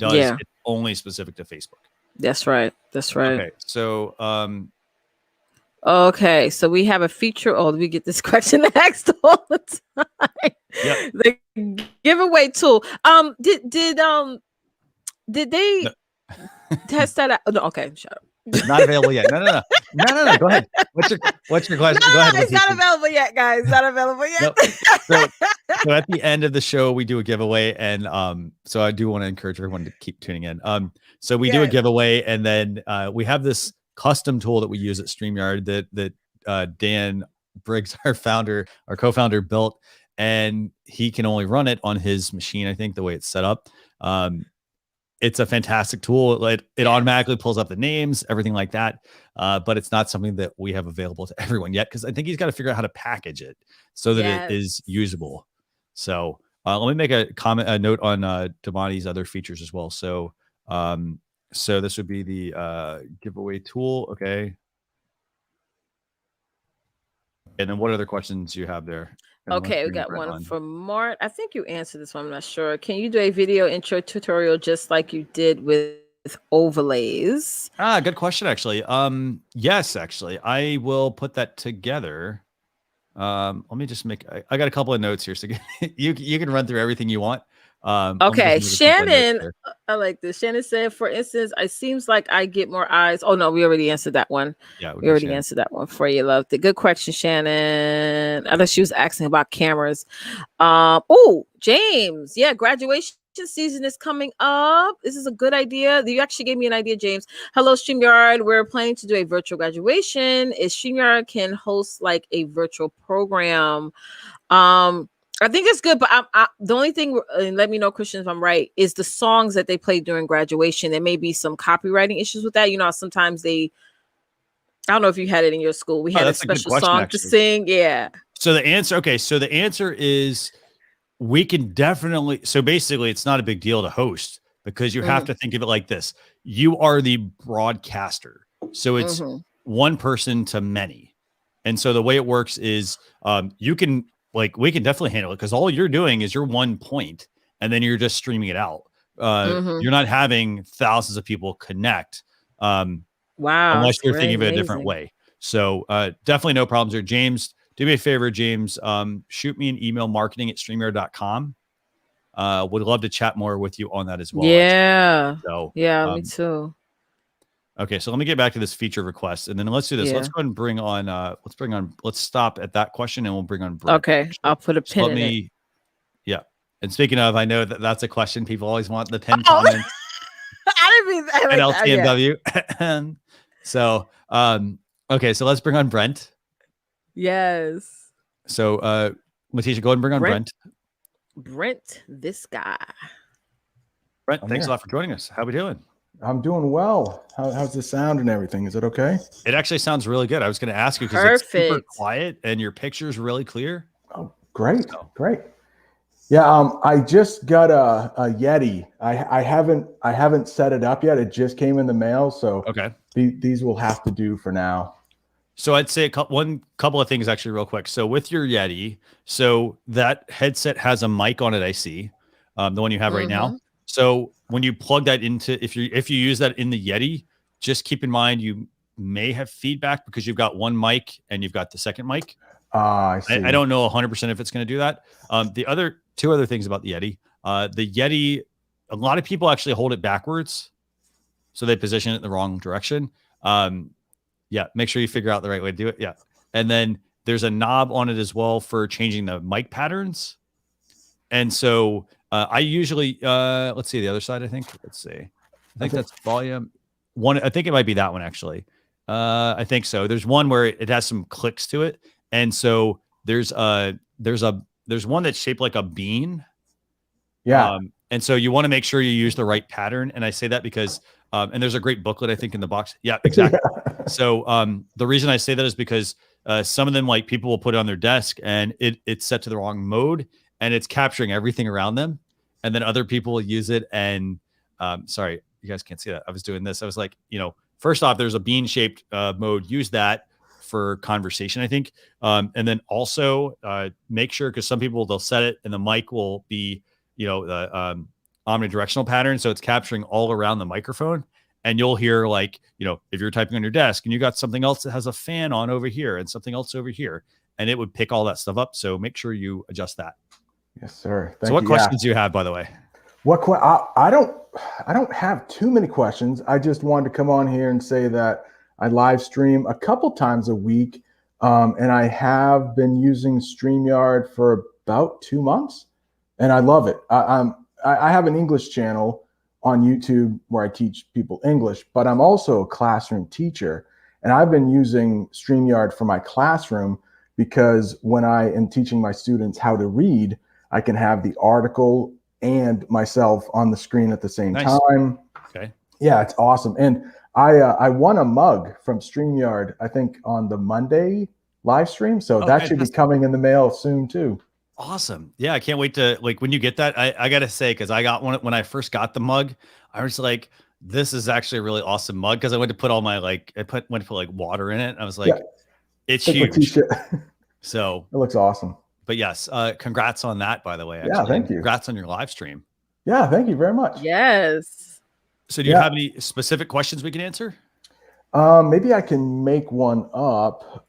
only specific to Facebook. That's right. Okay, so okay, so we have a feature. Oh, we get this question asked all the time. Yep. The giveaway tool. Did they test that out? No, okay, shut up. Not available yet. No. Go ahead. What's your question? Go ahead. It's not available yet, guys. Not available yet. Nope. So at the end of the show, we do a giveaway, and so I do want to encourage everyone to keep tuning in. So we do a giveaway, and then we have this custom tool that we use at StreamYard that Dan Briggs, our co-founder, built, and he can only run it on his machine. I think the way it's set up. It's a fantastic tool. It automatically pulls up the names, everything like that. But it's not something that we have available to everyone yet, because I think he's got to figure out how to package it so that it is usable. So let me make a note on Damani's other features as well. So this would be the giveaway tool. Okay. And then what other questions do you have there? Okay, we got one from Mart. I think you answered this one. I'm not sure. Can you do a video intro tutorial just like you did with overlays? Good question, actually. Yes, actually. I will put that together. Let me just I got a couple of notes here, so you can run through everything you want. Okay, Shannon, I like this. Shannon said, for instance, it seems like I get more eyes. Oh no, we already answered that one. Yeah, we already answered that one for you, love. The good question, Shannon. I know she was asking about cameras. Oh, James, yeah, graduation season is coming up. This is a good idea. You actually gave me an idea, James. Hello, StreamYard. We're planning to do a virtual graduation. Is StreamYard can host like a virtual program? I think it's good, but the only thing, and let me know, Christian, if I'm right, is the songs that they played during graduation. There may be some copywriting issues with that. You know, sometimes I don't know if you had it in your school. We had a special song to sing. Yeah. So the answer is we can definitely. So basically, it's not a big deal to host because you have to think of it like this. You are the broadcaster. So it's one person to many. And so the way it works is we can definitely handle it because all you're doing is you're one point and then you're just streaming it out. You're not having thousands of people connect. Wow. Unless you're thinking of it a different way. So definitely no problems there. James, do me a favor, James. Shoot me an email, marketing@streamyard.com. Would love to chat more with you on that as well. Yeah. So, me too. Okay, so let me get back to this feature request, and then let's do this. Let's go ahead and bring on. Let's stop at that question, and we'll bring on Brent. Okay, I'll put a pin in it. Yeah, and speaking of, I know that's a question people always want, the pin comments. I didn't mean that. At LTMW. So, okay, so let's bring on Brent. Yes. So, Leticia, go ahead and bring on Brent. Brent, this guy. Brent, thanks a lot for joining us. How we doing? I'm doing well. How's the sound and everything? Is it okay? It actually sounds really good. I was going to ask you because it's super quiet and your picture's really clear. Oh, great. Great. Yeah. I just got a Yeti. I haven't set it up yet. It just came in the mail. So okay. These will have to do for now. So I'd say one couple of things actually real quick. So with your Yeti, so that headset has a mic on it. I see the one you have right now. So when you plug that into, if you use that in the Yeti, just keep in mind you may have feedback because you've got one mic and you've got the second mic. I see. I don't know 100% if it's going to do that. The two other things about the Yeti, a lot of people actually hold it backwards, so they position it in the wrong direction. Yeah, make sure you figure out the right way to do it. Yeah, and then there's a knob on it as well for changing the mic patterns. And so I usually, let's see the other side. I think that's volume one. I think it might be that one actually. I think so. There's one where it has some clicks to it. And so there's one that's shaped like a bean. Yeah. And so you want to make sure you use the right pattern. And I say that because, and there's a great booklet, I think, in the box. Yeah, exactly. So the reason I say that is because some of them, like people will put it on their desk and it's set to the wrong mode and it's capturing everything around them. And then other people will use it. And sorry, you guys can't see that. I was doing this. I was like, first off, there's a bean shaped mode. Use that for conversation, I think. And then also make sure, because some people, they'll set it and the mic will be, the omnidirectional pattern. So it's capturing all around the microphone. And you'll hear like, if you're typing on your desk and you got something else that has a fan on over here and something else over here, and it would pick all that stuff up. So make sure you adjust that. Yes, sir. So what questions do you have, by the way? I don't have too many questions. I just wanted to come on here and say that I live stream a couple times a week. And I have been using StreamYard for about 2 months and I love it. I have an English channel on YouTube where I teach people English, but I'm also a classroom teacher. And I've been using StreamYard for my classroom because when I am teaching my students how to read, I can have the article and myself on the screen at the same time. Okay. Yeah, it's awesome. And I won a mug from StreamYard, I think on the Monday live stream. So that should be coming in the mail soon too. Awesome. Yeah, I can't wait to, like, when you get that, I got to say, because I got one when I first got the mug, I was like, this is actually a really awesome mug, because I went to put all my, went to put like water in it. I was like, it's huge. So it looks awesome. But yes, congrats on that, by the way. Actually. Yeah, thank you. Congrats on your live stream. Yeah, thank you very much. Yes. So do you have any specific questions we can answer? Maybe I can make one up.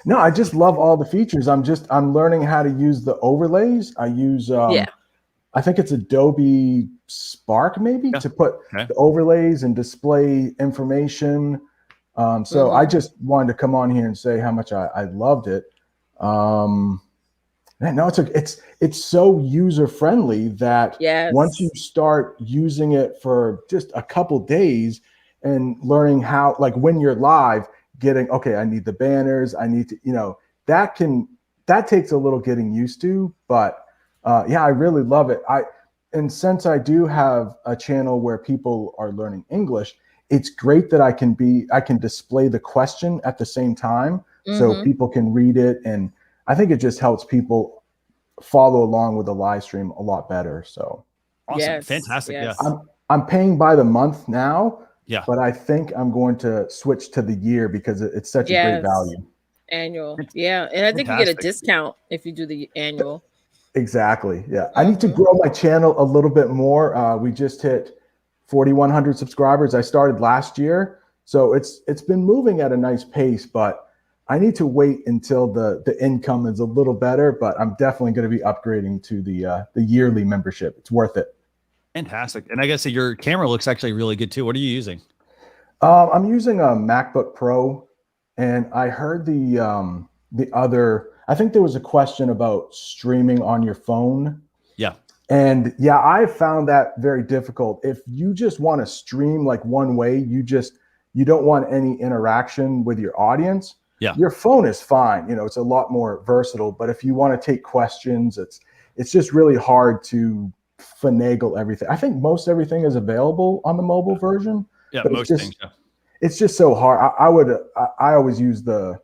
No, I just love all the features. I'm learning how to use the overlays. I use I think it's Adobe Spark maybe to put the overlays and display information. So I just wanted to come on here and say how much I loved it. No, it's so user friendly that once you start using it for just a couple days and learning how, like when you're live, getting, okay, I need the banners, I need to, that that takes a little getting used to, but yeah, I really love it. And since I do have a channel where people are learning English, it's great that I can display the question at the same time, so people can read it. And I think it just helps people follow along with the live stream a lot better. So awesome. Yes, Fantastic. yes. Yeah. I'm paying by the month now. Yeah. But I think I'm going to switch to the year because it's such a great value. Annual. Yeah. And I think you get a Fantastic. discount if you do the annual. Exactly. Yeah. I need to grow my channel a little bit more. We just hit 4,100 subscribers. I started last year, so it's been moving at a nice pace, but I need to wait until the income is a little better, but I'm definitely going to be upgrading to the yearly membership. It's worth it. Fantastic. And I gotta say, your camera looks actually really good too. What are you using? I'm using a MacBook Pro, and I heard I think there was a question about streaming on your phone. Yeah. And yeah, I found that very difficult. If you just want to stream like one way, you don't want any interaction with your audience. Yeah. Your phone is fine. It's a lot more versatile, but if you want to take questions, it's just really hard to finagle everything. I think most everything is available on the mobile version. Yeah, but most things. Yeah. It's just so hard. I always use the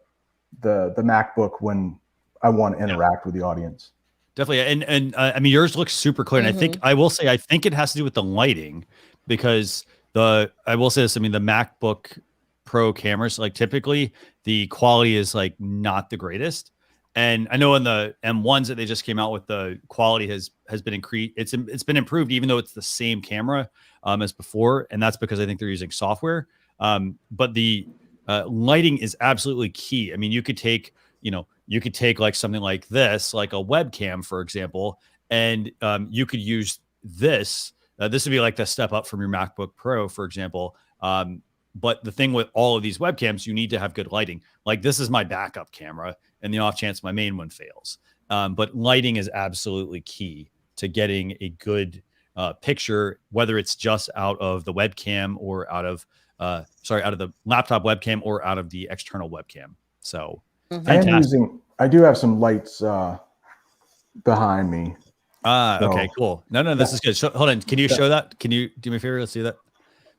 MacBook when I want to interact with the audience. Definitely. And I mean, yours looks super clear. And I will say, I think it has to do with the lighting, because I will say this, I mean, the MacBook Pro cameras, like typically the quality is like not the greatest. And I know in the M1s that they just came out with, the quality has been increased. It's been improved, even though it's the same camera as before. And that's because I think they're using software. But the lighting is absolutely key. I mean, you could take like something like this, like a webcam, for example, and you could use this. This would be like the step up from your MacBook Pro, for example. But the thing with all of these webcams, you need to have good lighting. Like this is my backup camera, and the off chance my main one fails. But lighting is absolutely key to getting a good picture, whether it's just out of the webcam or out of the laptop webcam or out of the external webcam. So I do have some lights behind me. Okay, cool. No, this is good. Hold on. Can you show that? Can you do me a favor? Let's see that.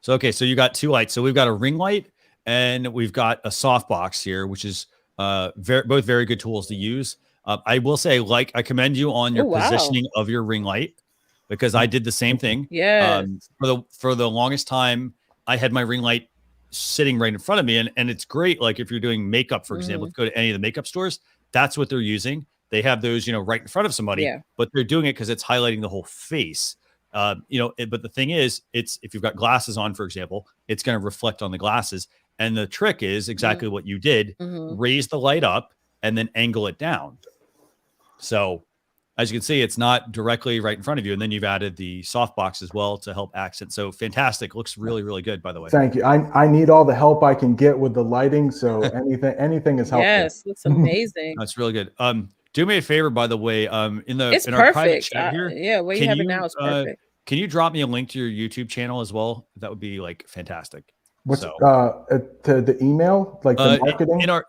So, okay. So you got two lights. So we've got a ring light and we've got a softbox here, which is both very good tools to use. I will say, I commend you on your positioning of your ring light, because I did the same thing. Yeah. For the longest time, I had my ring light sitting right in front of me, and it's great. Like if you're doing makeup, for example, if you go to any of the makeup stores, that's what they're using. They have those, right in front of somebody, but they're doing it because it's highlighting the whole face. But the thing is, if you've got glasses on, for example, it's going to reflect on the glasses. And the trick is exactly what you did: raise the light up and then angle it down. So as you can see, it's not directly right in front of you. And then you've added the softbox as well to help accent. So fantastic. Looks really, really good, by the way. Thank you. I need all the help I can get with the lighting. So anything is helpful. Yes, looks amazing. That's really good. Do me a favor, by the way, in it's our private chat perfect. here. Where you have it now is perfect. Can you drop me a link to your YouTube channel as well? That would be like fantastic. What's to the email, like the marketing? In our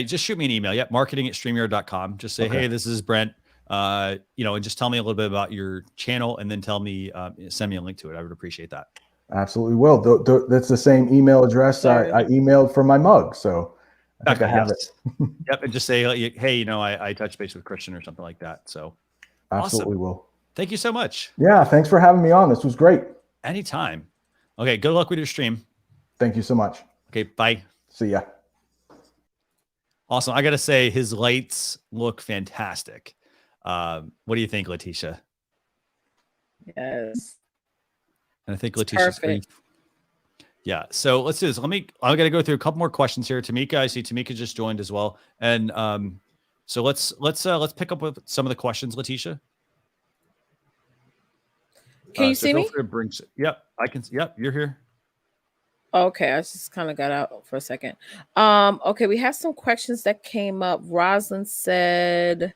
just shoot me an email. Yeah, marketing@streamyard.com. Just say, hey, this is Brent. And just tell me a little bit about your channel, and then send me a link to it. I would appreciate that. Absolutely will. That's the same email address I emailed for my mug. So I think I have it. Yep. And just say, hey, I touched base with Christian or something like that. So absolutely awesome. will. Thank you so much. Yeah. Thanks for having me on. This was great. Anytime. Okay. Good luck with your stream. Thank you so much. Okay. Bye. See ya. Awesome. I got to say, his lights look fantastic. What do you think, Leticia? Yes. And I think Leticia's great. Yeah. So let's do this. I got to go through a couple more questions here. Tamika, I see Tamika just joined as well. And so let's pick up with some of the questions, Leticia. Can you see me? Yep, I can. Yep, you're here. Okay, I just kind of got out for a second. Okay, we have some questions that came up. Rosalind said,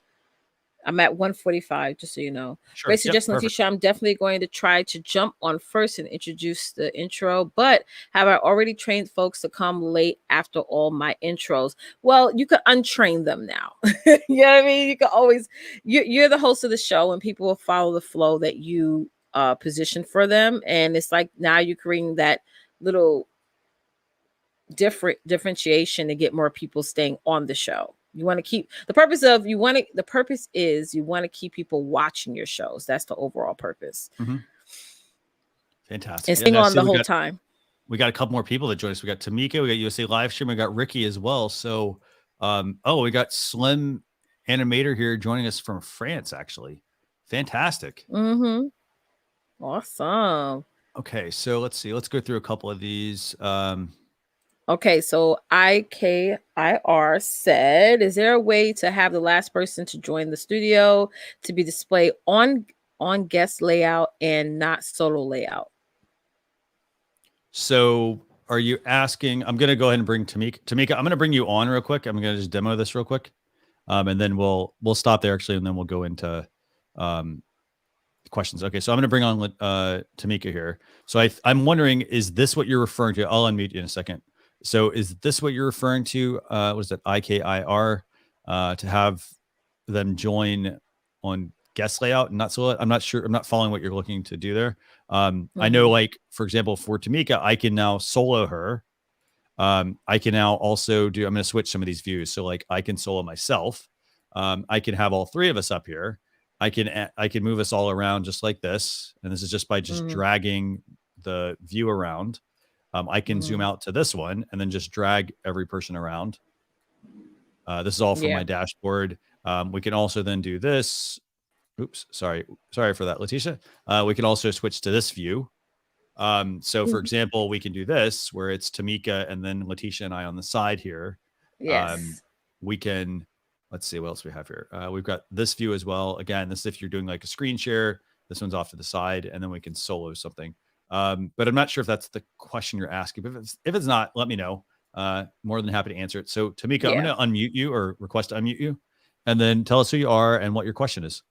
I'm at 145, just so you know. Sure. Great suggestion, Perfect. Leticia. I'm definitely going to try to jump on first and introduce the intro, but have I already trained folks to come late after all my intros? Well, you could untrain them now. You know what I mean? You can always, you're the host of the show, and people will follow the flow that you position for them. And it's like now you're creating that little differentiation to get more people staying on the show. You want to keep the purpose is you want to keep people watching your shows. That's the overall purpose. Mm-hmm. Fantastic. And staying on the whole time. We got a couple more people that join us. We got Tamika, we got USA Live Stream, we got Ricky as well. So we got Slim Animator here joining us from France, actually. Fantastic. Mm-hmm. Awesome. Okay, so let's see. Let's go through a couple of these. Okay, so IKIR said, is there a way to have the last person to join the studio to be displayed on guest layout and not solo layout? So are you asking, I'm going to go ahead and bring Tamika. Tamika, I'm going to bring you on real quick. I'm going to just demo this real quick. And then we'll stop there actually. And then we'll go into questions. Okay. So I'm going to bring on Tamika here. So I'm wondering, is this what you're referring to? I'll unmute you in a second. So is this what you're referring to? Was that IKIR to have them join on guest layout and not solo? I'm not sure. I'm not following what you're looking to do there. I know, like, for example, for Tamika, I can now solo her. I can now also do, I'm going to switch some of these views. So like I can solo myself. I can have all three of us up here. I can move us all around just like this. And this is just by just dragging the view around. I can zoom out to this one and then just drag every person around. This is all from my dashboard. We can also then do this. Oops, sorry for that, Leticia. We can also switch to this view. So for example, we can do this where it's Tamika and then Leticia and I on the side here. Yes. We can, let's see what else we have here. We've got this view as well. Again, this if you're doing like a screen share, this one's off to the side, and then we can solo something. But I'm not sure if that's the question you're asking. But if it's not, let me know. More than happy to answer it. So Tamika, I'm going to unmute you or request to unmute you, and then tell us who you are and what your question is.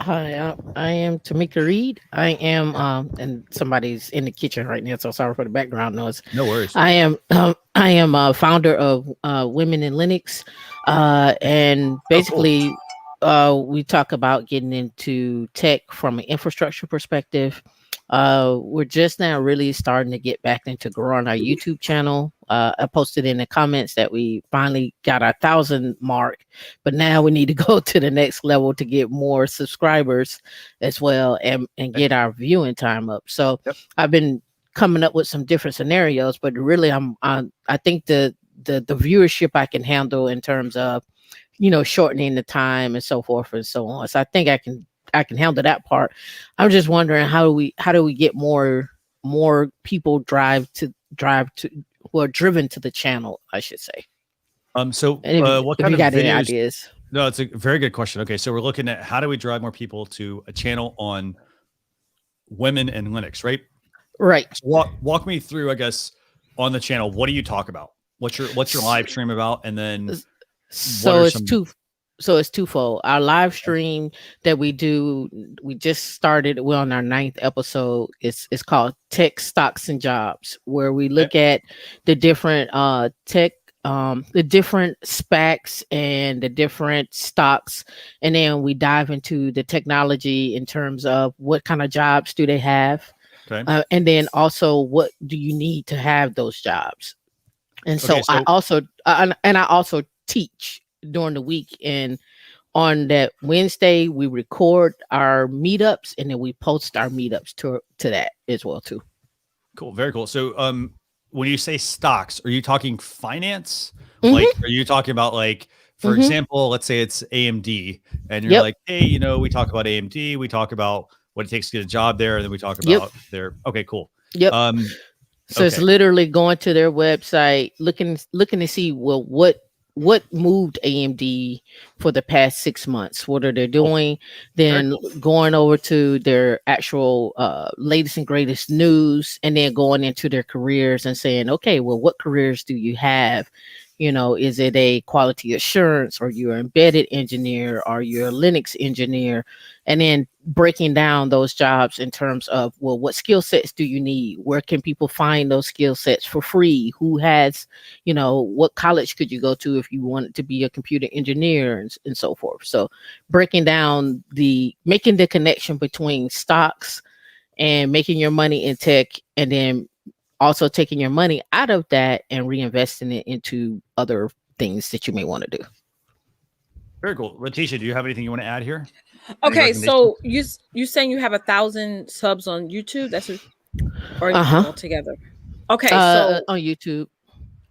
Hi, I am Tamika Reed. I am, and somebody's in the kitchen right now, so sorry for the background noise. No worries. I am a founder of Women in Linux, and basically, we talk about getting into tech from an infrastructure perspective. We're just now really starting to get back into growing our YouTube channel. I posted in the comments that we finally got our 1,000 mark, but now we need to go to the next level to get more subscribers as well and get our viewing time up. So I've been coming up with some different scenarios, but really I think the viewership I can handle in terms of, shortening the time and so forth and so on. So I think I can handle that part. I'm just wondering how do we get more people driven to the channel, I should say. So what kind of videos, any ideas? No, it's a very good question. Okay, so we're looking at how do we drive more people to a channel on Women in Linux, right? Right. So walk me through, I guess, on the channel. What do you talk about? What's your live stream about? And then so it's twofold. Our live stream that we do, we just started. We're on our 9th episode. It's called Tech, Stocks, and Jobs, where we look at the different tech, the different SPACs and the different stocks, and then we dive into the technology in terms of what kind of jobs do they have, and then also what do you need to have those jobs. And so I also teach during the week, and on that Wednesday we record our meetups and then we post our meetups to that as well too. Cool, very cool. So when you say stocks, are you talking finance? Like, are you talking about, like, for example, let's say it's AMD and you're like, hey, we talk about AMD, we talk about what it takes to get a job there, and then we talk about their okay, cool. So it's literally going to their website, looking to see, well, what moved AMD for the past 6 months? What are they doing? Then going over to their actual latest and greatest news, and then going into their careers and saying, okay, well, what careers do you have You know, is it a quality assurance, or you're an embedded engineer, or you're a Linux engineer? And then breaking down those jobs in terms of, well, what skill sets do you need? Where can people find those skill sets for free? Who has, you know, what college could you go to if you wanted to be a computer engineer, and so forth. So breaking down making the connection between stocks and making your money in tech, and then also taking your money out of that and reinvesting it into other things that you may want to do. Very cool. Leticia, do you have anything you want to add here? Okay, so you saying you have 1,000 subs on YouTube? That's or altogether. Okay, so on YouTube.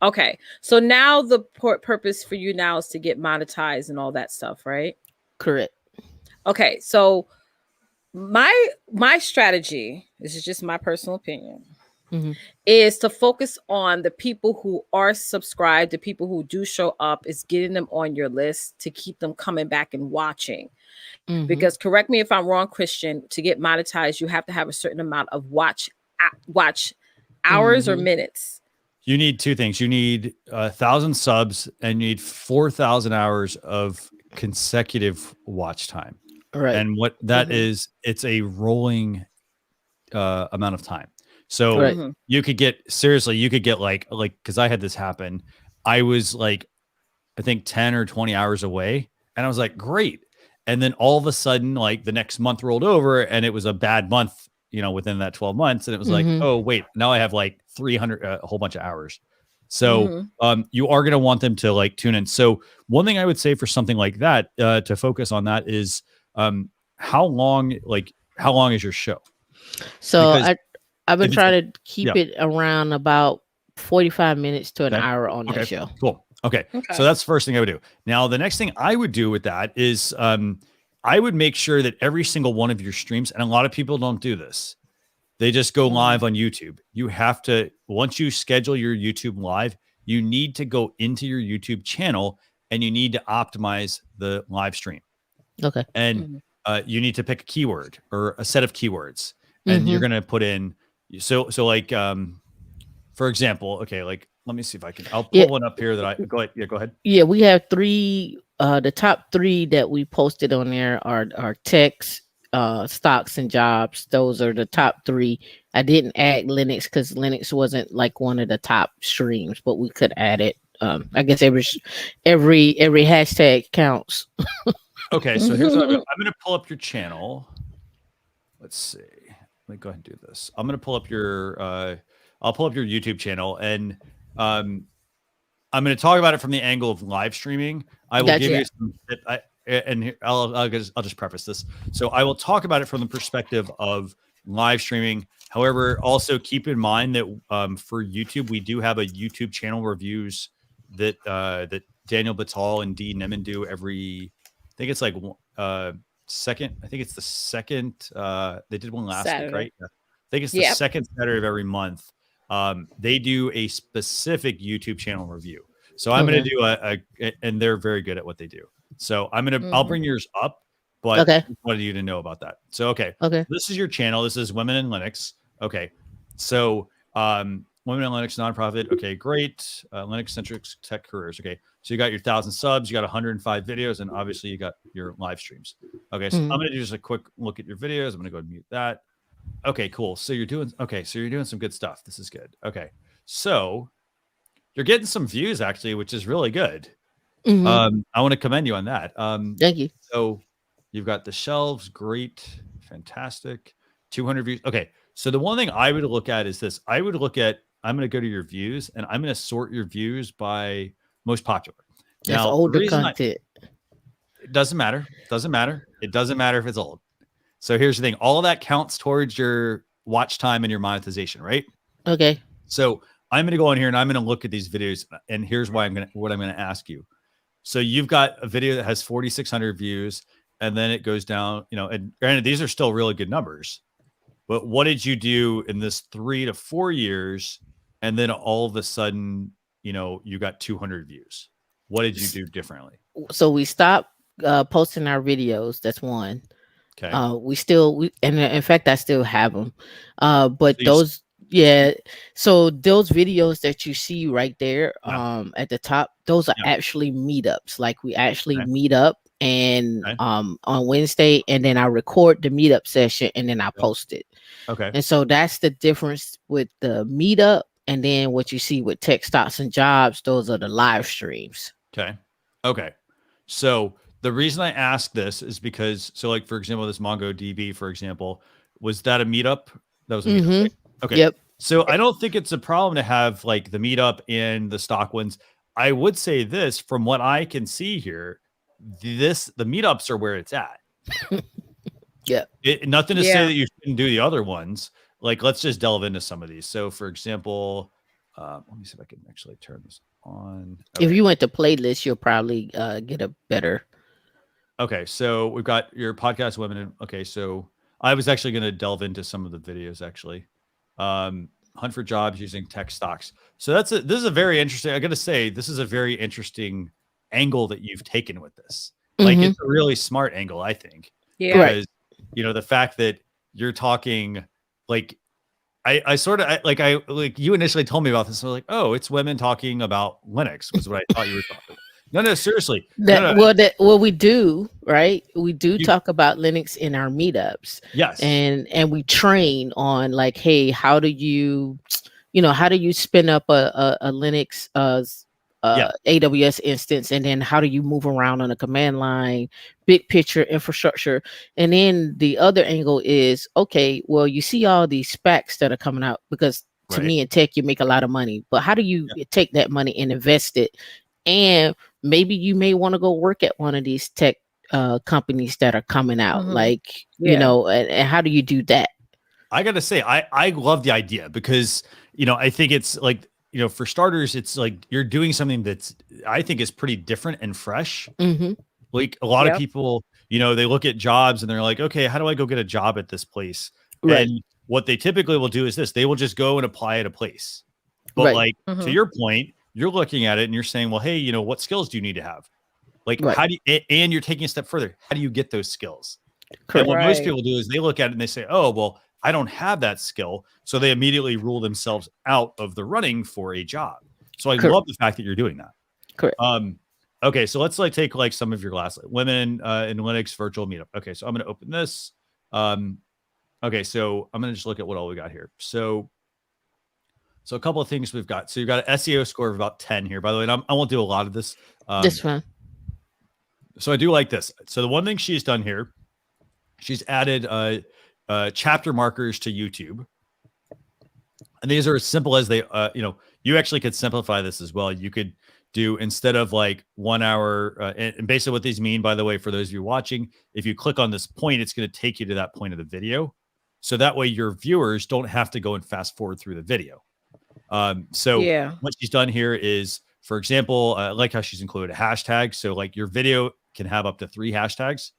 Okay, so now the purpose for you now is to get monetized and all that stuff, right? Correct. Okay, so my strategy, this is just my personal opinion, is to focus on the people who are subscribed, the people who do show up, is getting them on your list to keep them coming back and watching. Because correct me if I'm wrong, Christian, to get monetized, you have to have a certain amount of watch hours or minutes. You need two things. You need 1,000 subs, and you need 4,000 hours of consecutive watch time. Right. And what that is, it's a rolling amount of time. So you could get like, because I had this happen. I was like, I think 10 or 20 hours away, and I was like, great. And then all of a sudden, like the next month rolled over, and it was a bad month, you know, within that 12 months. And it was like, oh, wait, now I have like 300, a whole bunch of hours. So you are going to want them to like tune in. So one thing I would say for something like that, to focus on that is, how long is your show? So I've been trying to keep it around about 45 minutes to an hour on that show. Cool. Okay. So that's the first thing I would do. Now, the next thing I would do with that is, I would make sure that every single one of your streams, and a lot of people don't do this, they just go live on YouTube. You have to, once you schedule your YouTube live, you need to go into your YouTube channel and you need to optimize the live stream. Okay. And you need to pick a keyword or a set of keywords, and you're going to put in, so like, for example, okay, like, let me see if I can, I'll pull one up here that go ahead. Yeah, go ahead. Yeah, we have three, the top three that we posted on there are techs, stocks, and jobs. Those are the top three. I didn't add Linux because Linux wasn't like one of the top streams, but we could add it. I guess every hashtag counts. Okay, so here's what I'm going to pull up your channel. Let's see. Let me go ahead and do this. I'm going to pull up your I'll pull up your YouTube channel, and I'm going to talk about it from the angle of live streaming. I will give you some I'll just preface this. So I will talk about it from the perspective of live streaming. However, also keep in mind that for YouTube, we do have a YouTube channel reviews that Daniel Batal and Dee Neman do every, I think it's like second. I think it's the second. They did one last week, right? Yeah. I think it's the second Saturday of every month. They do a specific YouTube channel review. So I'm going to do and they're very good at what they do. So I'll bring yours up, but I wanted you to know about that. So, this is your channel. This is Women in Linux. Okay. So, Women in Linux nonprofit. Okay, great. Linux centric tech careers. Okay. So you got your 1,000 subs, you got 105 videos, and obviously you got your live streams. Okay. So I'm going to do just a quick look at your videos. I'm going to go ahead and mute that. Okay, cool. So you're doing some good stuff. This is good. Okay. So you're getting some views actually, which is really good. I want to commend you on that. Thank you. So you've got the shelves. Great. Fantastic. 200 views. Okay. So the one thing I would look at is this. I'm going to go to your views, and I'm going to sort your views by most popular. That's older content. It doesn't matter. It doesn't matter if it's old. So here's the thing. All of that counts towards your watch time and your monetization, right? Okay. So I'm going to go in here and I'm going to look at these videos, and here's what I'm going to ask you. So you've got a video that has 4,600 views, and then it goes down, and granted, these are still really good numbers, but what did you do in this 3 to 4 years? And then all of a sudden, you got 200 views. What did you do differently? So we stopped posting our videos. That's one. Okay. And in fact, I still have them. But Yeah. So those videos that you see right there at the top, those are actually meetups. Like we actually meet up and on Wednesday, and then I record the meetup session and then I post it. Okay. And so that's the difference with the meetup, and then what you see with Tech Stocks and Jobs, those are the live streams. Okay. So the reason I ask this is because, so like, for example, this MongoDB, for example, was that a meetup? That was a meetup, right? Okay. Yep. So I don't think it's a problem to have like the meetup and the stock ones. I would say this, from what I can see here, the meetups are where it's at. Yeah. Nothing to say that you shouldn't do the other ones. Like, let's just delve into some of these. So for example, let me see if I can actually turn this on. Okay. If you went to playlist, you'll probably get a better. Okay. So we've got your podcast women. Okay. So I was actually going to delve into some of the videos actually. Hunt for jobs using tech stocks. So this is a very interesting, I got to say, this is a very interesting angle that you've taken with this. Like it's a really smart angle, I think. Yeah. Because, the fact that you're talking like, I sort of like you initially told me about this. So like, oh, it's women talking about Linux was what I thought you were talking about. No, seriously. Well, we do, right? We do talk about Linux in our meetups. Yes. And we train on like, hey, how do you spin up a Linux AWS instance, and then how do you move around on a command line, big picture infrastructure. And then the other angle is, okay, well, you see all these specs that are coming out, because to me in tech, you make a lot of money, but how do you take that money and invest it? And maybe you may want to go work at one of these tech companies that are coming out, and how do you do that? I got to say, I love the idea because, I think it's like, for starters, it's like you're doing something that's, I think, is pretty different and fresh. Like a lot of people, they look at jobs and they're like, okay, how do I go get a job at this place? Right. And what they typically will do is this, they will just go and apply at a place. But like, to your point, you're looking at it and you're saying, well, hey, what skills do you need to have? Like, how do you, and you're taking a step further. How do you get those skills? And what most people do is they look at it and they say, oh, well, I don't have that skill. So they immediately rule themselves out of the running for a job. So I love the fact that you're doing that. Correct. Okay. So let's take some of your last women in Linux virtual meetup. Okay. So I'm going to open this. Okay. So I'm going to just look at what all we got here. So a couple of things we've got. So you've got an SEO score of about 10 here, by the way, and I won't do a lot of this. This one. So I do like this. So the one thing she's done here, she's added chapter markers to YouTube. And these are as simple as they, you actually could simplify this as well. You could do, instead of like 1 hour, and basically what these mean, by the way, for those of you watching, if you click on this point, it's going to take you to that point of the video. So that way your viewers don't have to go and fast forward through the video. What she's done here is, for example, I like how she's included a hashtag. So like your video can have up to 3 hashtags.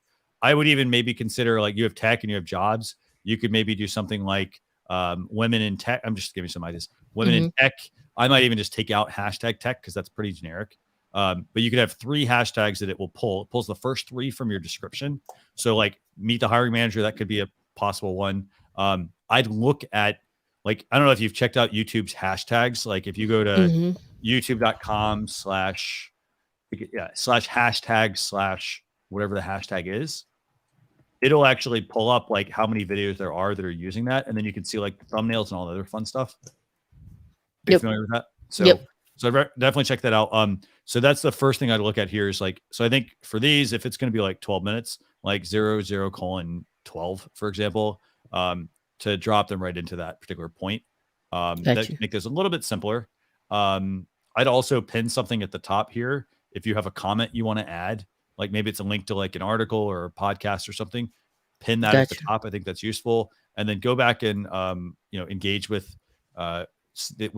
I would even maybe consider, like, you have tech and you have jobs. You could maybe do something like women in tech. I'm just giving some ideas. Women in tech. I might even just take out hashtag tech because that's pretty generic. But you could have 3 hashtags that it will pull. It pulls the first 3 from your description. So like meet the hiring manager, that could be a possible one. I'd look at, like, I don't know if you've checked out YouTube's hashtags. Like if you go to youtube.com/hashtag/ whatever the hashtag is, it'll actually pull up like how many videos there are that are using that. And then you can see like the thumbnails and all the other fun stuff. Are you familiar with that? So definitely check that out. So that's the first thing I'd look at here is like, so I think for these, if it's going to be like 12 minutes, like 00:12, for example, to drop them right into that particular point. That make this a little bit simpler. I'd also pin something at the top here. If you have a comment you want to add, like maybe it's a link to like an article or a podcast or something, pin that at the top. I think that's useful. And then go back and, engage with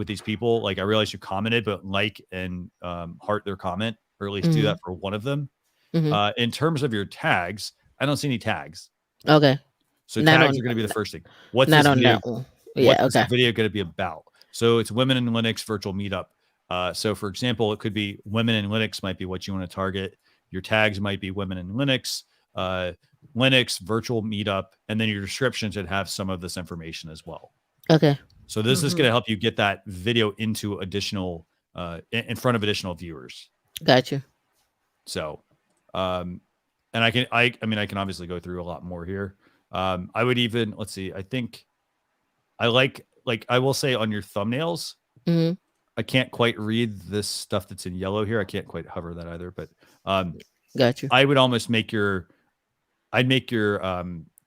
these people. Like I realize you commented, but like and heart their comment, or at least do that for one of them. In terms of your tags, I don't see any tags. Okay. So tags are going to be the first thing. What's this video going to be about? So it's women in Linux virtual meetup. So for example, it could be women in Linux might be what you want to target. Your tags might be women in Linux, Linux virtual meetup, and then your description should have some of this information as well. Okay. So this is going to help you get that video into additional, in front of additional viewers. Gotcha. So, and I can obviously go through a lot more here. I would even, let's see, I think I like I will say on your thumbnails, I can't quite read this stuff that's in yellow here. I can't quite hover that either, but gotcha. I would almost make I'd make your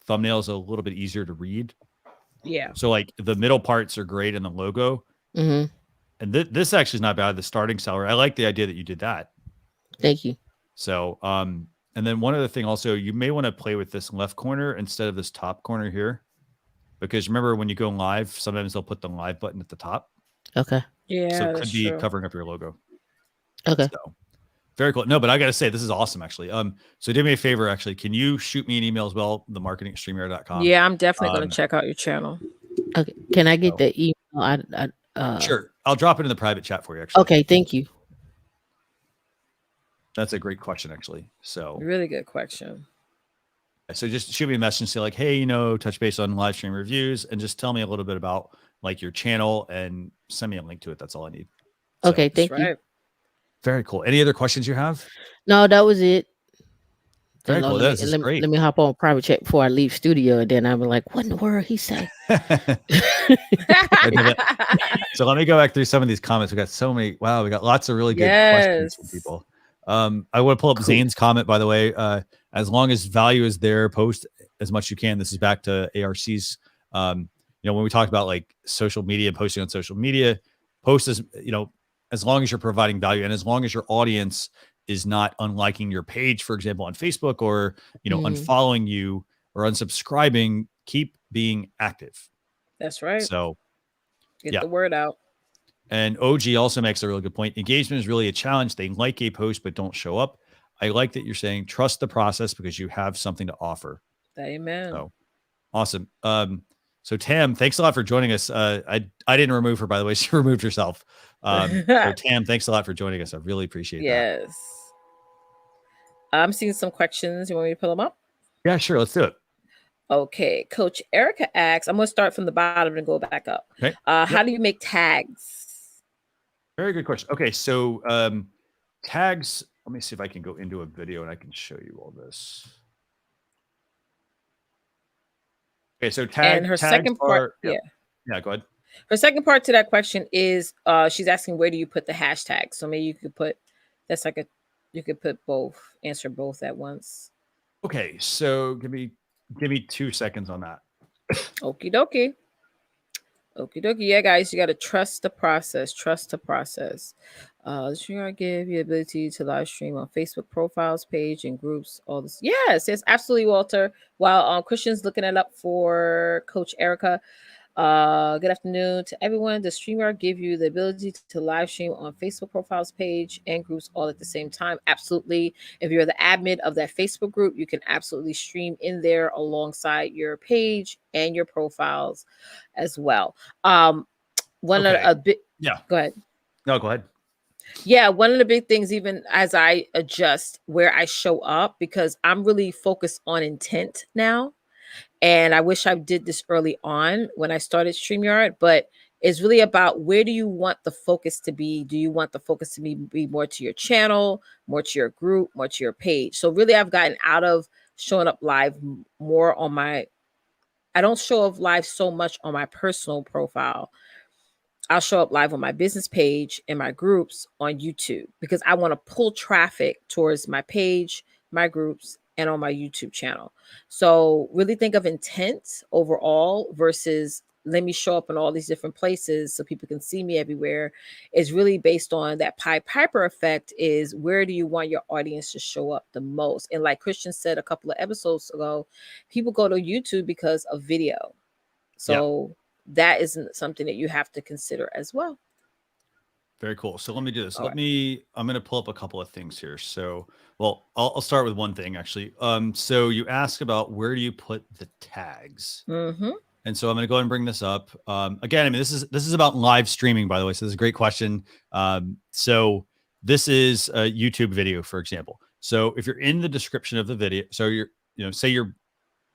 thumbnails a little bit easier to read. Yeah. So like the middle parts are great in the logo. And this actually is not bad. The starting salary. I like the idea that you did that. Thank you. So, and then one other thing also, you may want to play with this left corner instead of this top corner here, because remember when you go live, sometimes they'll put the live button at the top. Okay. Yeah. So it could be true. covering up your logo. Okay. So very cool. No, but I got to say, this is awesome actually. So do me a favor, actually, can you shoot me an email as well? The marketing@streamyard.com. Yeah, I'm definitely going to check out your channel. Okay. Can I get the email? Sure. I'll drop it in the private chat for you. Actually. Okay. Thank you. That's a great question, actually. So really good question. So just shoot me a message and say like, hey, touch base on live stream reviews and just tell me a little bit about like your channel and send me a link to it. That's all I need. So, okay. Thank you. Very cool. Any other questions you have? No, that was it. Very cool. That's great. Let me hop on private chat before I leave studio, and then I'm like, "What in the world he say?" So let me go back through some of these comments. We got so many. Wow, we got lots of really good questions from people. I want to pull up Zane's comment, by the way. As long as value is there, post as much as you can. This is back to ARC's. When we talk about like social media, posting on social media, post as long as you're providing value and as long as your audience is not unliking your page, for example, on Facebook, or unfollowing you or unsubscribing, keep being active. That's right. So get the word out. And OG also makes a really good point. Engagement is really a challenge. They like a post but don't show up. I like that you're saying trust the process because you have something to offer. Amen. So awesome. So Tam, thanks a lot for joining us. I didn't remove her, by the way. She removed herself. So Tam, thanks a lot for joining us. I really appreciate that. Yes. I'm seeing some questions. You want me to pull them up? Yeah, sure. Let's do it. Okay. Coach Erica asks, I'm going to start from the bottom and go back up. Okay. How do you make tags? Very good question. Okay. So tags, let me see if I can go into a video and I can show you all this. Okay. So and her second part. Yeah, go ahead. Her second part to that question is she's asking, where do you put the hashtag? So maybe you could put, you could put both, answer both at once. Okay. So give me 2 seconds on that. Okie dokie. Okie dokie. Yeah, guys, you got to trust the process. Trust the process. Streamer give you the ability to live stream on Facebook profiles, page, and groups. All this. Yes, absolutely, Walter. While Christian's looking it up for Coach Erica. Good afternoon to everyone. The StreamYard give you the ability to live stream on Facebook profiles, page, and groups all at the same time. Absolutely. If you're the admin of that Facebook group, you can absolutely stream in there alongside your page and your profiles as well. Yeah. Go ahead. No, go ahead. Yeah, one of the big things, even as I adjust where I show up, because I'm really focused on intent now. And I wish I did this early on when I started StreamYard, but it's really about where do you want the focus to be? Do you want the focus to be more to your channel, more to your group, more to your page? So really, I've gotten out of showing up live more on I don't show up live so much on my personal profile. I'll show up live on my business page and my groups on YouTube because I want to pull traffic towards my page, my groups, and on my YouTube channel. So really think of intent overall versus let me show up in all these different places so people can see me everywhere. Is really based on that Pied Piper effect is where do you want your audience to show up the most? And like Christian said a couple of episodes ago, people go to YouTube because of video. So that isn't something that you have to consider as well. Very cool. So let me do this. All I'm going to pull up a couple of things here. So, I'll start with one thing actually. So you asked about where do you put the tags? Mm-hmm. And so I'm going to go ahead and bring this up. Again, I mean, this is about live streaming, by the way. So this is a great question. So this is a YouTube video, for example. So if you're in the description of the video, so say you're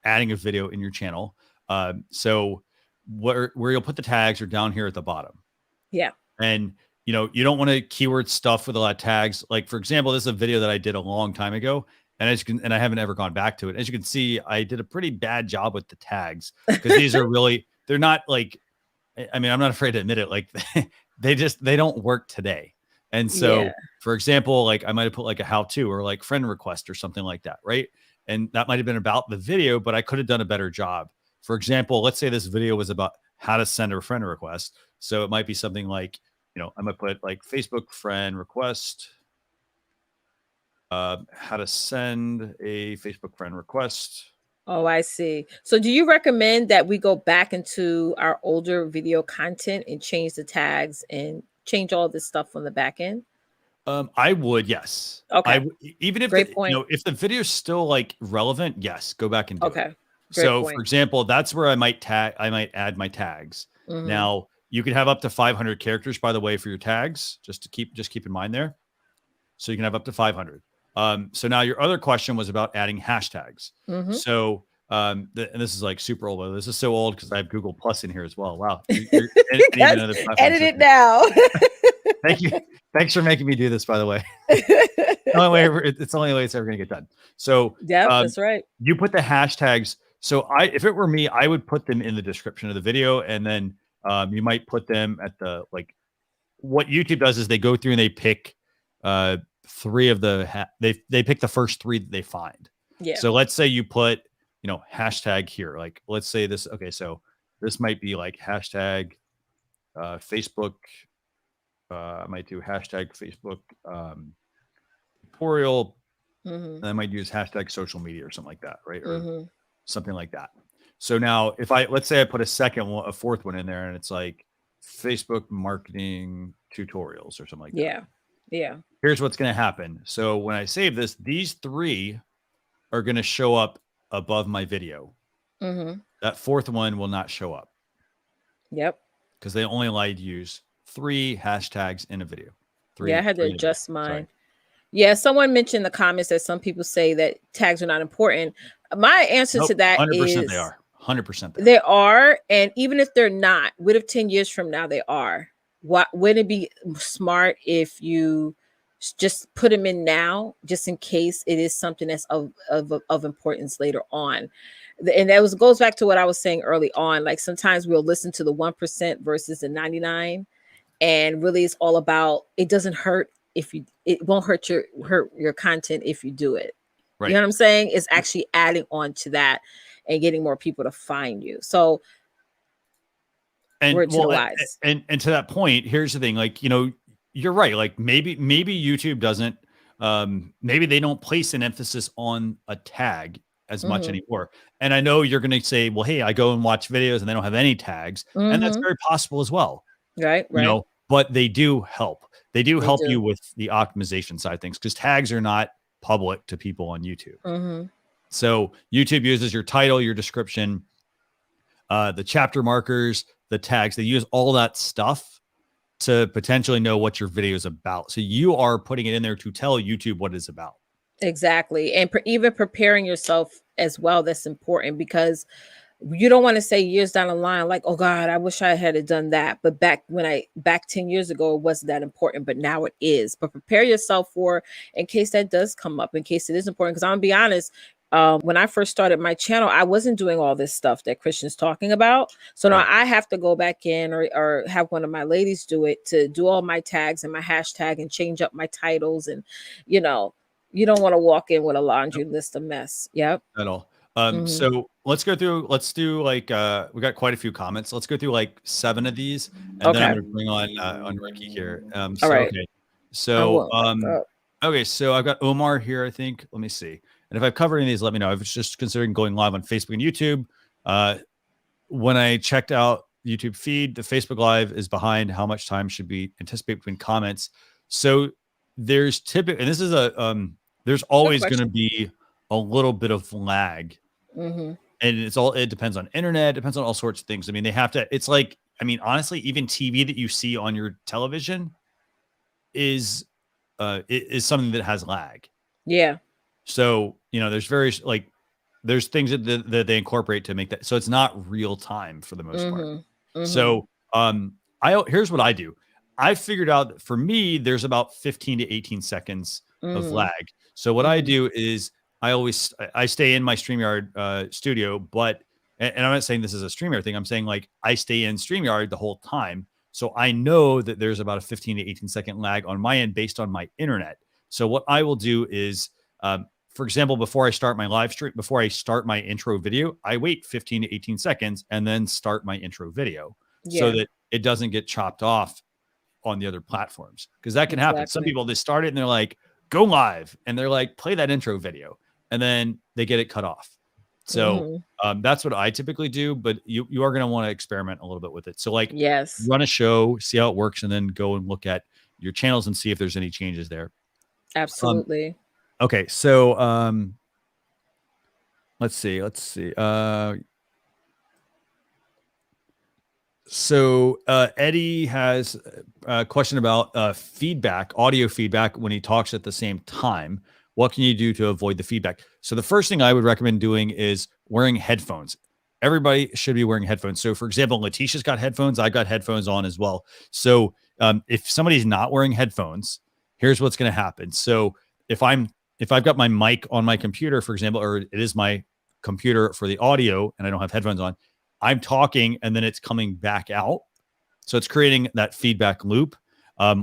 adding a video in your channel. So where you'll put the tags are down here at the bottom. Yeah. And you don't want to keyword stuff with a lot of tags. Like, for example, this is a video that I did a long time ago, and I haven't ever gone back to it. As you can see, I did a pretty bad job with the tags because these are really, they're not like, I mean, I'm not afraid to admit it. Like they don't work today. And so, for example, like I might've put like a how-to or like friend request or something like that. Right. And that might've been about the video, but I could have done a better job. For example, let's say this video was about how to send a friend request. So it might be something like, I might put like Facebook friend request, how to send a Facebook friend request. Oh, I see. So do you recommend that we go back into our older video content and change the tags and change all this stuff on the back end? I would, yes. Okay. Even if if the video is still like relevant, yes, go back and do it. Great So point. for example, that's where I might add my tags. Now you can have up to 500 characters, by the way, for your tags, just keep in mind there. So you can have up to 500. So now your other question was about adding hashtags. So, and this is like super old, but this is so old because I have Google Plus in here as well. Wow. Edit it now. Thank you. Thanks for making me do this, by the way. It's the only way it's ever going to get done. So yeah, that's right. You put the hashtags. So if it were me, I would put them in the description of the video, and then you might put them at the, like, what YouTube does is they go through and they pick three of the they pick the first three that they find. Yeah. So let's say you put hashtag here, like let's say this. Okay, so this might be like hashtag Facebook. I might do hashtag Facebook tutorial. And I might use hashtag social media or something like that, right? Or something like that. So now if let's say I put a fourth one in there and it's like Facebook marketing tutorials or something like that. Yeah. Here's what's going to happen. So when I save this, these three are going to show up above my video. That fourth one will not show up. Yep. Because they only allow you to use 3 hashtags in a video. I had to adjust mine. Sorry. Yeah, someone mentioned in the comments that some people say that tags are not important. My answer to that 100% is they are. 100% they are. And even if they're not, what if 10 years from now they are? Wouldn't it be smart if you just put them in now, just in case it is something that's of importance later on? And that goes back to what I was saying early on. Like sometimes we'll listen to the 1% versus the 99%. And really it's all about, it doesn't hurt it won't hurt your content if you do it. Right. You know what I'm saying? It's actually adding on to that and getting more people to find you. So and to that point, here's the thing, like, you're right. Like maybe YouTube doesn't, maybe they don't place an emphasis on a tag as much anymore. And I know you're going to say, well, hey, I go and watch videos and they don't have any tags. And that's very possible as well. Right. But they do help. They do help you with the optimization side of things because tags are not public to people on YouTube. So YouTube uses your title, your description, the chapter markers, the tags. They use all that stuff to potentially know what your video is about. So you are putting it in there to tell YouTube what it's about. Exactly. And even preparing yourself as well. That's important because you don't want to say years down the line, like, oh God, I wish I had done that. But back 10 years ago, it wasn't that important, but now it is. But prepare yourself for, in case that does come up, in case it is important. Because I'm gonna be honest, when I first started my channel, I wasn't doing all this stuff that Christian's talking about. So now I have to go back in or have one of my ladies do it to do all my tags and my hashtag and change up my titles. And, you don't want to walk in with a laundry list of mess. Yep. At all. So let's do like, we got quite a few comments. Let's go through like 7 of these and then I'm going to bring on Ricky here. All right. Okay. So, okay. So I've got Omar here, I think. Let me see. And if I've covered any of these, let me know. I was just considering going live on Facebook and YouTube. When I checked out the YouTube feed, the Facebook Live is behind. How much time should we anticipate between comments? So there's typically, and this is there's always going to be a little bit of lag. And it depends on internet, depends on all sorts of things. I mean, they have to, it's like, I mean, honestly, even TV that you see on your television is something that has lag. Yeah. So, there's various, like, there's things that they incorporate to make that. So it's not real time for the most part. So here's what I do. I figured out that for me, there's about 15 to 18 seconds of lag. So what I do is I stay in my StreamYard studio, but, and I'm not saying this is a StreamYard thing. I'm saying like I stay in StreamYard the whole time. So I know that there's about a 15 to 18 second lag on my end based on my internet. So what I will do is, for example, before I start my live stream, before I start my intro video, I wait 15 to 18 seconds and then start my intro video so that it doesn't get chopped off on the other platforms. Because that can happen. Some people, they start it and they're like, go live. And they're like, play that intro video. And then they get it cut off. So that's what I typically do. But you are going to want to experiment a little bit with it. So like, run a show, see how it works, and then go and look at your channels and see if there's any changes there. Absolutely. Okay, so let's see. So Eddie has a question about feedback, audio feedback when he talks at the same time. What can you do to avoid the feedback? So the first thing I would recommend doing is wearing headphones. Everybody should be wearing headphones. So for example, Leticia's got headphones. I got headphones on as well. So if somebody's not wearing headphones, here's what's going to happen. So if I've got my mic on my computer, for example, or it is my computer for the audio and I don't have headphones on, I'm talking and then it's coming back out. So it's creating that feedback loop.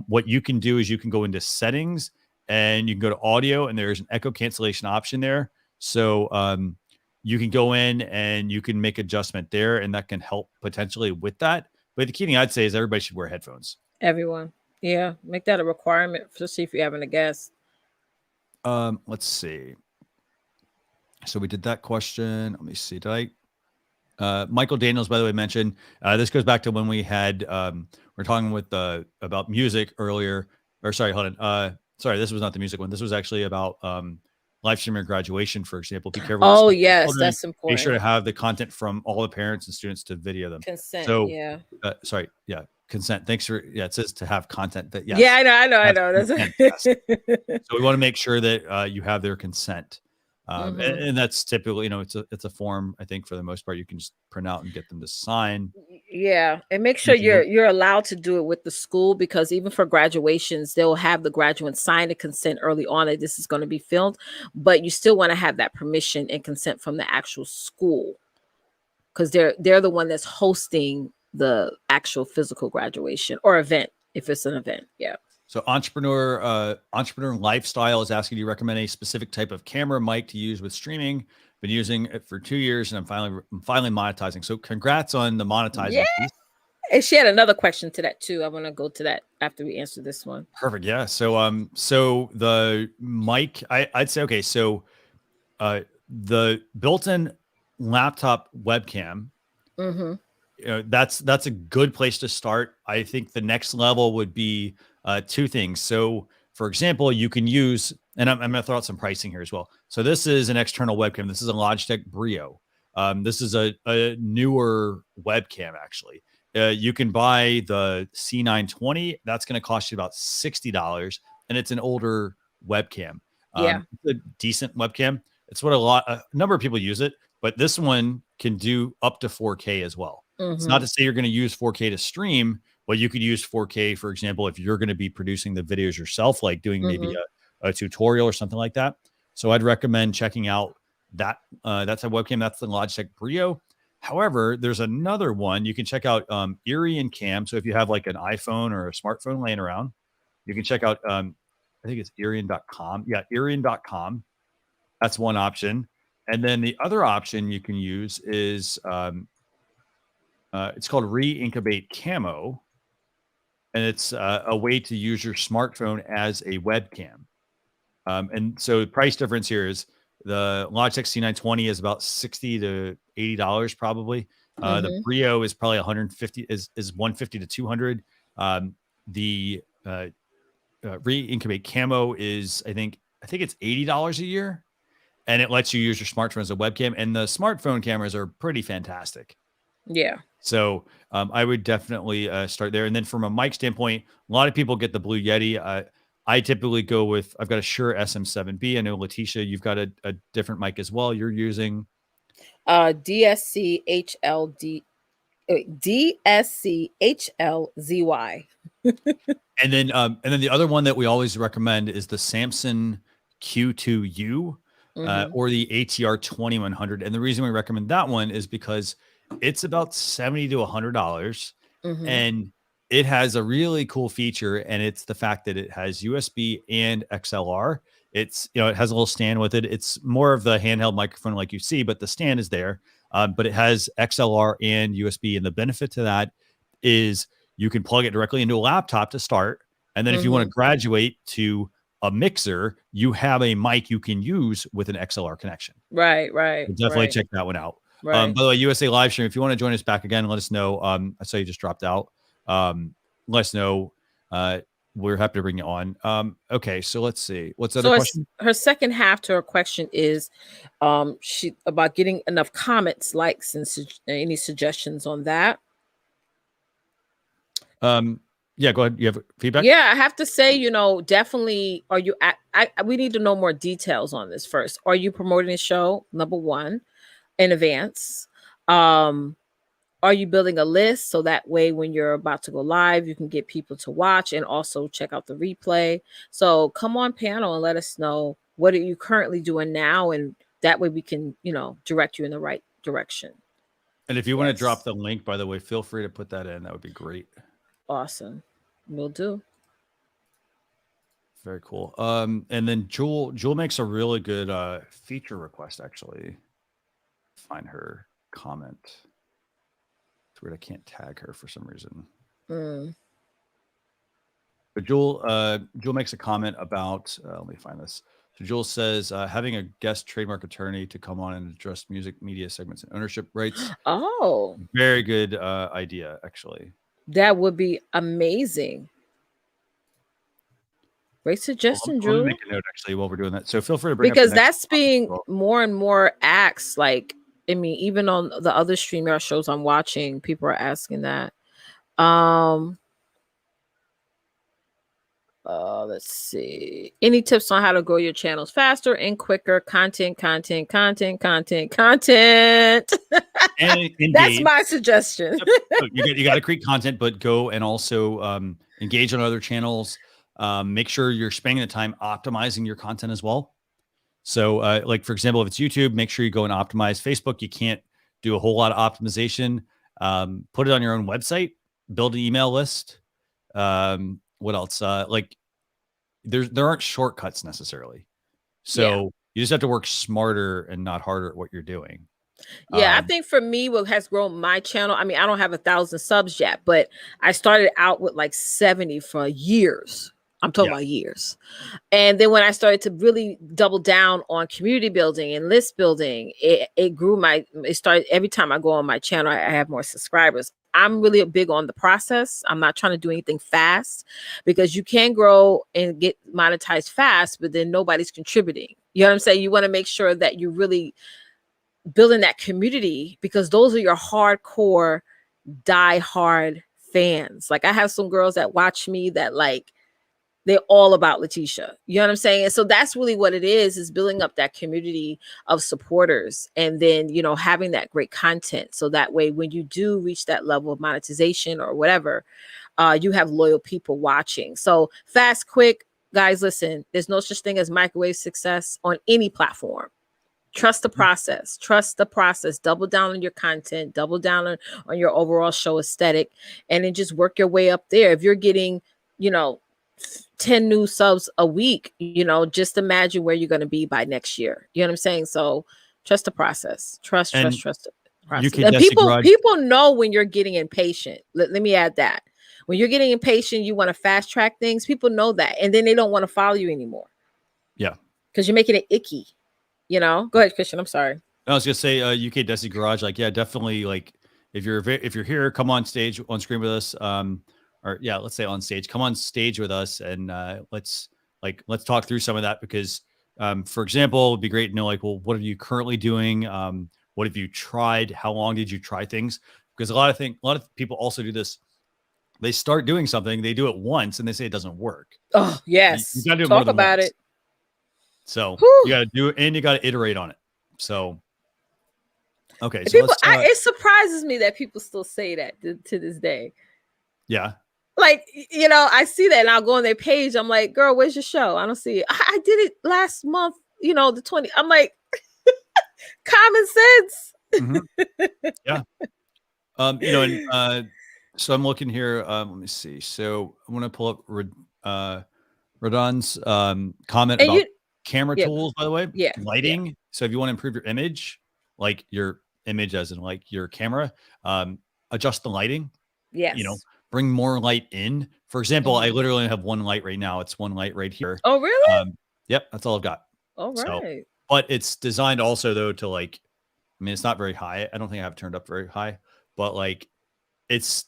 What you can do is you can go into settings and you can go to audio and there's an echo cancellation option there. So you can go in and you can make adjustment there and that can help potentially with that. But the key thing I'd say is everybody should wear headphones. Everyone. Yeah. Make that a requirement to see if you're having a guest. Let's see. So we did that question. Let me see. Did Michael Daniels, by the way, mentioned this goes back to when we had we're talking with about music earlier. Or sorry, hold on. Sorry, this was not the music one. This was actually about live streaming graduation, for example. Be careful. Oh, yes, that's important. Be sure to have the content from all the parents and students to video them. Consent. So sorry, consent. Thanks for it says to have content that yes. Yeah, I know. That's yes. So we want to make sure that you have their consent. And that's typically, it's a form, I think, for the most part, you can just print out and get them to sign. Yeah. And make sure you're allowed to do it with the school, because even for graduations, they'll have the graduates sign a consent early on that this is going to be filmed, but you still want to have that permission and consent from the actual school, because they're the one that's hosting the actual physical graduation or event, if it's an event. Yeah. So entrepreneur lifestyle is asking, do you recommend a specific type of camera mic to use with streaming? Been using it for 2 years and I'm finally monetizing. So congrats on the monetizing piece. And she had another question to that too. I want to go to that after we answer this one. Perfect. Yeah. So so the mic, I'd say, okay, so the built-in laptop webcam, that's a good place to start. I think the next level would be two things. So for example, you can use, and I'm going to throw out some pricing here as well. So this is an external webcam. This is a Logitech Brio. This is a newer webcam, actually. You can buy the C920. That's going to cost you about $60, and it's an older webcam. It's a decent webcam. It's what a number of people use it, but this one can do up to 4K as well. It's not to say you're going to use 4K to stream, but you could use 4K, for example, if you're going to be producing the videos yourself, like doing maybe a tutorial or something like that. So I'd recommend checking out that. That's a webcam. That's the Logitech Brio. However, there's another one. You can check out Irian Cam. So if you have like an iPhone or a smartphone laying around, you can check out, I think it's Irian.com. Yeah, Irian.com. That's one option. And then the other option you can use is it's called Re-Incubate Camo. And it's a way to use your smartphone as a webcam. And so the price difference here is the Logitech C920 is about $60 to $80 probably. The Brio is probably 150 is 150 to 200. The Re-Incubate Camo is I think it's $80 a year, and it lets you use your smartphone as a webcam. And the smartphone cameras are pretty fantastic. Yeah. So I would definitely start there. And then from a mic standpoint, a lot of people get the Blue Yeti. I typically go with, I've got a Shure SM7B. I know Leticia, you've got a different mic as well. You're using DSC HLZY. and then the other one that we always recommend is the Samson Q2U or the ATR 2100. And the reason we recommend that one is because it's about $70 to $100, and it has a really cool feature, and it's the fact that it has USB and XLR. It's, it has a little stand with it. It's more of the handheld microphone like you see, but the stand is there. But it has XLR and USB, and the benefit to that is you can plug it directly into a laptop to start, and then if you want to graduate to a mixer, you have a mic you can use with an XLR connection. Right. So definitely check that one out. By the way, USA live stream, if you want to join us back again, let us know. I saw you just dropped out. Let us know. We're happy to bring you on. Okay, so let's see. What's the other question? Her second half to her question is she about getting enough comments, likes, and any suggestions on that. Yeah, go ahead. You have feedback? Yeah, I have to say, definitely. Are you? We need to know more details on this first. Are you promoting the show? Number one, in advance. Are you building a list so that way when you're about to go live, you can get people to watch and also check out the replay? So come on panel and let us know, what are you currently doing now, and that way we can, direct you in the right direction. And if you want to drop the link, by the way, feel free to put that in. That would be great. Awesome. Will do. Very cool. And then Jewel makes a really good feature request, actually. Find her comment. It's weird I can't tag her for some reason. But Jewel makes a comment about, let me find this. So Jewel says, having a guest trademark attorney to come on and address music media segments and ownership rights. Oh, very good idea, actually. That would be amazing. Great suggestion, Drew. Let me make a note, actually, while we're doing that. So feel free to bring because up the that's being more and more asked. Like, I mean, even on the other StreamYard shows I'm watching, people are asking that. Let's see. Any tips on how to grow your channels faster and quicker? Content. That's my suggestion. You got to create content, but go and also engage on other channels. Make sure you're spending the time optimizing your content as well. So like, for example, if it's YouTube, make sure you go and optimize. Facebook, you can't do a whole lot of optimization. Put it on your own website, build an email list. What else? Like there aren't shortcuts necessarily. So you just have to work smarter and not harder at what you're doing. Yeah, I think for me, what has grown my channel, I mean, I don't have 1,000 subs yet, but I started out with like 70 for years. I'm talking about years. And then when I started to really double down on community building and list building, it grew it started every time I go on my channel, I have more subscribers. I'm really big on the process. I'm not trying to do anything fast, because you can grow and get monetized fast, but then nobody's contributing. You know what I'm saying? You want to make sure that you really building that community, because those are your hardcore, die-hard fans. Like, I have some girls that watch me that like, they're all about Leticia. You know what I'm saying? And so that's really what it is building up that community of supporters, and then, having that great content. So that way, when you do reach that level of monetization or whatever, you have loyal people watching. So fast, quick, guys, listen, there's no such thing as microwave success on any platform. Trust the process. Double down on your content, double down on your overall show aesthetic, and then just work your way up there. If you're getting, 10 new subs a week, just imagine where you're going to be by next year. You know what I'm saying? So trust the process. Trust the process. And people know when you're getting impatient. Let me add that. When you're getting impatient, you want to fast track things. People know that. And then they don't want to follow you anymore. Yeah. Because you're making it icky. Go ahead, Christian. I'm sorry. I was gonna say UK Desi Garage. Like, yeah, definitely. Like, if you're here, come on stage, on screen with us. Let's say on stage. Come on stage with us, and let's talk through some of that. Because, for example, it'd be great to know, like, well, what are you currently doing? What have you tried? How long did you try things? Because a lot of people also do this. they start doing something, they do it once, and they say it doesn't work. Oh, yes. You got to do it Talk more than about once. it. So Whew. you got to do it, and you got to iterate on it. So, okay. So People, let's, it surprises me that people still say that to this day. yeah. Like, you know, I see that and I'll go on their page. I'm like, girl, where's your show? I don't see it. I did it last month, you know, the 20. I'm like, common sense. Mm-hmm. Yeah. You know, and so I'm looking here. Let me see. So I'm going to pull up Radon's comment And about camera yeah, tools, by the way. yeah, Lighting. So if you want to improve your image, like your image as in like your camera, adjust the lighting. yes. You know, bring more light in. For example, I literally have one light right now. It's one light right here. Oh, really? Yep, that's all I've got. All right. So, but it's designed also though to like, I mean, it's not very high. I don't think I have it turned up very high, but like it's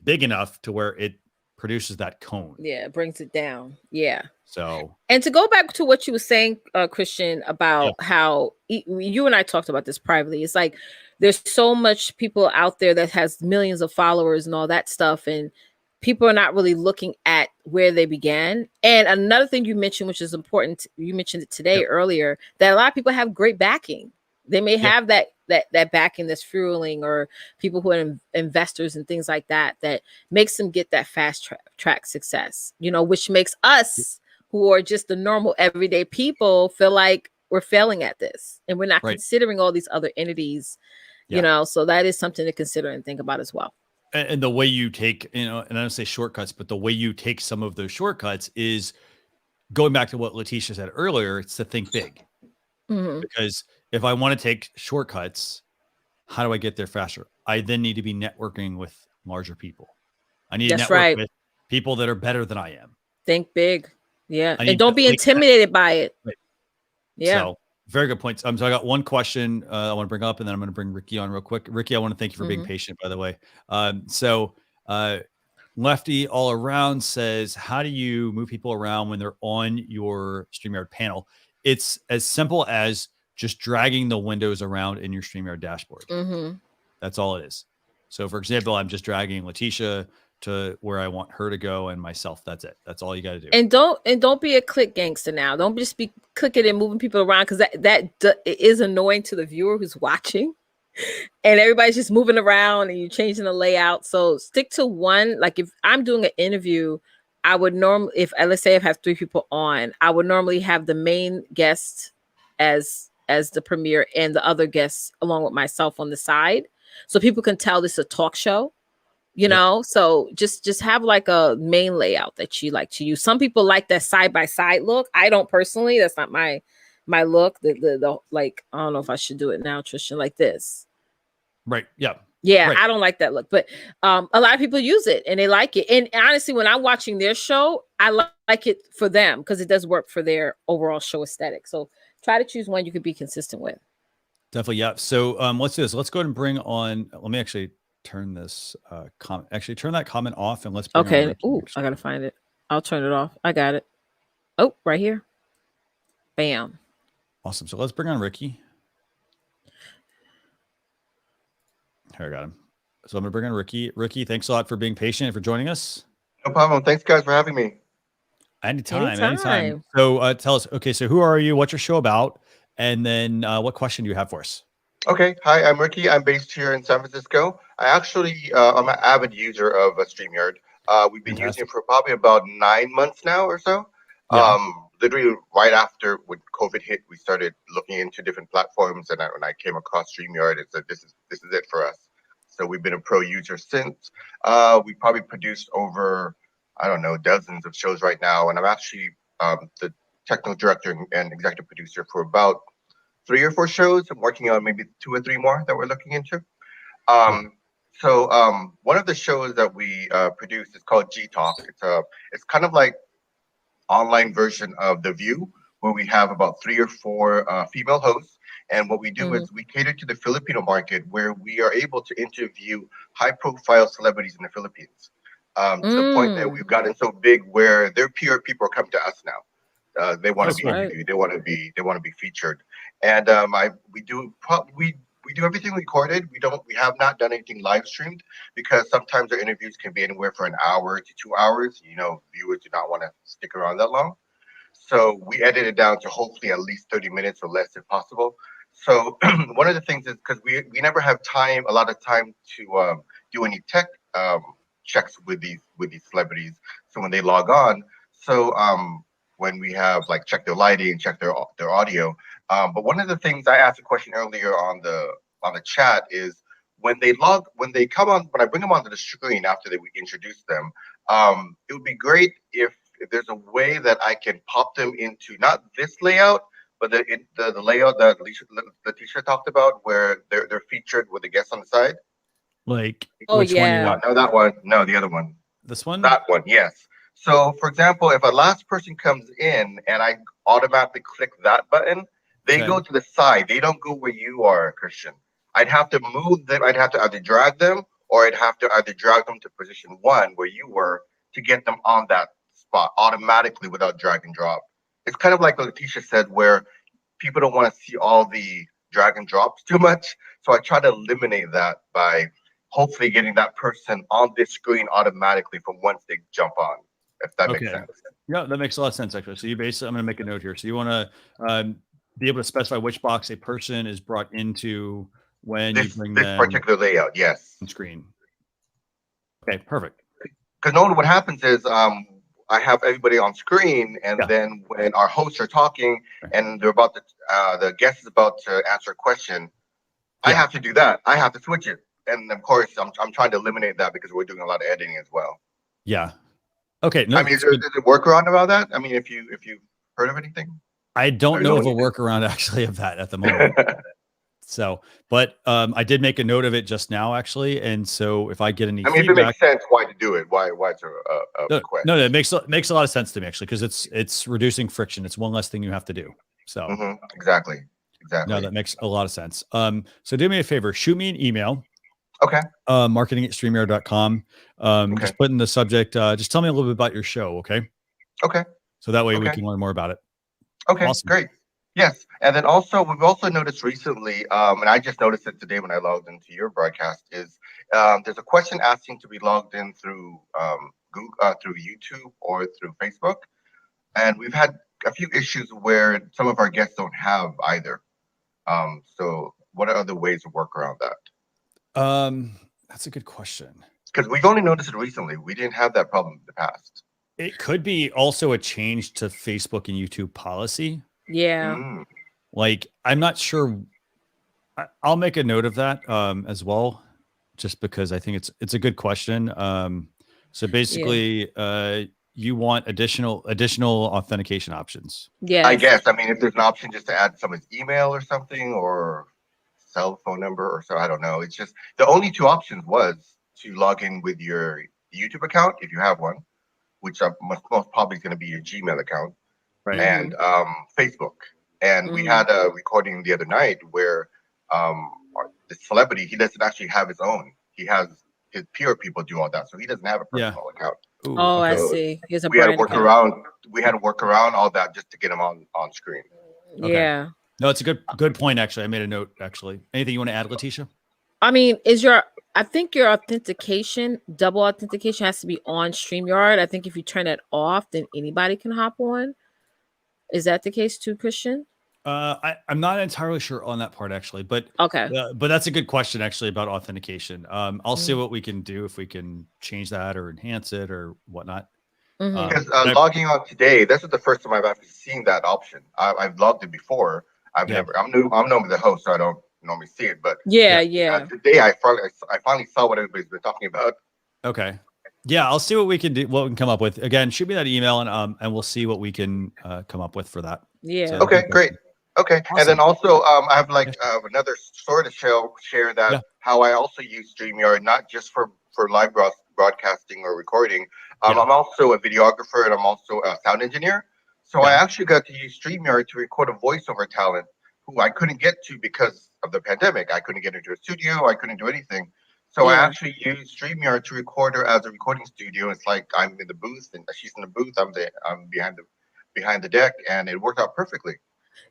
big enough to where it produces that cone. Yeah, it brings it down. Yeah. So, and to go back to what you were saying, Christian, about how you and I talked about this privately. It's like there's so much people out there that has millions of followers and all that stuff, and people are not really looking at where they began. And another thing you mentioned, which is important, you mentioned it today earlier, that a lot of people have great backing. They may have that backing that's fueling, or people who are investors and things like that, that makes them get that fast track success, you know, which makes us who are just the normal everyday people feel like we're failing at this and we're not considering all these other entities, you know, so that is something to consider and think about as well. And the way you take, you know, and I don't say shortcuts, but the way you take some of those shortcuts is going back to what Leticia said earlier. It's to think big. Because if I want to take shortcuts, how do I get there faster? I then need to be networking with larger people. I need to network with people that are better than I am. Think big. Yeah. And don't be intimidated by it. Right. Yeah. So very good points. So I got one question I want to bring up, and then I'm going to bring Ricky on real quick. Ricky, I want to thank you for being patient, by the way. Lefty all around says, how do you move people around when they're on your StreamYard panel? It's as simple as just dragging the windows around in your StreamYard dashboard. That's all it is. So for example, I'm just dragging Leticia to where I want her to go and myself. That's it. That's all you got to do. And don't be a click gangster now. Don't just be clicking and moving people around, because that is annoying to the viewer who's watching. And everybody's just moving around and you're changing the layout. So stick to one. Like if I'm doing an interview, I would normally, let's say I have 3 people on, I would normally have the main guest as the premiere and the other guests along with myself on the side, so people can tell this is a talk show, you know. So just have like a main layout that you like to use. Some people like that side by side look. I don't personally. That's not my look. The like, I don't know if I should do it now, Tristan, like this. Right. Yeah. Yeah, right. I don't like that look, but a lot of people use it and they like it. And honestly, when I'm watching their show, I like it for them because it does work for their overall show aesthetic. So try to choose one you could be consistent with. Definitely, yeah. So let's do this. Let's go ahead and bring on. Let me actually turn this comment. Actually, turn that comment off, and let's. Bring on Ricky. Ooh, I gotta find it. I'll turn it off. I got it. Oh, right here. Bam. Awesome. So let's bring on Ricky. Here, I got him. So I'm going to bring on Ricky. Ricky, thanks a lot for being patient and for joining us. No problem. Thanks, guys, for having me. Anytime. So tell us, okay, so who are you? What's your show about? And then what question do you have for us? Okay. Hi, I'm Ricky. I'm based here in San Francisco. I'm an avid user of StreamYard. We've been using it for probably about 9 months now or so. Yeah. Literally right after when COVID hit, we started looking into different platforms, and when I came across StreamYard, it said this is it for us. So we've been a pro user since. We probably produced over, I don't know, dozens of shows right now, and I'm actually the technical director and executive producer for about 3 or 4 shows. I'm working on maybe 2 or 3 more that we're looking into. So one of the shows that we produced is called G Talk. It's kind of like online version of The View, where we have about 3 or 4 female hosts. And what we do is we cater to the Filipino market, where we are able to interview high-profile celebrities in the Philippines. To the point that we've gotten so big where their PR people are coming to us now. They want to be interviewed. They want to be featured. And we we do everything recorded. We have not done anything live streamed because sometimes our interviews can be anywhere from an hour to 2 hours. You know, viewers do not want to stick around that long. So we edit it down to hopefully at least 30 minutes or less if possible. So one of the things is because we never have a lot of time to do any tech checks with these celebrities. So when they log on, so when we have like check their lighting, check their audio. But one of the things I asked a question earlier on the chat is when they come on, when I bring them onto the screen after we introduce them, it would be great if there's a way that I can pop them into not this layout, but the layout that Leticia talked about, where they're featured with the guests on the side. Like, Oh, which one? yeah. No, that one. No, the other one. This one? That one, yes. So, for example, if a last person comes in and I automatically click that button, they go to the side. They don't go where you are, Christian. I'd have to move them. I'd have to either drag them, or I'd have to either drag them to position 1 where you were to get them on that spot automatically without drag and drop. It's kind of like what Leticia said, where people don't want to see all the drag and drops too much. So I try to eliminate that by hopefully getting that person on this screen automatically from once they jump on, if that makes sense. Yeah, that makes a lot of sense, actually. So you basically, I'm going to make a note here. So you want to be able to specify which box a person is brought into when you bring this particular layout, yes. On screen. Okay, perfect. Because normally what happens is I have everybody on screen, and then when our hosts are talking and they're about to, the guest is about to answer a question, I have to do that. I have to switch it. And of course, I'm trying to eliminate that because we're doing a lot of editing as well. Yeah. Okay. No, I mean, is there a workaround about that? I mean, if you've heard of anything? I don't know of a workaround actually of that at the moment. So, but I did make a note of it just now, actually. And so if I get any feedback, if it makes sense, why to do it? Why it's a request? No, it makes a lot of sense to me, actually, because it's reducing friction. It's one less thing you have to do. So exactly. No, that makes a lot of sense. So do me a favor, shoot me an email. Okay. Marketing@streamyard.com. Just put in the subject, just tell me a little bit about your show. Okay. Okay. So that way we can learn more about it. Okay. Awesome. Great. Yes. And then also, we've also noticed recently, and I just noticed it today when I logged into your broadcast, is there's a question asking to be logged in through Google, through YouTube or through Facebook. And we've had a few issues where some of our guests don't have either. So what are other ways to work around that? That's a good question. Because we've only noticed it recently. We didn't have that problem in the past. It could be also a change to Facebook and YouTube policy. Yeah. Like, I'm not sure. I'll make a note of that as well, just because I think it's a good question. So basically, you want additional authentication options. Yeah. I guess. I mean, if there's an option just to add someone's email or something, or cell phone number or so, I don't know. It's just the only 2 options was to log in with your YouTube account if you have one, which most probably is going to be your Gmail account, right? And Facebook. And we had a recording the other night where the celebrity, he doesn't actually have his own. He has his peer people do all that, so he doesn't have a personal account. Ooh, I see. We had to work around. We had to work around all that just to get him on screen. Okay. Yeah. No, it's a good point. Actually, I made a note. Actually, anything you want to add, Leticia? I mean, I think your authentication, double authentication, has to be on StreamYard. I think if you turn it off, then anybody can hop on. Is that the case too, Christian? I'm not entirely sure on that part, actually, but okay. But that's a good question, actually, about authentication. I'll see what we can do, if we can change that or enhance it or whatnot. Because logging on today, this is the first time I've actually seen that option. I've logged in before. I'm normally the host, so I don't normally see it. But today I finally saw what everybody's been talking about. Okay. Yeah, I'll see what we can do, what we can come up with. Again, shoot me that email, and we'll see what we can come up with for that. Yeah. So, okay, great. Okay, awesome. And then also I have another sort of share that how I also use StreamYard, not just for live broadcasting or recording. I'm also a videographer, and I'm also a sound engineer. So I actually got to use StreamYard to record a voiceover talent who I couldn't get to because of the pandemic. I couldn't get into a studio. I couldn't do anything. So I actually used StreamYard to record her as a recording studio. It's like I'm in the booth and she's in the booth. I'm behind the deck, and it worked out perfectly.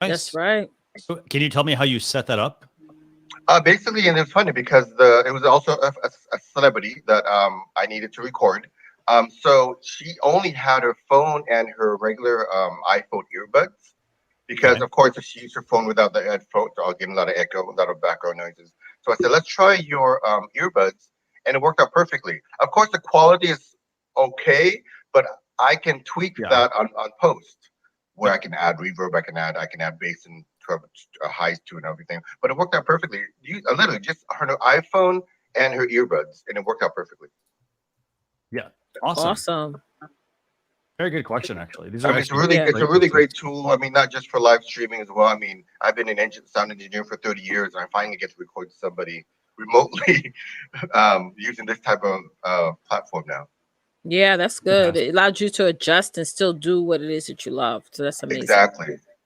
Nice. That's right. So can you tell me how you set that up? Basically, and it's funny because it was also a celebrity that I needed to record. So she only had her phone and her regular iPhone earbuds because, of course, if she used her phone without the headphones, I'll get a lot of echo, a lot of background noises. So I said, let's try your earbuds, and it worked out perfectly. Of course, the quality is okay, but I can tweak that on post, where I can add reverb, I can add bass and highs to and everything. But it worked out perfectly. Literally just her iPhone and her earbuds, and it worked out perfectly. Yeah, awesome. Very good question, actually. These are it's a really great tool. I mean, not just for live streaming as well. I mean, I've been an sound engineer for 30 years, and I finally get to record somebody remotely using this type of platform now. Yeah, that's good. It allowed you to adjust and still do what it is that you love. So that's amazing.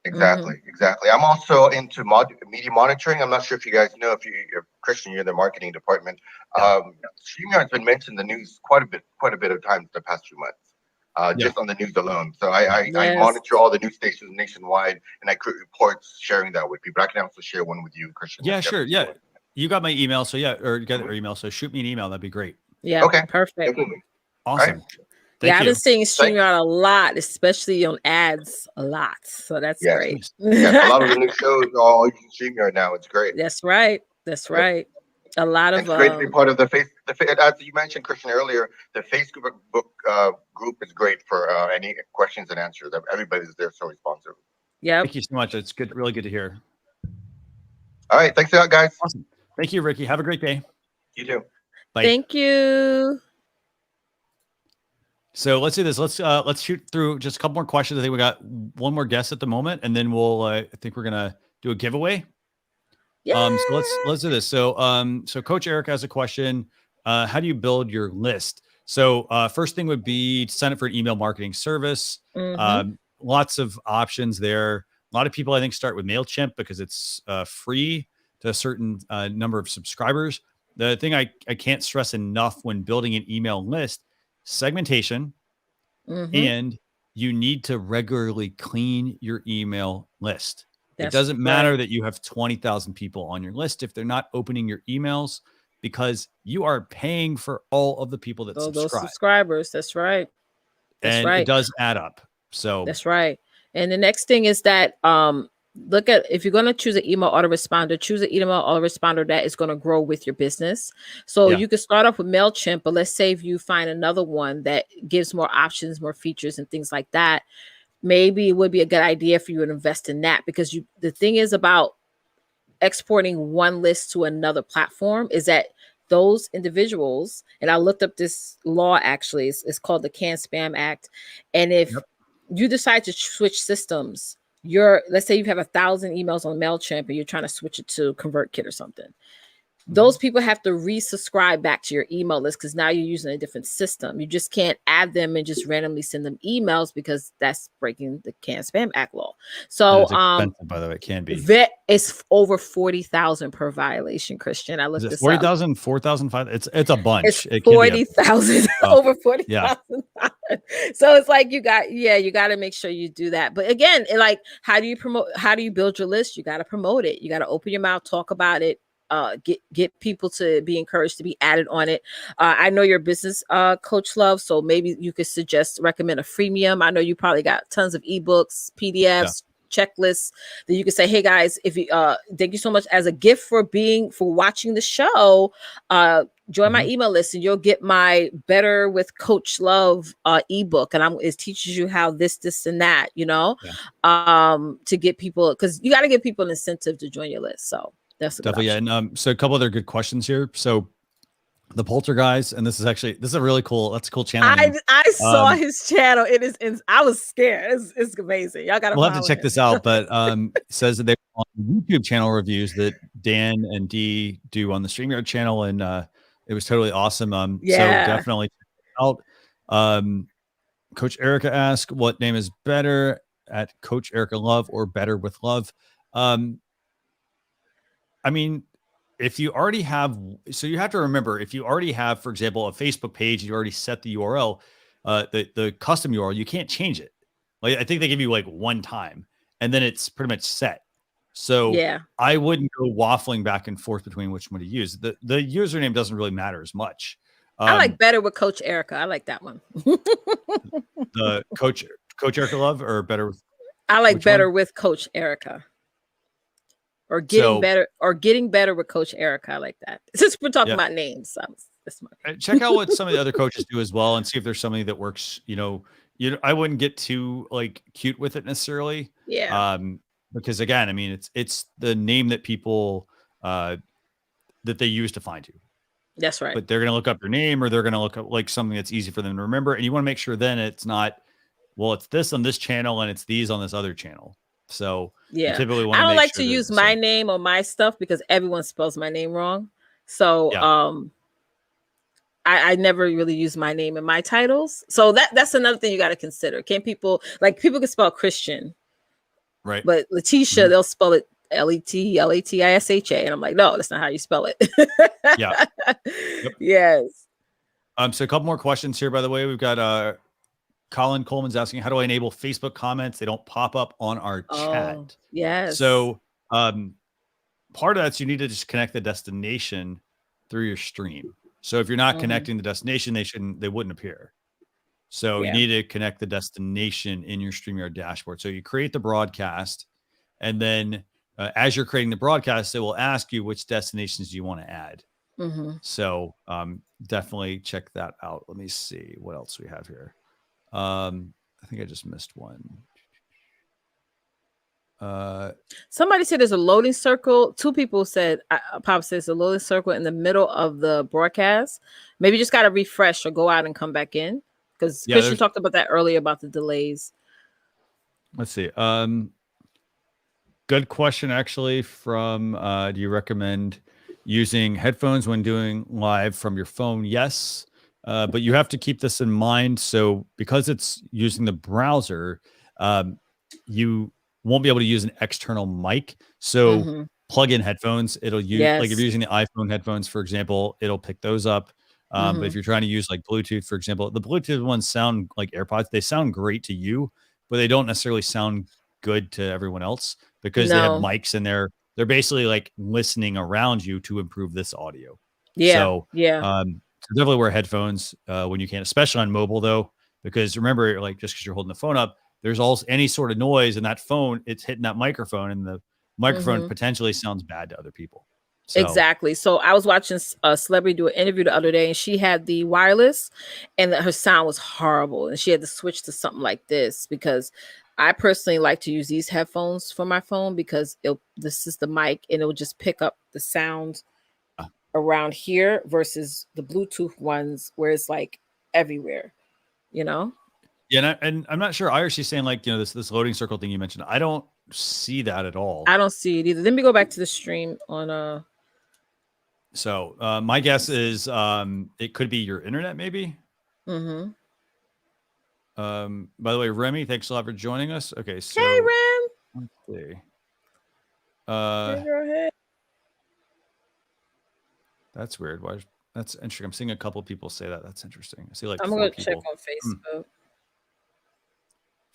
Exactly. I'm also into media monitoring. I'm not sure if you guys know, if you're Christian, you're in the marketing department. StreamYard's been mentioned in the news quite a bit of times the past few months, just on the news alone. So I monitor all the news stations nationwide, and I create reports sharing that with people. I can also share one with you, Christian. Yeah, sure. Yeah, you got my email, so or you got our email, so shoot me an email. That'd be great. Yeah. Okay. Perfect. Definitely. Awesome. Right. I've been seeing StreamYard a lot, especially on ads a lot. So that's great. Yeah, a lot of the new shows are all using StreamYard now. It's great. That's right. A lot of it's great to be part of the as you mentioned, Christian, earlier, the Facebook group is great for any questions and answers. Everybody's there so responsive. Yeah. Thank you so much. It's good, really good to hear. All right. Thanks a lot, guys. Awesome. Thank you, Ricky. Have a great day. You too. Bye. Thank you. So let's do this. Let's shoot through just a couple more questions. I think we got one more guest at the moment, and then we'll I think we're gonna do a giveaway. Yeah. So let's do this. So Coach Eric has a question. How do you build your list? So first thing would be to sign up for an email marketing service. Lots of options there. A lot of people I think start with MailChimp because it's free to a certain number of subscribers. The thing I can't stress enough when building an email list: segmentation, and you need to regularly clean your email list. It doesn't matter that you have 20,000 people on your list if they're not opening your emails, because you are paying for all of the people that subscribe. Those subscribers. That's right. It does add up. So that's right. And the next thing is that look at, if you're going to choose an email autoresponder, choose an email autoresponder that is going to grow with your business. So you could start off with MailChimp, but let's say if you find another one that gives more options, more features and things like that, maybe it would be a good idea for you to invest in that, because the thing is about exporting one list to another platform is that those individuals, and I looked up this law, actually, it's called the Can-Spam Act. And if you decide to switch systems, let's say you have 1,000 emails on MailChimp and you're trying to switch it to ConvertKit or something. Those people have to resubscribe back to your email list because now you're using a different system. You just can't add them and just randomly send them emails because that's breaking the Can-Spam Act law. So, expensive, by the way, it can be. It's over 40,000 per violation, Christian. I looked this 40,000, 4,000, 5,000. It's a bunch. It's 40,000, over 40,000. So it's like you got to make sure you do that. But again, how do you build your list? You got to promote it. You got to open your mouth, talk about it. Get people to be encouraged to be added on it. I know your business coach Love, so maybe you could recommend a freemium. I know you probably got tons of ebooks, PDFs, checklists that you could say, hey guys, if you thank you so much as a gift for watching the show. Join my email list and you'll get my Better with Coach Love ebook, and it teaches you how this and that, to get people, because you got to give people an incentive to join your list. So that's definitely. And so a couple other good questions here. So the Poltergeist, and this is a really cool. That's a cool channel. I saw his channel. It is. I was scared. It's amazing. Y'all gotta. We'll have to check this out. But says that they're on YouTube channel reviews that Dan and Dee do on the StreamYard channel, and it was totally awesome. So definitely check it out. Coach Erica asked, "What name is better, at Coach Erica Love or Better with Love?" I mean, if you already have, so you have to remember, if you already have, for example, a Facebook page, you already set the URL, the custom URL, you can't change it. Like, I think they give you like one time and then it's pretty much set. So Yeah. I wouldn't go waffling back and forth between which one to use. The username doesn't really matter as much. I like Better with Coach Erica. I like that one. The Coach Erica Love or Better with I like Better one? with Coach Erica. Or getting better with Coach Erica. I like that. Since we're talking about names, check out what some of the other coaches do as well, and see if there's something that works. I wouldn't get too like cute with it necessarily. Yeah. Because again, I mean, it's the name that people that they use to find you. That's right. But they're going to look up your name, or they're going to look up like something that's easy for them to remember, and you want to make sure then it's not, well, it's this on this channel and it's these on this other channel. So yeah, typically want I don't like sure to use my name or my stuff because everyone spells my name wrong. So I never really use my name in my titles. So that's another thing you got to consider. People can spell Christian, right? But Leticia, they'll spell it Leticia, and I'm like, no, that's not how you spell it. Yeah. Yep. Yes. So a couple more questions here, by the way. We've got Colin Coleman's asking, how do I enable Facebook comments? They don't pop up on our chat. Yes. So part of that's you need to just connect the destination through your stream. So if you're not connecting the destination, they wouldn't appear. So you need to connect the destination in your StreamYard dashboard. So you create the broadcast, and then as you're creating the broadcast, it will ask you which destinations you want to add. So definitely check that out. Let me see what else we have here. I think I just missed one. Somebody said there's a loading circle. Two people said, Pop says a loading circle in the middle of the broadcast. Maybe you just got to refresh or go out and come back in, because Christian talked about that earlier about the delays. Let's see. Good question, actually, from do you recommend using headphones when doing live from your phone? Yes. But you have to keep this in mind. So because it's using the browser, you won't be able to use an external mic. So plug in headphones. It'll use, like if you're using the iPhone headphones, for example, it'll pick those up. But if you're trying to use like Bluetooth, for example, the Bluetooth ones sound like AirPods. They sound great to you, but they don't necessarily sound good to everyone else because they have mics and they're basically like listening around you to improve this audio. So definitely wear headphones when you can, especially on mobile though, because remember, like just because you're holding the phone up, there's also any sort of noise in that phone, it's hitting that microphone, and the microphone potentially sounds bad to other people. So. Exactly. So I was watching a celebrity do an interview the other day, and she had the wireless, and her sound was horrible, and she had to switch to something like this, because I personally like to use these headphones for my phone because this is the mic, and it'll just pick up the sound around here versus the Bluetooth ones where it's like everywhere, Yeah, and I'm not sure. IRC's saying like, this loading circle thing you mentioned. I don't see that at all. I don't see it either. Let me go back to the stream on So my guess is it could be your internet, maybe. Mm-hmm. By the way, Remy, thanks a lot for joining us. Okay, so hey Rem. Let's see. Hey, go ahead. That's weird. Why? That's interesting. I'm seeing a couple of people say that. That's interesting. I see like I'm gonna check on Facebook.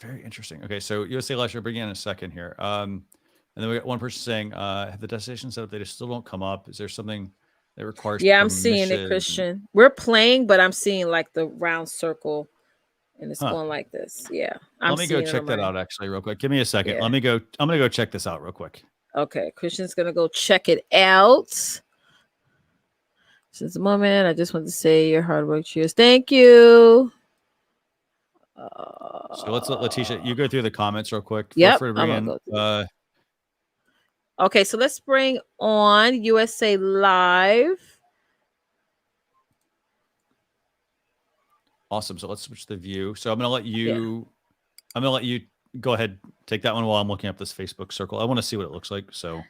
Very interesting. Okay, so USA Live, bring in a second here. And then we got one person saying, have the destination set up, they just still don't come up. Is there something that requires permission? I'm seeing it, Christian. We're playing, but I'm seeing like the round circle, and it's going like this. Yeah. Let me go check that out actually real quick. Give me a second. I'm gonna go check this out real quick. Okay, Christian's gonna go check it out. Since the moment, I just want to say your hard work. Cheers. Thank you. So let's let Leticia, you go through the comments real quick. Yep. Okay, so let's bring on USA Live. Awesome. So let's switch the view. So I'm gonna let you go ahead, take that one while I'm looking up this Facebook circle. I want to see what it looks like. So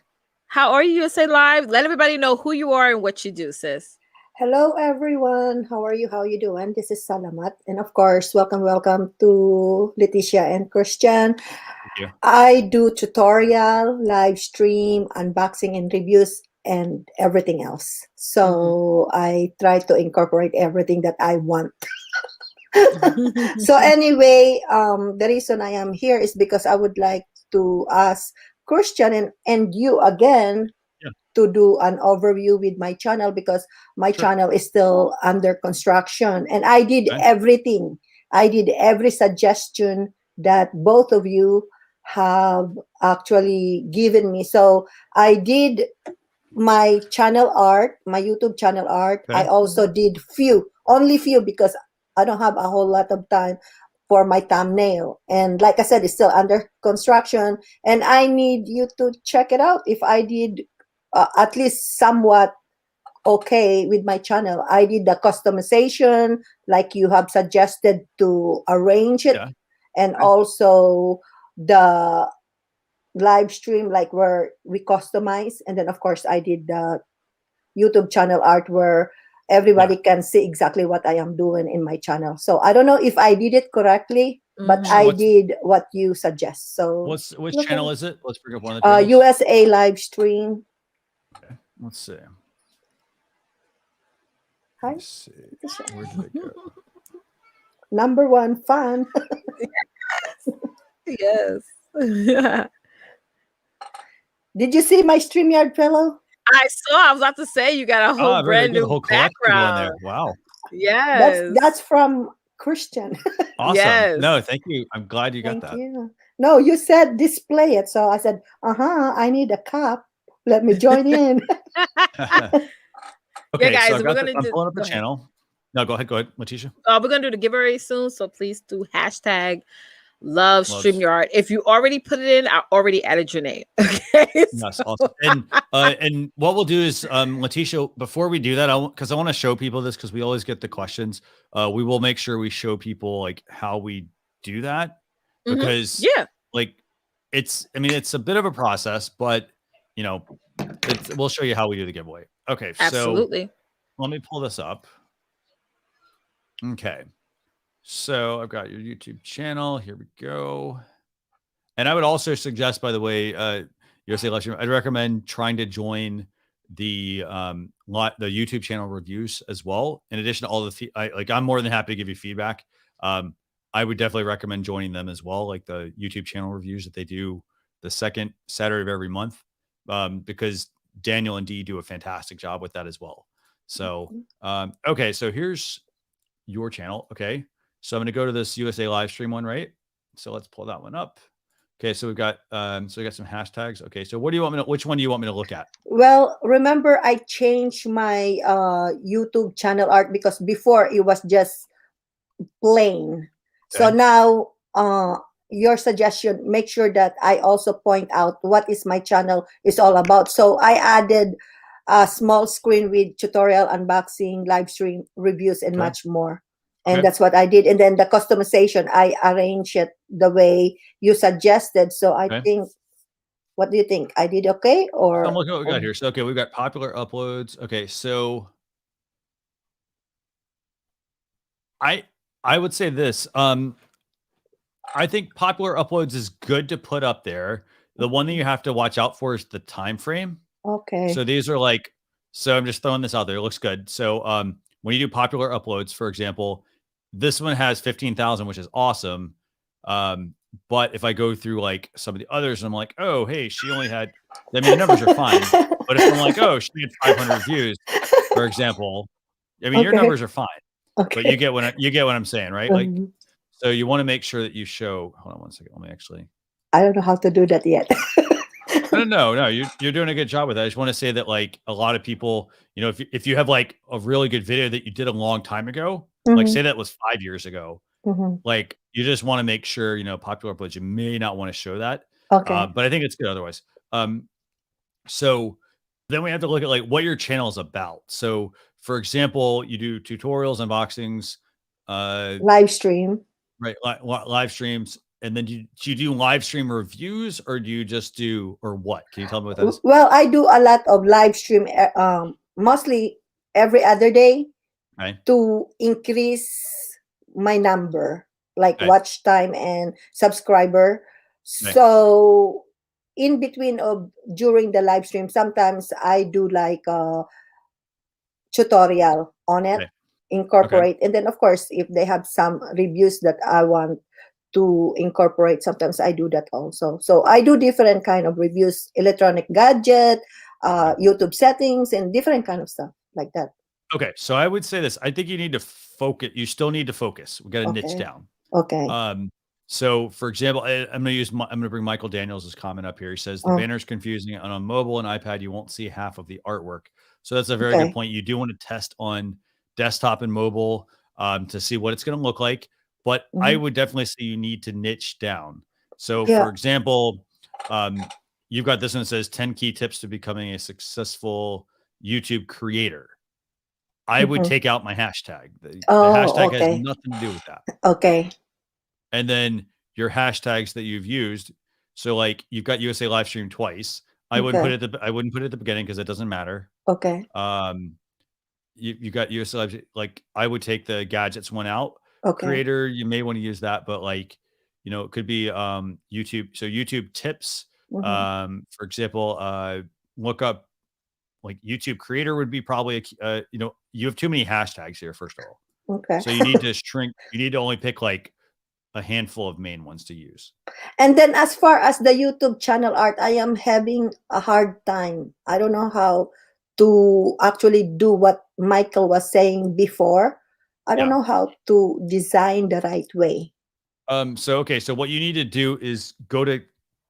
how are you, USA Live? Let everybody know who you are and what you do, sis. Hello, everyone. How are you? How are you doing? This is Salamat. And of course, welcome to Leticia and Christian. Thank you. I do tutorial, live stream, unboxing and reviews, and everything else. So I try to incorporate everything that I want. So anyway, the reason I am here is because I would like to ask Christian and you again to do an overview with my channel, because my channel is still under construction, and I did everything. I did every suggestion that both of you have actually given me. So I did my channel art, my YouTube channel art. I also did only few, because I don't have a whole lot of time for my thumbnail. And like I said, it's still under construction, and I need you to check it out if I did at least somewhat okay with my channel. I did the customization like you have suggested to arrange it, and also the live stream, like where we customize, and then of course I did the YouTube channel art where everybody can see exactly what I am doing in my channel. So I don't know if I did it correctly, but I did what you suggest. So which channel is it? Let's bring up one of the channels. USA live stream. Okay, let's see. Hi. Let's see. Where did it go? Number one fan. Yes. Did you see my StreamYard fellow? I saw. I was about to say you got a whole brand new whole collection background. there. Wow. Yes. That's from Christian. Awesome. Yes. No, thank you. I'm glad you got that. Thank you. No, you said display it, so I said, I need a cup. Let me join in. Okay, guys, so we're gonna I'm do. pulling up the Go ahead. channel. No, go ahead, Leticia. We're gonna do the giveaway soon, so please do hashtag love StreamYard. If you already put it in, I already added your name. Okay. Yes, awesome. And what we'll do is, Leticia, before we do that, because I want to show people this, because we always get the questions. We will make sure we show people like how we do that, because like it's a bit of a process, but we'll show you how we do the giveaway. Okay, absolutely. So let me pull this up. Okay, so I've got your YouTube channel. Here we go. And I would also suggest, by the way, USA Live Stream, I'd recommend trying to join the YouTube channel reviews as well. In addition to all the I'm more than happy to give you feedback. I would definitely recommend joining them as well, like the YouTube channel reviews that they do the second Saturday of every month, because Daniel and Dee do a fantastic job with that as well. So, okay, so here's your channel. Okay, so I'm going to go to this USA live stream one, right? So let's pull that one up. Okay, so we got some hashtags. Okay, so which one do you want me to look at? Well, remember I changed my YouTube channel art, because before it was just plain. So now your suggestion, make sure that I also point out what is my channel is all about. So I added a small screen with tutorial, unboxing, live stream, reviews, and much more. And that's what I did. And then the customization, I arranged it the way you suggested. So I think, what do you think? I did okay? Or I'm looking at what we got here. So, okay, we've got popular uploads. Okay, so I would say this. I think popular uploads is good to put up there. The one that you have to watch out for is the time frame. Okay. So these are so I'm just throwing this out there. It looks good. So when you do popular uploads, for example, this one has 15,000, which is awesome. But if I go through some of the others, and I'm like, oh, hey, she only had, the numbers are fine. But if I'm like, oh, she had 500 views, for example, your numbers are fine. Okay. But you get what I'm saying, right? So you want to make sure that you show. Hold on one second. Let me actually. I don't know how to do that yet. No. You're doing a good job with that. I just want to say that a lot of people, if you have a really good video that you did a long time ago, say that was 5 years ago, you just want to make sure popular uploads. You may not want to show that. Okay. But I think it's good otherwise. So then we have to look at what your channel is about. So for example, you do tutorials, unboxings, live stream. Right, live streams, and then do you do live stream reviews, or do you just do, or what? Can you tell me what that is? Well, I do a lot of live stream, mostly every other day, to increase my number, watch time and subscriber. So in between during the live stream, sometimes I do tutorial on it. Incorporate, and then of course if they have some reviews that I want to incorporate. Sometimes I do that also. So I do different kind of reviews, electronic gadget, YouTube settings, and different kind of stuff like that. Okay, so I would say this. I think you need to focus. You still need to focus. We got to niche Okay. down. Okay. So for example, I'm going to bring Michael Daniels' comment up here. He says the banner is confusing, and on mobile and iPad, you won't see half of the artwork. So that's a very good point. You do want to test on desktop and mobile to see what it's going to look like. But I would definitely say you need to niche down. So for example, you've got this one that says 10 key tips to becoming a successful YouTube creator. I would take out my hashtag. The hashtag has nothing to do with that. Okay. And then your hashtags that you've used. So like you've got USA live stream twice. I wouldn't put it at the beginning because it doesn't matter. Okay. You got USA live, like I would take the gadgets one out. Okay. Creator, you may want to use that, but like, it could be YouTube. So YouTube tips. For example, look up like YouTube creator would be probably you have too many hashtags here, first of all. Okay. So you need to shrink. You need to only pick like a handful of main ones to use. And then as far as the YouTube channel art, I am having a hard time. I don't know how to actually do what Michael was saying before. I don't know how to design the right way. So what you need to do is go to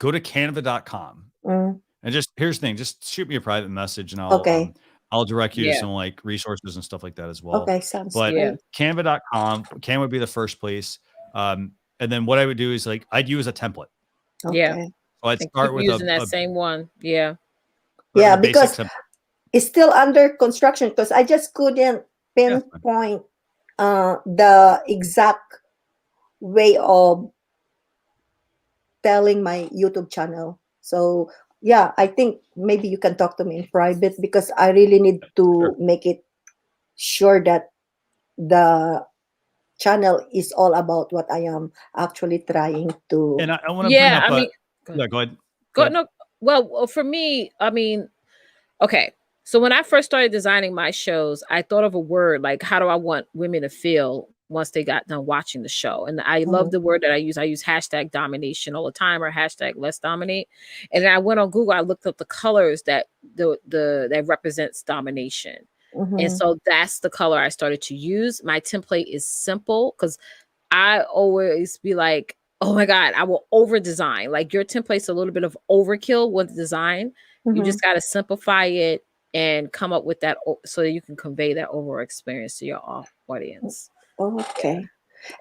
canva.com. And just here's the thing, just shoot me a private message and I'll direct you to some like resources and stuff like that as well. Okay, sounds but good. Canva.com, Canva would be the first place. And then what I would do is like I'd use a template. Okay. Yeah. So I'd start with using that same one. Yeah. Yeah, because it's still under construction because I just couldn't pinpoint the exact way of telling my YouTube channel. So yeah, I think maybe you can talk to me in private because I really need to make it sure that the channel is all about what I am actually trying to. And I want to bring up go ahead. No, well, for me, I mean, okay. So when I first started designing my shows, I thought of a word like, how do I want women to feel once they got done watching the show? And I love the word that I use. I use hashtag domination all the time, or hashtag let's dominate. And then I went on Google, I looked up the colors that that represents domination. And so that's the color I started to use. My template is simple because I always be like, oh my God, I will over design. Like your template's a little bit of overkill with design. You just got to simplify it and come up with that so that you can convey that overall experience to your audience. Okay.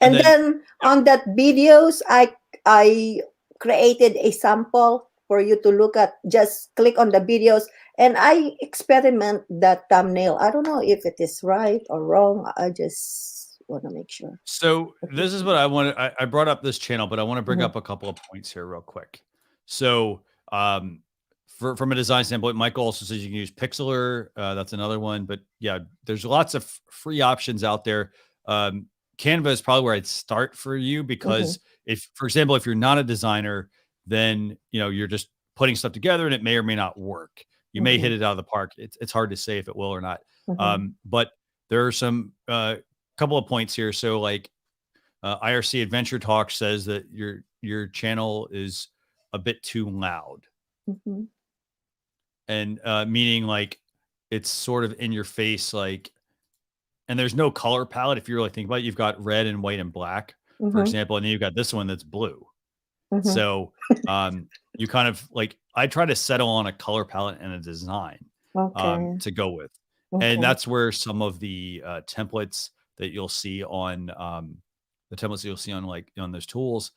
And then on that videos, I created a sample for you to look at. Just click on the videos and I experiment that thumbnail. I don't know if it is right or wrong. I just want to make sure. So this is what I wanted. I brought up this channel, but I want to bring up a couple of points here real quick. So from a design standpoint, Michael also says you can use Pixlr. That's another one. But yeah, there's lots of free options out there. Canva is probably where I'd start for you because if, for example, if you're not a designer, then you're just putting stuff together and it may or may not work. You may hit it out of the park. It's hard to say if it will or not. But there are some couple of points here. So like IRC Adventure Talk says that your channel is a bit too loud. And meaning like it's sort of in your face, like, and there's no color palette. If you really think about it, you've got red and white and black, for example, and then you've got this one that's blue. So you kind of like, I try to settle on a color palette and a design to go with. And that's where some of the templates that you'll see on like on those tools,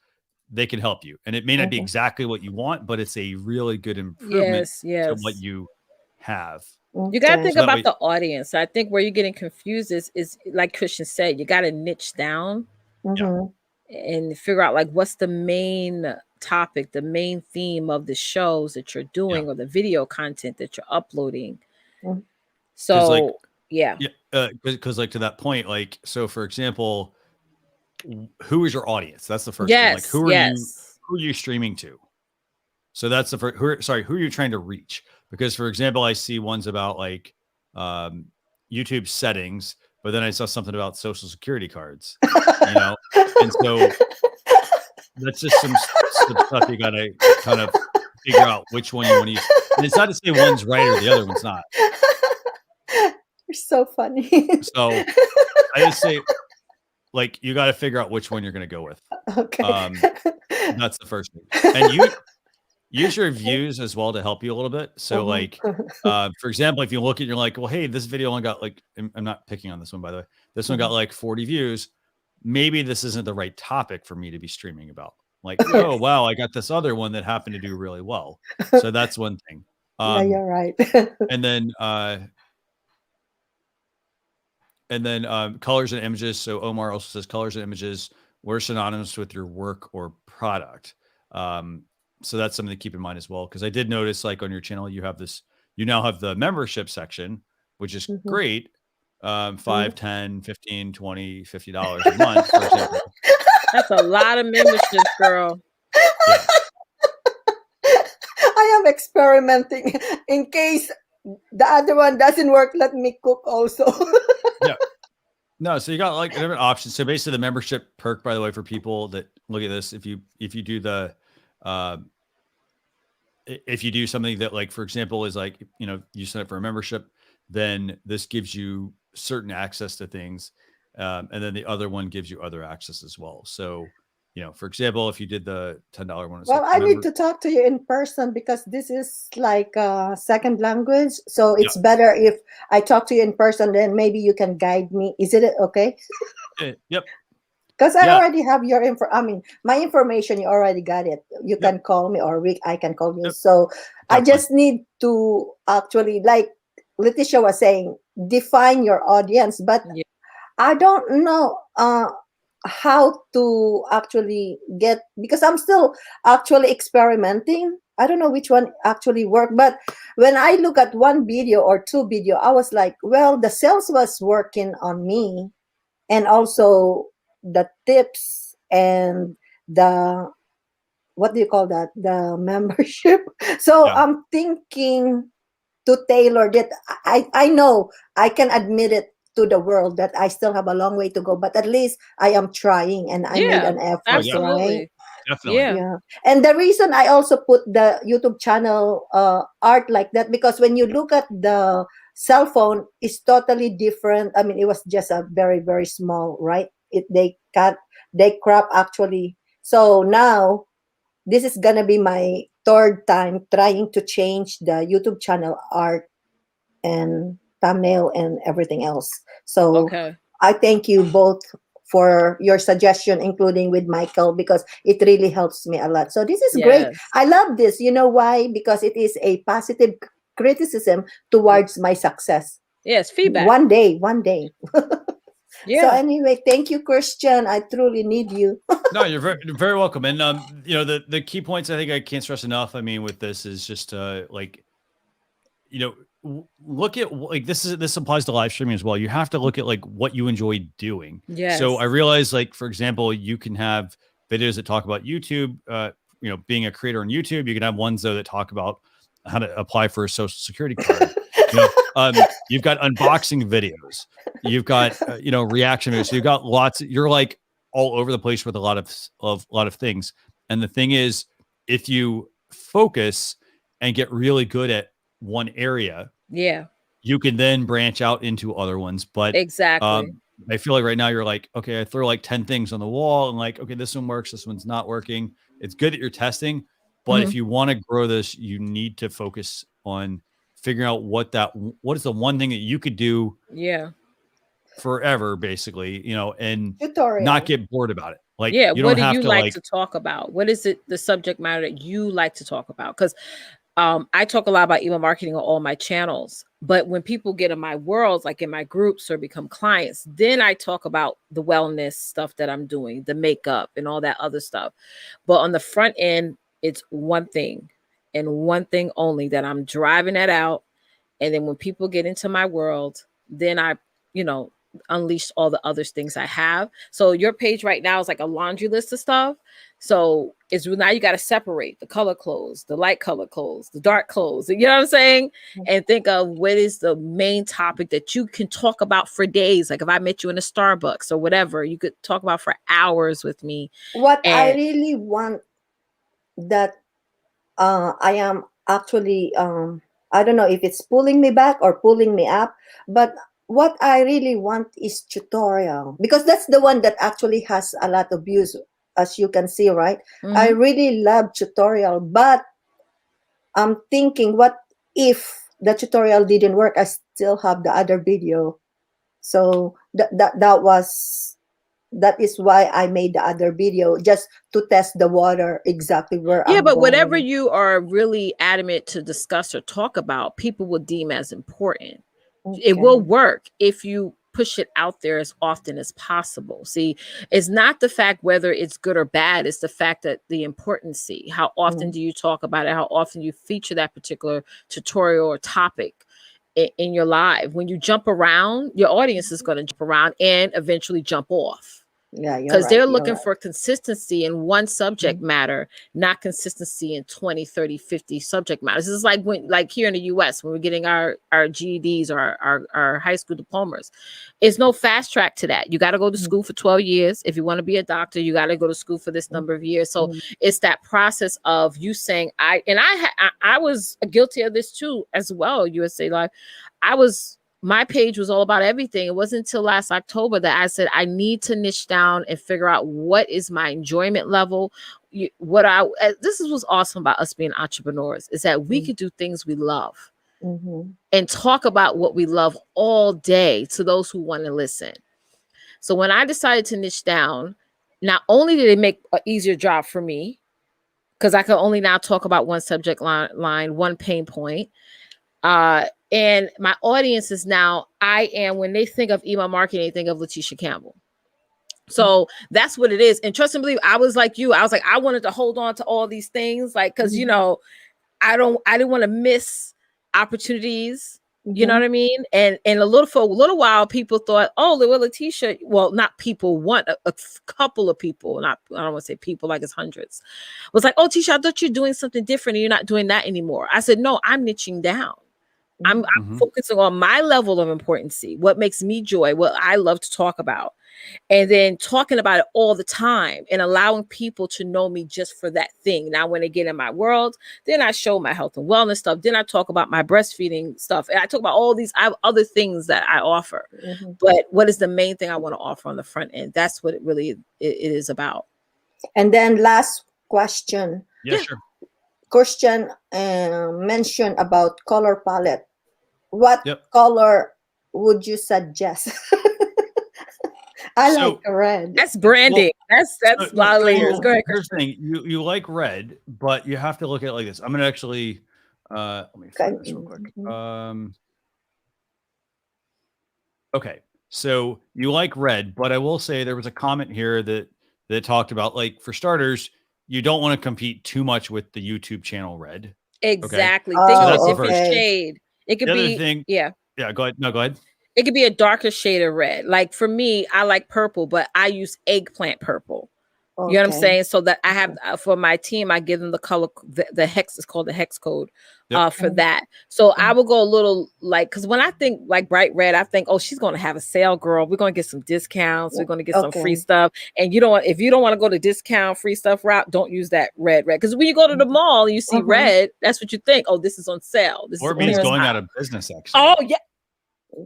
they can help you. And it may not be exactly what you want, but it's a really good improvement to what you have. You got to think about the audience. I think where you're getting confused is like Christian said, you got to niche down and figure out like what's the main topic, the main theme of the shows that you're doing or the video content that you're uploading. So because like to that point, like, so for example, who is your audience? That's the first thing. Like who are you streaming to? So that's the first, who are you trying to reach? Because for example, I see ones about like YouTube settings, but then I saw something about social security cards, and so that's just some stuff you gotta kind of figure out which one you want to use. And it's not to say one's right or the other one's not. You're so funny. So I just say, like, you got to figure out which one you're going to go with. Okay. That's the first thing. And you use your views as well to help you a little bit. So like, for example, if you look at, you're like, well, hey, this video only got like, I'm not picking on this one, by the way. This one got like 40 views. Maybe this isn't the right topic for me to be streaming about. Like, oh, wow, I got this other one that happened to do really well. So that's one thing. Yeah, you're right. And then colors and images. So Omar also says colors and images were synonymous with your work or product. So that's something to keep in mind as well. Because I did notice, like, on your channel, you now have the membership section, which is great. 5, 10, 15, 20, $50 a month, for example. That's a lot of memberships, girl. Yeah. I am experimenting in case the other one doesn't work. Let me cook also. Yeah. No, so you got like different options. So basically the membership perk, by the way, for people that look at this, if you do the if you do something that, like, for example, is like, you sign up for a membership, then this gives you certain access to things. And then the other one gives you other access as well. So, for example, if you did the $10 one, well, I need to talk to you in person because this is like a second language. So it's better if I talk to you in person, then maybe you can guide me. Is it okay? Yep. Because I already have your info. I mean, my information, you already got it. You can call me, or I can call you. Yep. So I just need to actually, like Leticia was saying, define your audience. But I don't know how to actually get, because I'm still actually experimenting. I don't know which one actually worked. But when I look at one video or two video, I was like, well, the sales was working on me, and also the tips and the, what do you call that, the membership. So I'm thinking to tailor that. I know I can admit it to the world that I still have a long way to go, but at least I am trying and I made an effort. Absolutely. Right? Definitely. Yeah. And the reason I also put the YouTube channel art like that, because when you look at the cell phone, it's totally different. I mean, it was just a very, very small, right? They crop actually. So now this is gonna be my third time trying to change the YouTube channel art and thumbnail and everything else. So I thank you both for your suggestion, including with Michael, because it really helps me a lot. So this is great. I love this. You know why? Because it is a positive criticism towards my success. Yes, feedback. One day. Yeah. So anyway, thank you, Christian. I truly need you. No, you're very welcome. And the key points I think I can't stress enough, I mean, with this is just look at, like, this applies to live streaming as well. You have to look at, like, what you enjoy doing. Yes. So I realize, like, for example, you can have videos that talk about YouTube, being a creator on YouTube. You can have ones though that talk about how to apply for a social security card. You've got unboxing videos, you've got reaction videos. So you've got lots. You're like all over the place with a lot of things. And the thing is, if you focus and get really good at one area, you can then branch out into other ones. But exactly, I feel like right now you're like, okay, I throw like 10 things on the wall and like, okay, this one works, this one's not working. It's good that you're testing, but if you want to grow this, you need to focus on figuring out what is the one thing that you could do forever, basically, and tutorial. Not get bored about it. Like, you don't what do have you to like to talk about? What is it, the subject matter that you like to talk about? Because I talk a lot about email marketing on all my channels, but when people get in my worlds, like in my groups or become clients, then I talk about the wellness stuff that I'm doing, the makeup and all that other stuff. But on the front end, it's one thing and one thing only, that I'm driving that out. And then when people get into my world, then I, unleashed all the other things I have. So your page right now is like a laundry list of stuff. So it's now you got to separate the color clothes, the light color clothes, the dark clothes. You know what I'm saying? And think of what is the main topic that you can talk about for days. Like if I met you in a Starbucks or whatever, you could talk about for hours with me. What I really want that I am actually I don't know if it's pulling me back or pulling me up, but what I really want is tutorial, because that's the one that actually has a lot of views, as you can see, right? I really love tutorial, but I'm thinking, what if the tutorial didn't work? I still have the other video. So that is why I made the other video, just to test the water exactly where I'm but going. whatever you are really adamant to discuss or talk about, people will deem as important. It will work if you push it out there as often as possible. See, it's not the fact whether it's good or bad, it's the fact that the importance. How often do you talk about it? How often you feature that particular tutorial or topic in your live? When you jump around, your audience is going to jump around and eventually jump off. Yeah, because they're looking for consistency in one subject matter, not consistency in 20, 30, 50 subject matters. This is like when, like here in the US, when we're getting our GEDs or our high school diplomas, it's no fast track to that. You got to go to school for 12 years. If you want to be a doctor, you got to go to school for this number of years. So it's that process of you saying, I was guilty of this too, as well. USA Live. My page was all about everything. It wasn't until last October that I said, I need to niche down and figure out what is my enjoyment level. This is what's awesome about us being entrepreneurs, is that we could do things we love and talk about what we love all day to those who want to listen. So when I decided to niche down, not only did it make an easier job for me, because I could only now talk about one subject line, one pain point, and my audience is now, when they think of email marketing, they think of Leticia Campbell. So that's what it is. And trust and believe, I was like you. I was like, I wanted to hold on to all these things, like, because, I didn't want to miss opportunities. You know what I mean? And for a little while, people thought, oh, well, Leticia, well, not people, a couple of people, I don't want to say people, like it's hundreds, was like, oh, Tisha, I thought you're doing something different and you're not doing that anymore. I said, no, I'm niching down. I'm focusing on my level of importance, what makes me joy, what I love to talk about, and then talking about it all the time and allowing people to know me just for that thing. Now, when they get in my world, then I show my health and wellness stuff. Then I talk about my breastfeeding stuff. And I talk about all these other things that I offer. But what is the main thing I want to offer on the front end? That's what it really it is about. And then last question. Yeah, sure. Christian mentioned about color palette. What color would you suggest? I like red. That's branding. That's a lot of layers. Go ahead, Here's the thing. You like red, but you have to look at it like this. I'm gonna actually let me find this real quick. Okay, so you like red, but I will say there was a comment here that talked about, like, for starters, you don't want to compete too much with the YouTube channel red. Exactly. Okay? Think of a different shade. It could be Yeah, go ahead. No, go ahead. It could be a darker shade of red. Like for me, I like purple, but I use eggplant purple. You know what I'm saying? So that I have for my team, I give them the color, the hex is called the hex code for that. So I will go a little like, because when I think like bright red, I think, oh, she's going to have a sale, girl. We're going to get some discounts. We're going to get some free stuff. And if you don't want to go to discount free stuff route, don't use that red. Because when you go to the mall and you see red, that's what you think. Oh, this is on sale. This or it means going out of business, actually. Oh, yeah.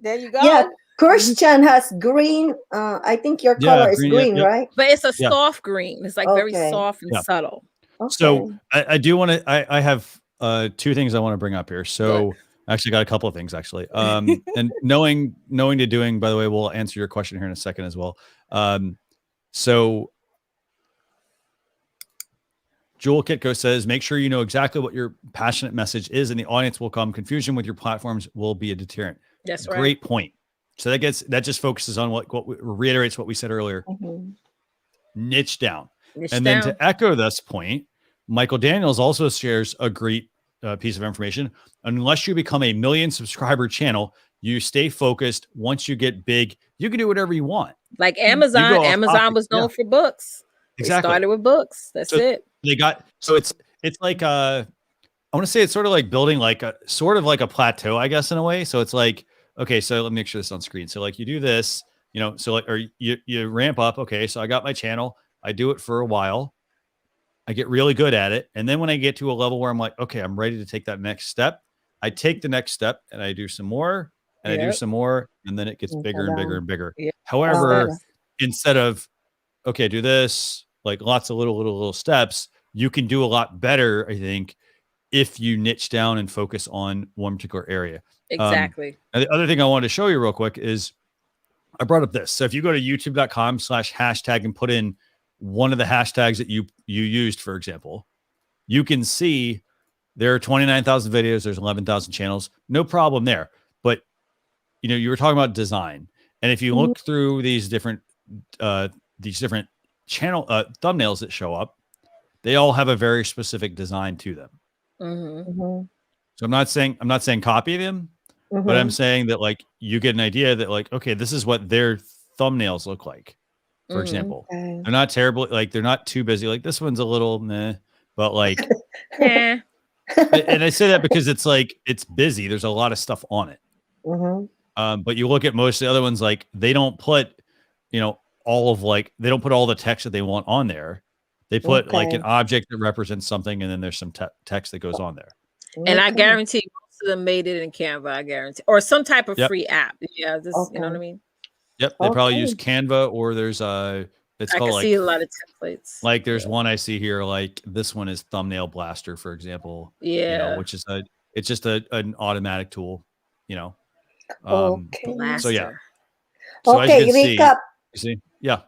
There you go. Yeah. Christian has green. I think your color is green, right? But it's a soft green. It's like very soft and subtle. So I do want to. I have two things I want to bring up here. So I actually got a couple of things actually. And knowing to doing. By the way, we'll answer your question here in a second as well. So Joel Kitko says, make sure you know exactly what your passionate message is, and the audience will come. Confusion with your platforms will be a deterrent. That's right. Great point. So that just focuses on what reiterates what we said earlier. Niche down. Then to echo this point, Michael Daniels also shares a great piece of information. Unless you become a 1 million subscriber channel, You stay focused. Once you get big, you can do whatever you want. Like Amazon. Amazon was known for books. Exactly. They started with books. That's it. They got, so it's like I want to say it's sort of like building like a sort of like a plateau, I guess, in a way. So it's like, okay, so let me make sure this is on screen. So like you do this, you know, so like, or you ramp up. Okay, so I got my channel. I do it for a while. I get really good at it. And then when I get to a level where I'm like, okay, I'm ready to take that next step, I take the next step and I do some more and I do some more. And then it gets bigger and bigger and bigger. Yep. However, instead of, okay, do this, like lots of little steps, you can do a lot better, I think, if you niche down and focus on one particular area. Exactly. And the other thing I wanted to show you real quick is I brought up this. So if you go to youtube.com/hashtag and put in one of the hashtags that you used, for example, you can see there are 29,000 videos. There's 11,000 channels. No problem there. But, you know, you were talking about design. And if you look through these different channel thumbnails that show up, they all have a very specific design to them. So I'm not saying copy them, but I'm saying that like you get an idea that like, okay, this is what their thumbnails look like. For example, they're not terrible. Like they're not too busy. Like this one's a little meh, but like, and I say that because it's like, it's busy. There's a lot of stuff on it. But you look at most of the other ones, like they don't put, you know, they don't put all the text that they want on there. They put like an object that represents something. And then there's some text that goes on there. And I guarantee most of them made it in Canva. I guarantee, or some type of free app. Yeah. You know what I mean? Yep, they probably use Canva, or there's it's called like, see a lot of templates. Like there's one I see here, like this one is Thumbnail Blaster, for example. Yeah, you know, which is it's just an automatic tool, you know. So yeah. So recap. Yeah.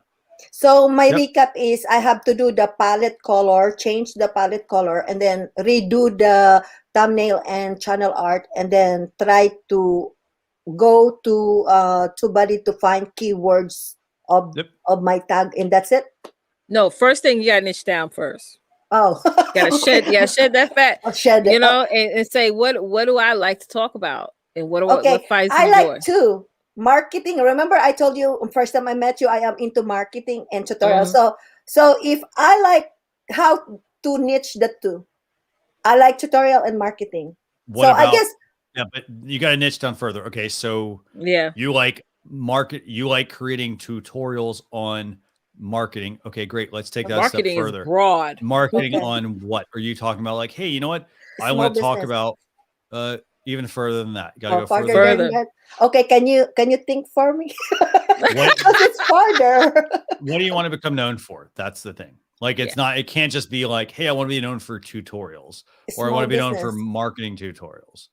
So my recap is I have to do the palette color, change the palette color, and then redo the thumbnail and channel art, and then try to go to TubeBuddy to find keywords of my tag, and that's it. No, first thing you gotta niche down first. Oh, gotta shed that fat. I'll shed it. You know, and say what do I like to talk about, and what finds I me like joy? to marketing. Remember, I told you first time I met you, I am into marketing and tutorials. So if I like how to niche the two, I like tutorial and marketing. I guess. Yeah, but you got to niche down further. Okay, so you like creating tutorials on marketing. Okay, great. Let's take that marketing a step further. Is broad. Marketing on what? Are you talking about like, hey, you know what? I want to talk about even further than that. You got to go further. Okay, can you think for me? Because it's farther. What do you want to become known for? That's the thing. Like it's not, it can't just be like, hey, I want to be known for tutorials, or I want to be known for marketing tutorials.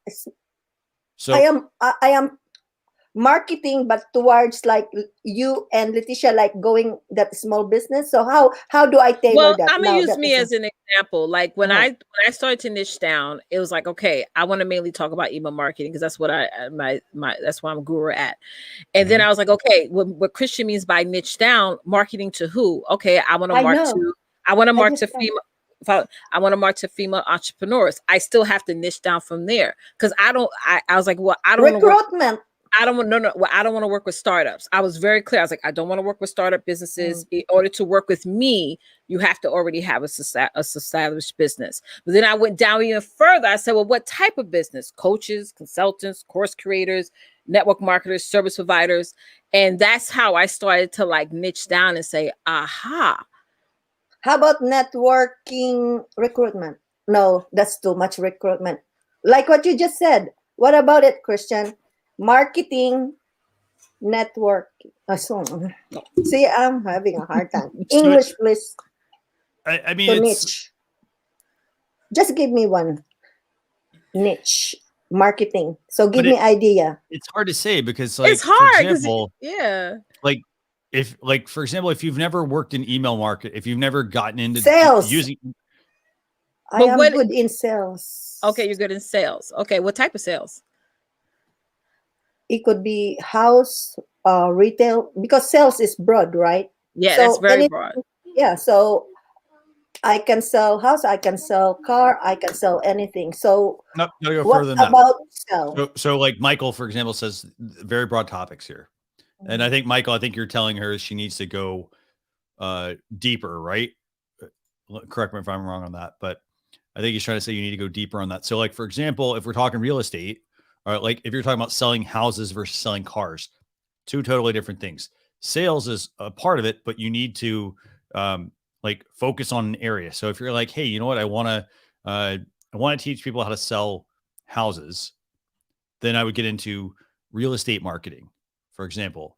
So I am marketing, but towards like you and Leticia, like going that small business. So how do I tailor that? I'm gonna use me as an example. Like when I started to niche down, it was like, okay, I want to mainly talk about email marketing because that's what that's what I'm a guru at. And then I was like, okay, what Christian means by niche down, marketing to who? Okay, I want to market to female. I want to market to female entrepreneurs. I still have to niche down from there because I was like, well, I don't recruitment. I don't want I don't want to work with startups. I was very clear. I was like, I don't want to work with startup businesses. In order to work with me, you have to already have a established business. But then I went down even further. I said, well, what type of business? Coaches, consultants, course creators, network marketers, service providers. And that's how I started to like niche down and say, aha. How about networking recruitment? No, that's too much recruitment. Like what you just said. What about it, Christian? Marketing, networking. See, I'm having a hard time. English, please. I mean, niche. Just give me one niche. Marketing. So give me idea. It's hard to say because like it's hard. For example, for example, if you've never worked in email market, if you've never gotten into sales using, I am good in sales. Okay, you're good in sales. Okay, what type of sales? It could be house, retail, because sales is broad, right? Yeah, so that's very broad. Yeah, so I can sell house, I can sell car, I can sell anything. So No, go what further than that. about sell? So like Michael, for example, says very broad topics here. And I think, Michael, I think you're telling her she needs to go deeper, right? Correct me if I'm wrong on that, but I think he's trying to say you need to go deeper on that. So like, for example, if we're talking real estate, or like if you're talking about selling houses versus selling cars, two totally different things. Sales is a part of it, but you need to like focus on an area. So if you're like, hey, you know what, I want to teach people how to sell houses, then I would get into real estate marketing, for example,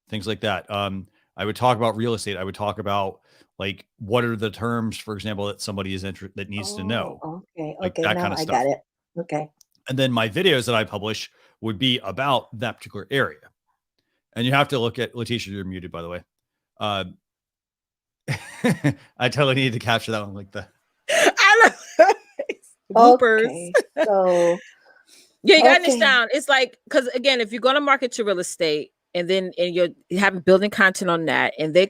things like that. I would talk about real estate. I would talk about like what are the terms, for example, that somebody is that needs to know. Okay, Like okay, that now kind of I stuff. got it. Okay. And then my videos that I publish would be about that particular area. And you have to look at Leticia, you're muted, by the way. I totally need to capture that one like that. I don't bloopers. Okay, so Yeah, you got this okay. down. It's like, because again, if you're going to market to real estate and you're having building content on that, and they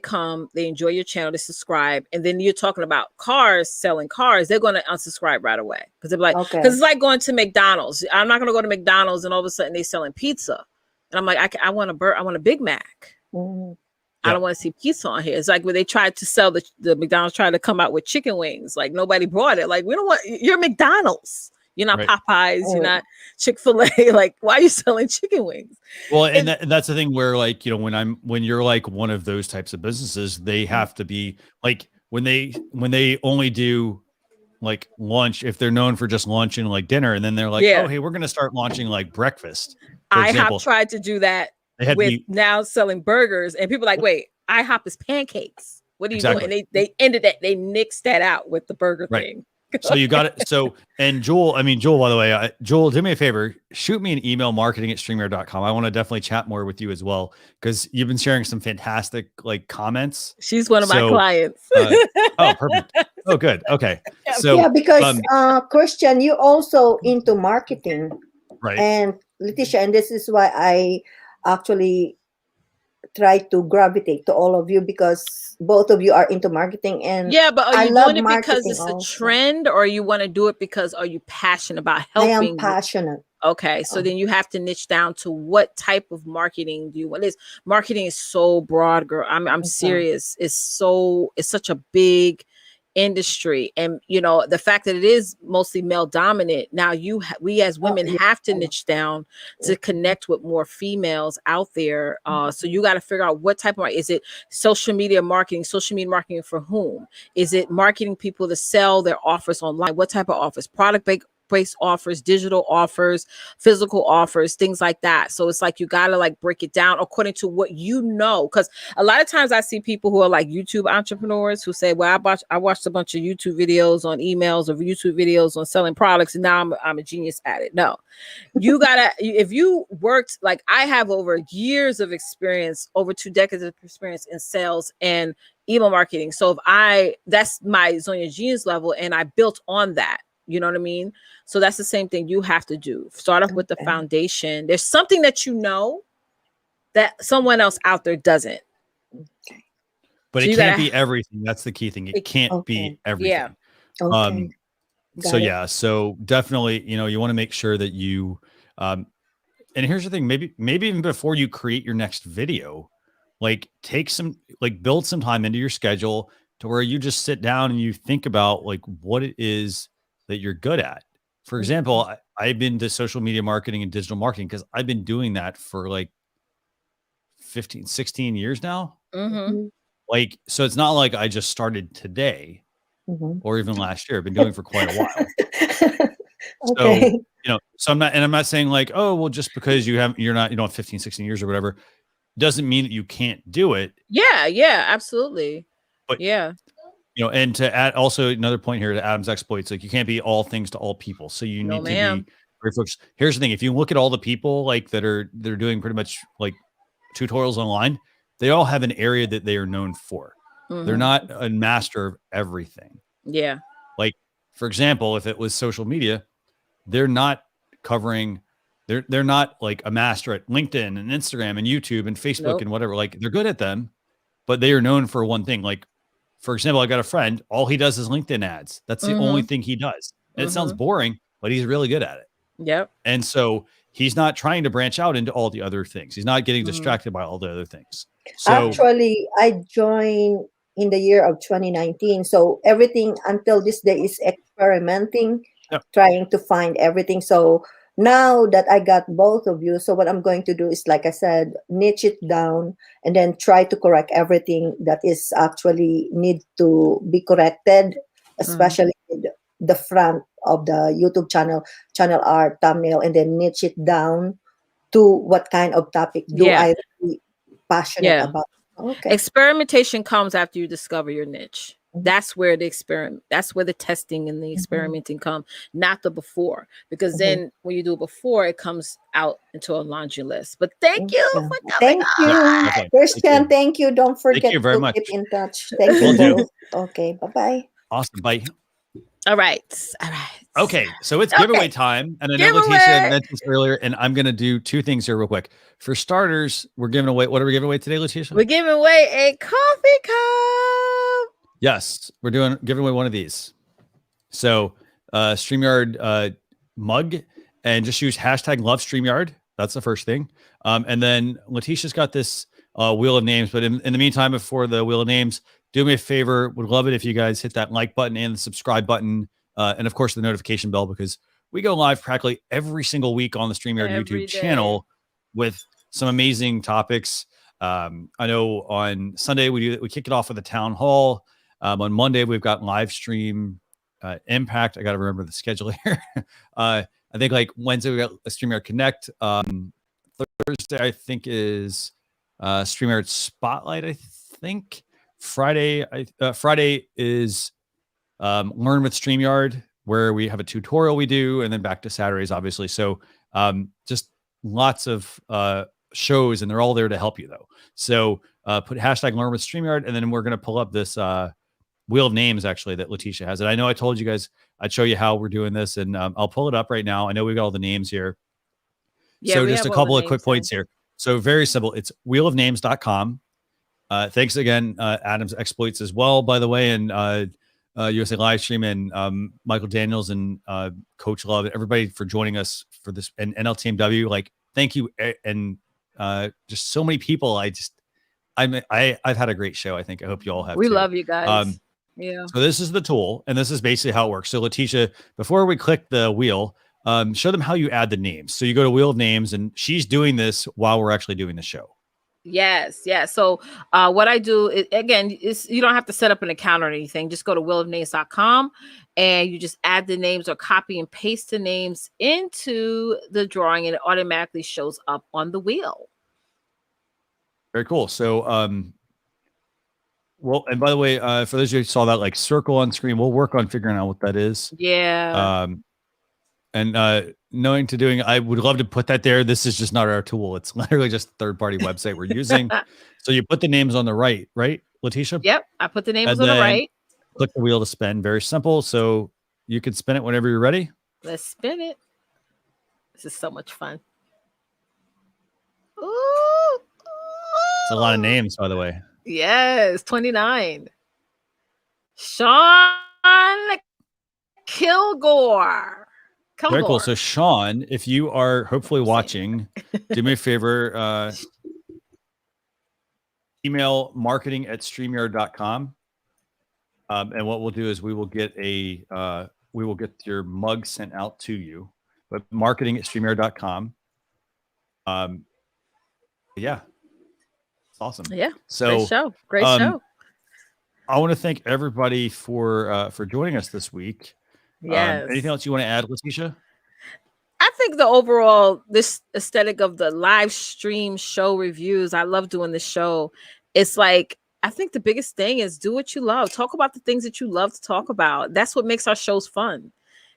enjoy your channel, they subscribe, and then you're talking about cars, selling cars, they're going to unsubscribe right away because they're like, Okay. because it's like going to McDonald's. I'm not going to go to McDonald's and all of a sudden they're selling pizza, and I'm like, I want a Big Mac. Mhm. I don't want to see pizza on here. It's like when they tried to sell the McDonald's tried to come out with chicken wings. Like nobody brought it. Like we don't want, you're McDonald's. You're not Right. Popeyes. Oh. You're not Chick-fil-A. Like why are you selling chicken wings? Well, and that's the thing where like, you know, when you're like one of those types of businesses, they have to be like when they only do like lunch, if they're known for just lunch and like dinner, and then they're like, Yeah. oh, hey, we're going to start launching like breakfast. For IHOP example, tried to do that they had with now selling burgers, and people are like, wait, IHOP is pancakes. What are you Exactly. doing? And they ended that. They nixed that out with the burger Right. thing. So you got it. So, and Joel, by the way, Joel, do me a favor, shoot me an email, marketing@streamyard.com. I want to definitely chat more with you as well, because you've been sharing some fantastic like comments. She's one of my clients. Oh, perfect. Oh, good. Okay. So yeah, because Christian, you also into marketing, right? And Leticia, and this is why I actually try to gravitate to all of you, because both of you are into marketing, and Yeah, but are I you love doing it because marketing it's a also. trend, or you want to do it because are you passionate about I helping? am passionate. Okay, so then you have to niche down to what type of marketing do you want. Marketing is so broad, girl. I'm serious. It's such a big industry, and you know the fact that it is mostly male dominant. Now we as women have to niche down to connect with more females out there. So you got to figure out what type of, is it social media marketing for whom? Is it marketing people to sell their offers online? What type of offers? Product-based offers, digital offers, physical offers, things like that. So it's like you gotta like break it down according to what you know. Because a lot of times I see people who are like YouTube entrepreneurs who say, well, I watched a bunch of YouTube videos on emails or YouTube videos on selling products, and now I'm a genius at it. No, you gotta, if you worked, like I have over years of experience, over 2 decades of experience in sales and email marketing. So that's my Zone Your Genius level, and I built on that. You know what I mean? So that's the same thing you have to do. Start off with the foundation. There's something that you know that someone else out there doesn't. But So it can't be everything. That's the key thing. It can't be everything. Yeah. So definitely, you know, you want to make sure that you and here's the thing, maybe even before you create your next video, like build some time into your schedule to where you just sit down and you think about like what it is that you're good at. For example, I've been to social media marketing and digital marketing because I've been doing that for like 15, 16 years now. Mm-hmm. Like, so it's not like I just started today or even last year. I've been doing it for quite a while. So, you know, so I'm not saying like, oh, well, just because you don't have 15, 16 years or whatever, doesn't mean that you can't do it. Yeah, absolutely. But yeah. You know, and to add also another point here to Adam's exploits, like you can't be all things to all people. So you need to be very focused. Here's the thing. If you look at all the people like they're doing pretty much like tutorials online, they all have an area that they are known for. They're not a master of everything. Yeah. Like, for example, if it was social media, they're not covering, they're not like a master at LinkedIn and Instagram and YouTube and Facebook and whatever. Like they're good at them, but they are known for one thing. Like, for example, I got a friend, all he does is LinkedIn ads. That's the only thing he does. And it sounds boring, but he's really good at it. Yep. And so he's not trying to branch out into all the other things. He's not getting distracted by all the other things. So actually, I joined in the year of 2019. So everything until this day is experimenting, trying to find everything. So now that I got both of you, so what I'm going to do is, like I said, niche it down and then try to correct everything that is actually need to be corrected, especially the front of the YouTube channel art, thumbnail, and then niche it down to what kind of topic do I really passionate about. Okay. Experimentation comes after you discover your niche. That's where the experiment, that's where the testing and the experimenting come, not the before. Because then when you do it before, it comes out into a laundry list. But thank you for coming on. Christian, thank you. Don't forget Thank you very to much. keep in touch. Thank you both. Okay, bye-bye. Awesome. Bye. All right. All right. Okay, so it's giveaway time. And I know Leticia mentioned this earlier, and I'm going to do two things here real quick. For starters, we're giving away, what are we giving away today, Leticia? We're giving away a coffee cup. Yes, we're giving away one of these. So StreamYard mug, and just use hashtag love StreamYard. That's the first thing. And then Leticia's got this wheel of names, but in the meantime, before the wheel of names, do me a favor. Would love it if you guys hit that like button and the subscribe button. And of course, the notification bell, because we go live practically every single week on the StreamYard YouTube channel with some amazing topics. I know on Sunday we kick it off with a town hall. On Monday we've got live stream impact. I got to remember the schedule here. I think like Wednesday we got a StreamYard Connect. Thursday I think is StreamYard Spotlight. I think Friday is Learn with StreamYard, where we have a tutorial we do, and then back to Saturdays, obviously. So just lots of shows, and they're all there to help you, though. So put hashtag Learn with StreamYard, and then we're going to pull up this wheel of names, actually, that Leticia has. And I know I told you guys I'd show you how we're doing this, and I'll pull it up right now. I know we've got all the names here. Yeah, so just a couple of quick points here. So very simple. It's wheelofnames.com. Thanks again, Adam's Exploits as well, by the way, and USA Livestream, and Michael Daniels, and Coach Love, and everybody for joining us for this, and NLTMW. Like, thank you, and just so many people. I've had a great show. I think I hope you all have. We too. love you guys. Yeah. So this is the tool, and this is basically how it works. So Leticia, before we click the wheel, show them how you add the names. So you go to Wheel of Names, and she's doing this while we're actually doing the show. Yes. So what I do is, again, you don't have to set up an account or anything. Just go to wheelofnames.com and you just add the names or copy and paste the names into the drawing, and it automatically shows up on the wheel. Very cool. So, well, and by the way, for those of you who saw that like circle on screen, we'll work on figuring out what that is. Yeah. And knowing to doing, I would love to put that there. This is just not our tool. It's literally just a third-party website we're using. So you put the names on the right, Leticia? Yep. I put the names on the right. Click the wheel to spin. Very simple. So you can spin it whenever you're ready. Let's spin it. This is so much fun. Ooh. It's a lot of names, by the way. Yes, 29. Sean Kilgore. Very cool. So Sean, if you are hopefully watching, do me a favor, email marketing@streamyard.com. And what we'll do is we will get your mug sent out to you, but marketing@streamyard.com. Yeah. It's awesome. Yeah. So great show. I want to thank everybody for joining us this week. Yes. Anything else you want to add, Leticia? I think the overall, this aesthetic of the live stream show reviews, I love doing this show. It's like, I think the biggest thing is do what you love. Talk about the things that you love to talk about. That's what makes our shows fun.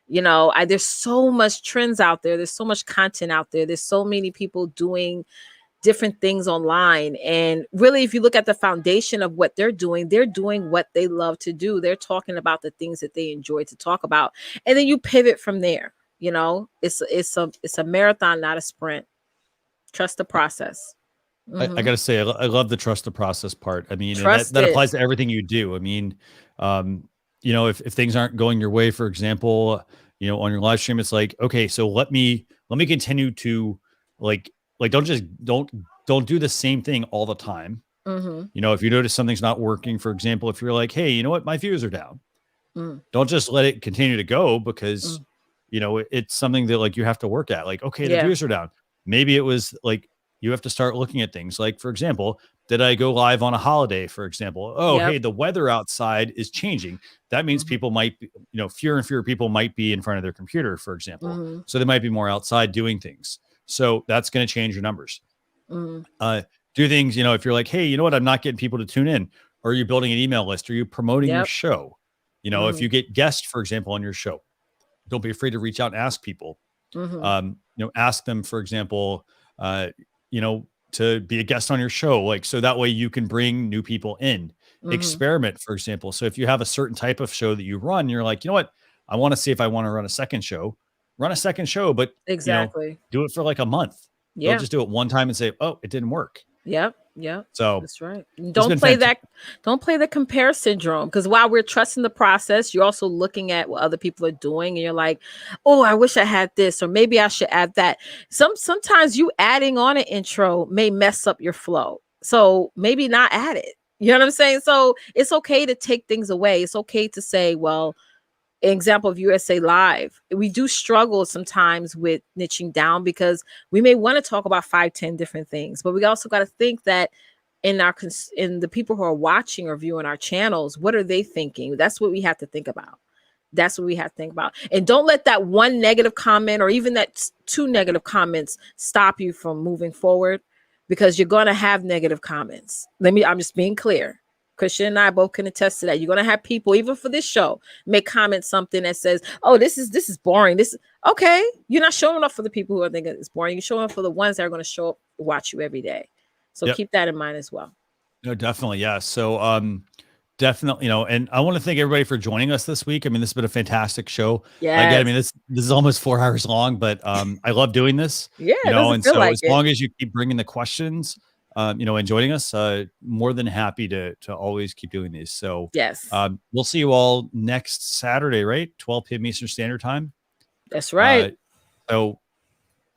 You know, there's so much trends out there. There's so much content out there. There's so many people doing different things online. And really, if you look at the foundation of what they're doing what they love to do. They're talking about the things that they enjoy to talk about. And then you pivot from there. You know, it's a marathon, not a sprint. Trust the process. I gotta say, I love the trust the process part. I mean, and Trust that it. applies to everything you do. I mean, if things aren't going your way, for example, on your live stream, it's like, okay, so let me continue to like don't do the same thing all the time. If you notice something's not working, for example, if you're like, hey, you know what, my views are down, don't just let it continue to go because it's something that like you have to work at. Like, okay, the views are down. Maybe it was like you have to start looking at things like, for example, did I go live on a holiday, for example? Oh, hey, the weather outside is changing. That means people might be, fewer and fewer people might be in front of their computer, for example. So they might be more outside doing things. So that's going to change your numbers. Do things, if you're like, hey, you know what, I'm not getting people to tune in. Or are you building an email list? Are you promoting your show? If you get guests, for example, on your show, don't be afraid to reach out and ask people. Ask them, for example, to be a guest on your show, like, so that way you can bring new people in. Experiment, for example. So if you have a certain type of show that you run, you're like, you know what, I want to see if I want to run a second show, but do it for like a month. Don't just do it one time and say, oh, it didn't work. Yep. So that's right. Don't play the compare syndrome, because while we're trusting the process, you're also looking at what other people are doing and you're like, oh, I wish I had this, or maybe I should add that. Sometimes you adding on an intro may mess up your flow. So maybe not add it. You know what I'm saying? So it's okay to take things away. It's okay to say, well, example of USA Live, we do struggle sometimes with niching down because we may want to talk about 5-10 different things, but we also got to think that in the people who are watching or viewing our channels, what are they thinking? That's what we have to think about. And don't let that one negative comment or even that 2 negative comments stop you from moving forward, because you're going to have negative comments. I'm just being clear. Christian and I both can attest to that. You're going to have people, even for this show, make comments something that says, oh, this is boring. Okay. You're not showing up for the people who are thinking it's boring. You're showing up for the ones that are going to show up, watch you every day. So keep that in mind as well. No, definitely. Yeah. So, definitely, and I want to thank everybody for joining us this week. I mean, this has been a fantastic show. Yeah. Again, I mean, this is almost 4 hours long, but, I love doing this, yeah. And so as long as you keep bringing the questions, and joining us, more than happy to always keep doing these. So yes, we'll see you all next Saturday, right? 12 p.m. Eastern Standard Time. That's right. So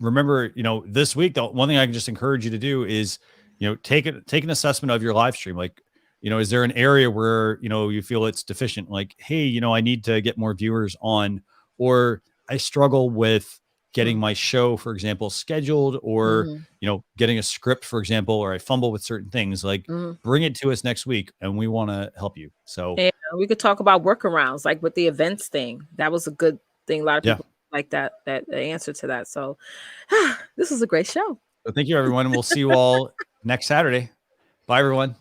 remember, this week, the one thing I can just encourage you to do is, take an assessment of your live stream. Like, is there an area where, you feel it's deficient? Like, hey, I need to get more viewers on, or I struggle with getting my show, for example, scheduled, or, getting a script, for example, or I fumble with certain things. Like, bring it to us next week and we want to help you. So we could talk about workarounds, like with the events thing. That was a good thing. A lot of people like that answer to that. So this was a great show. So thank you, everyone. And we'll see you all next Saturday. Bye, everyone.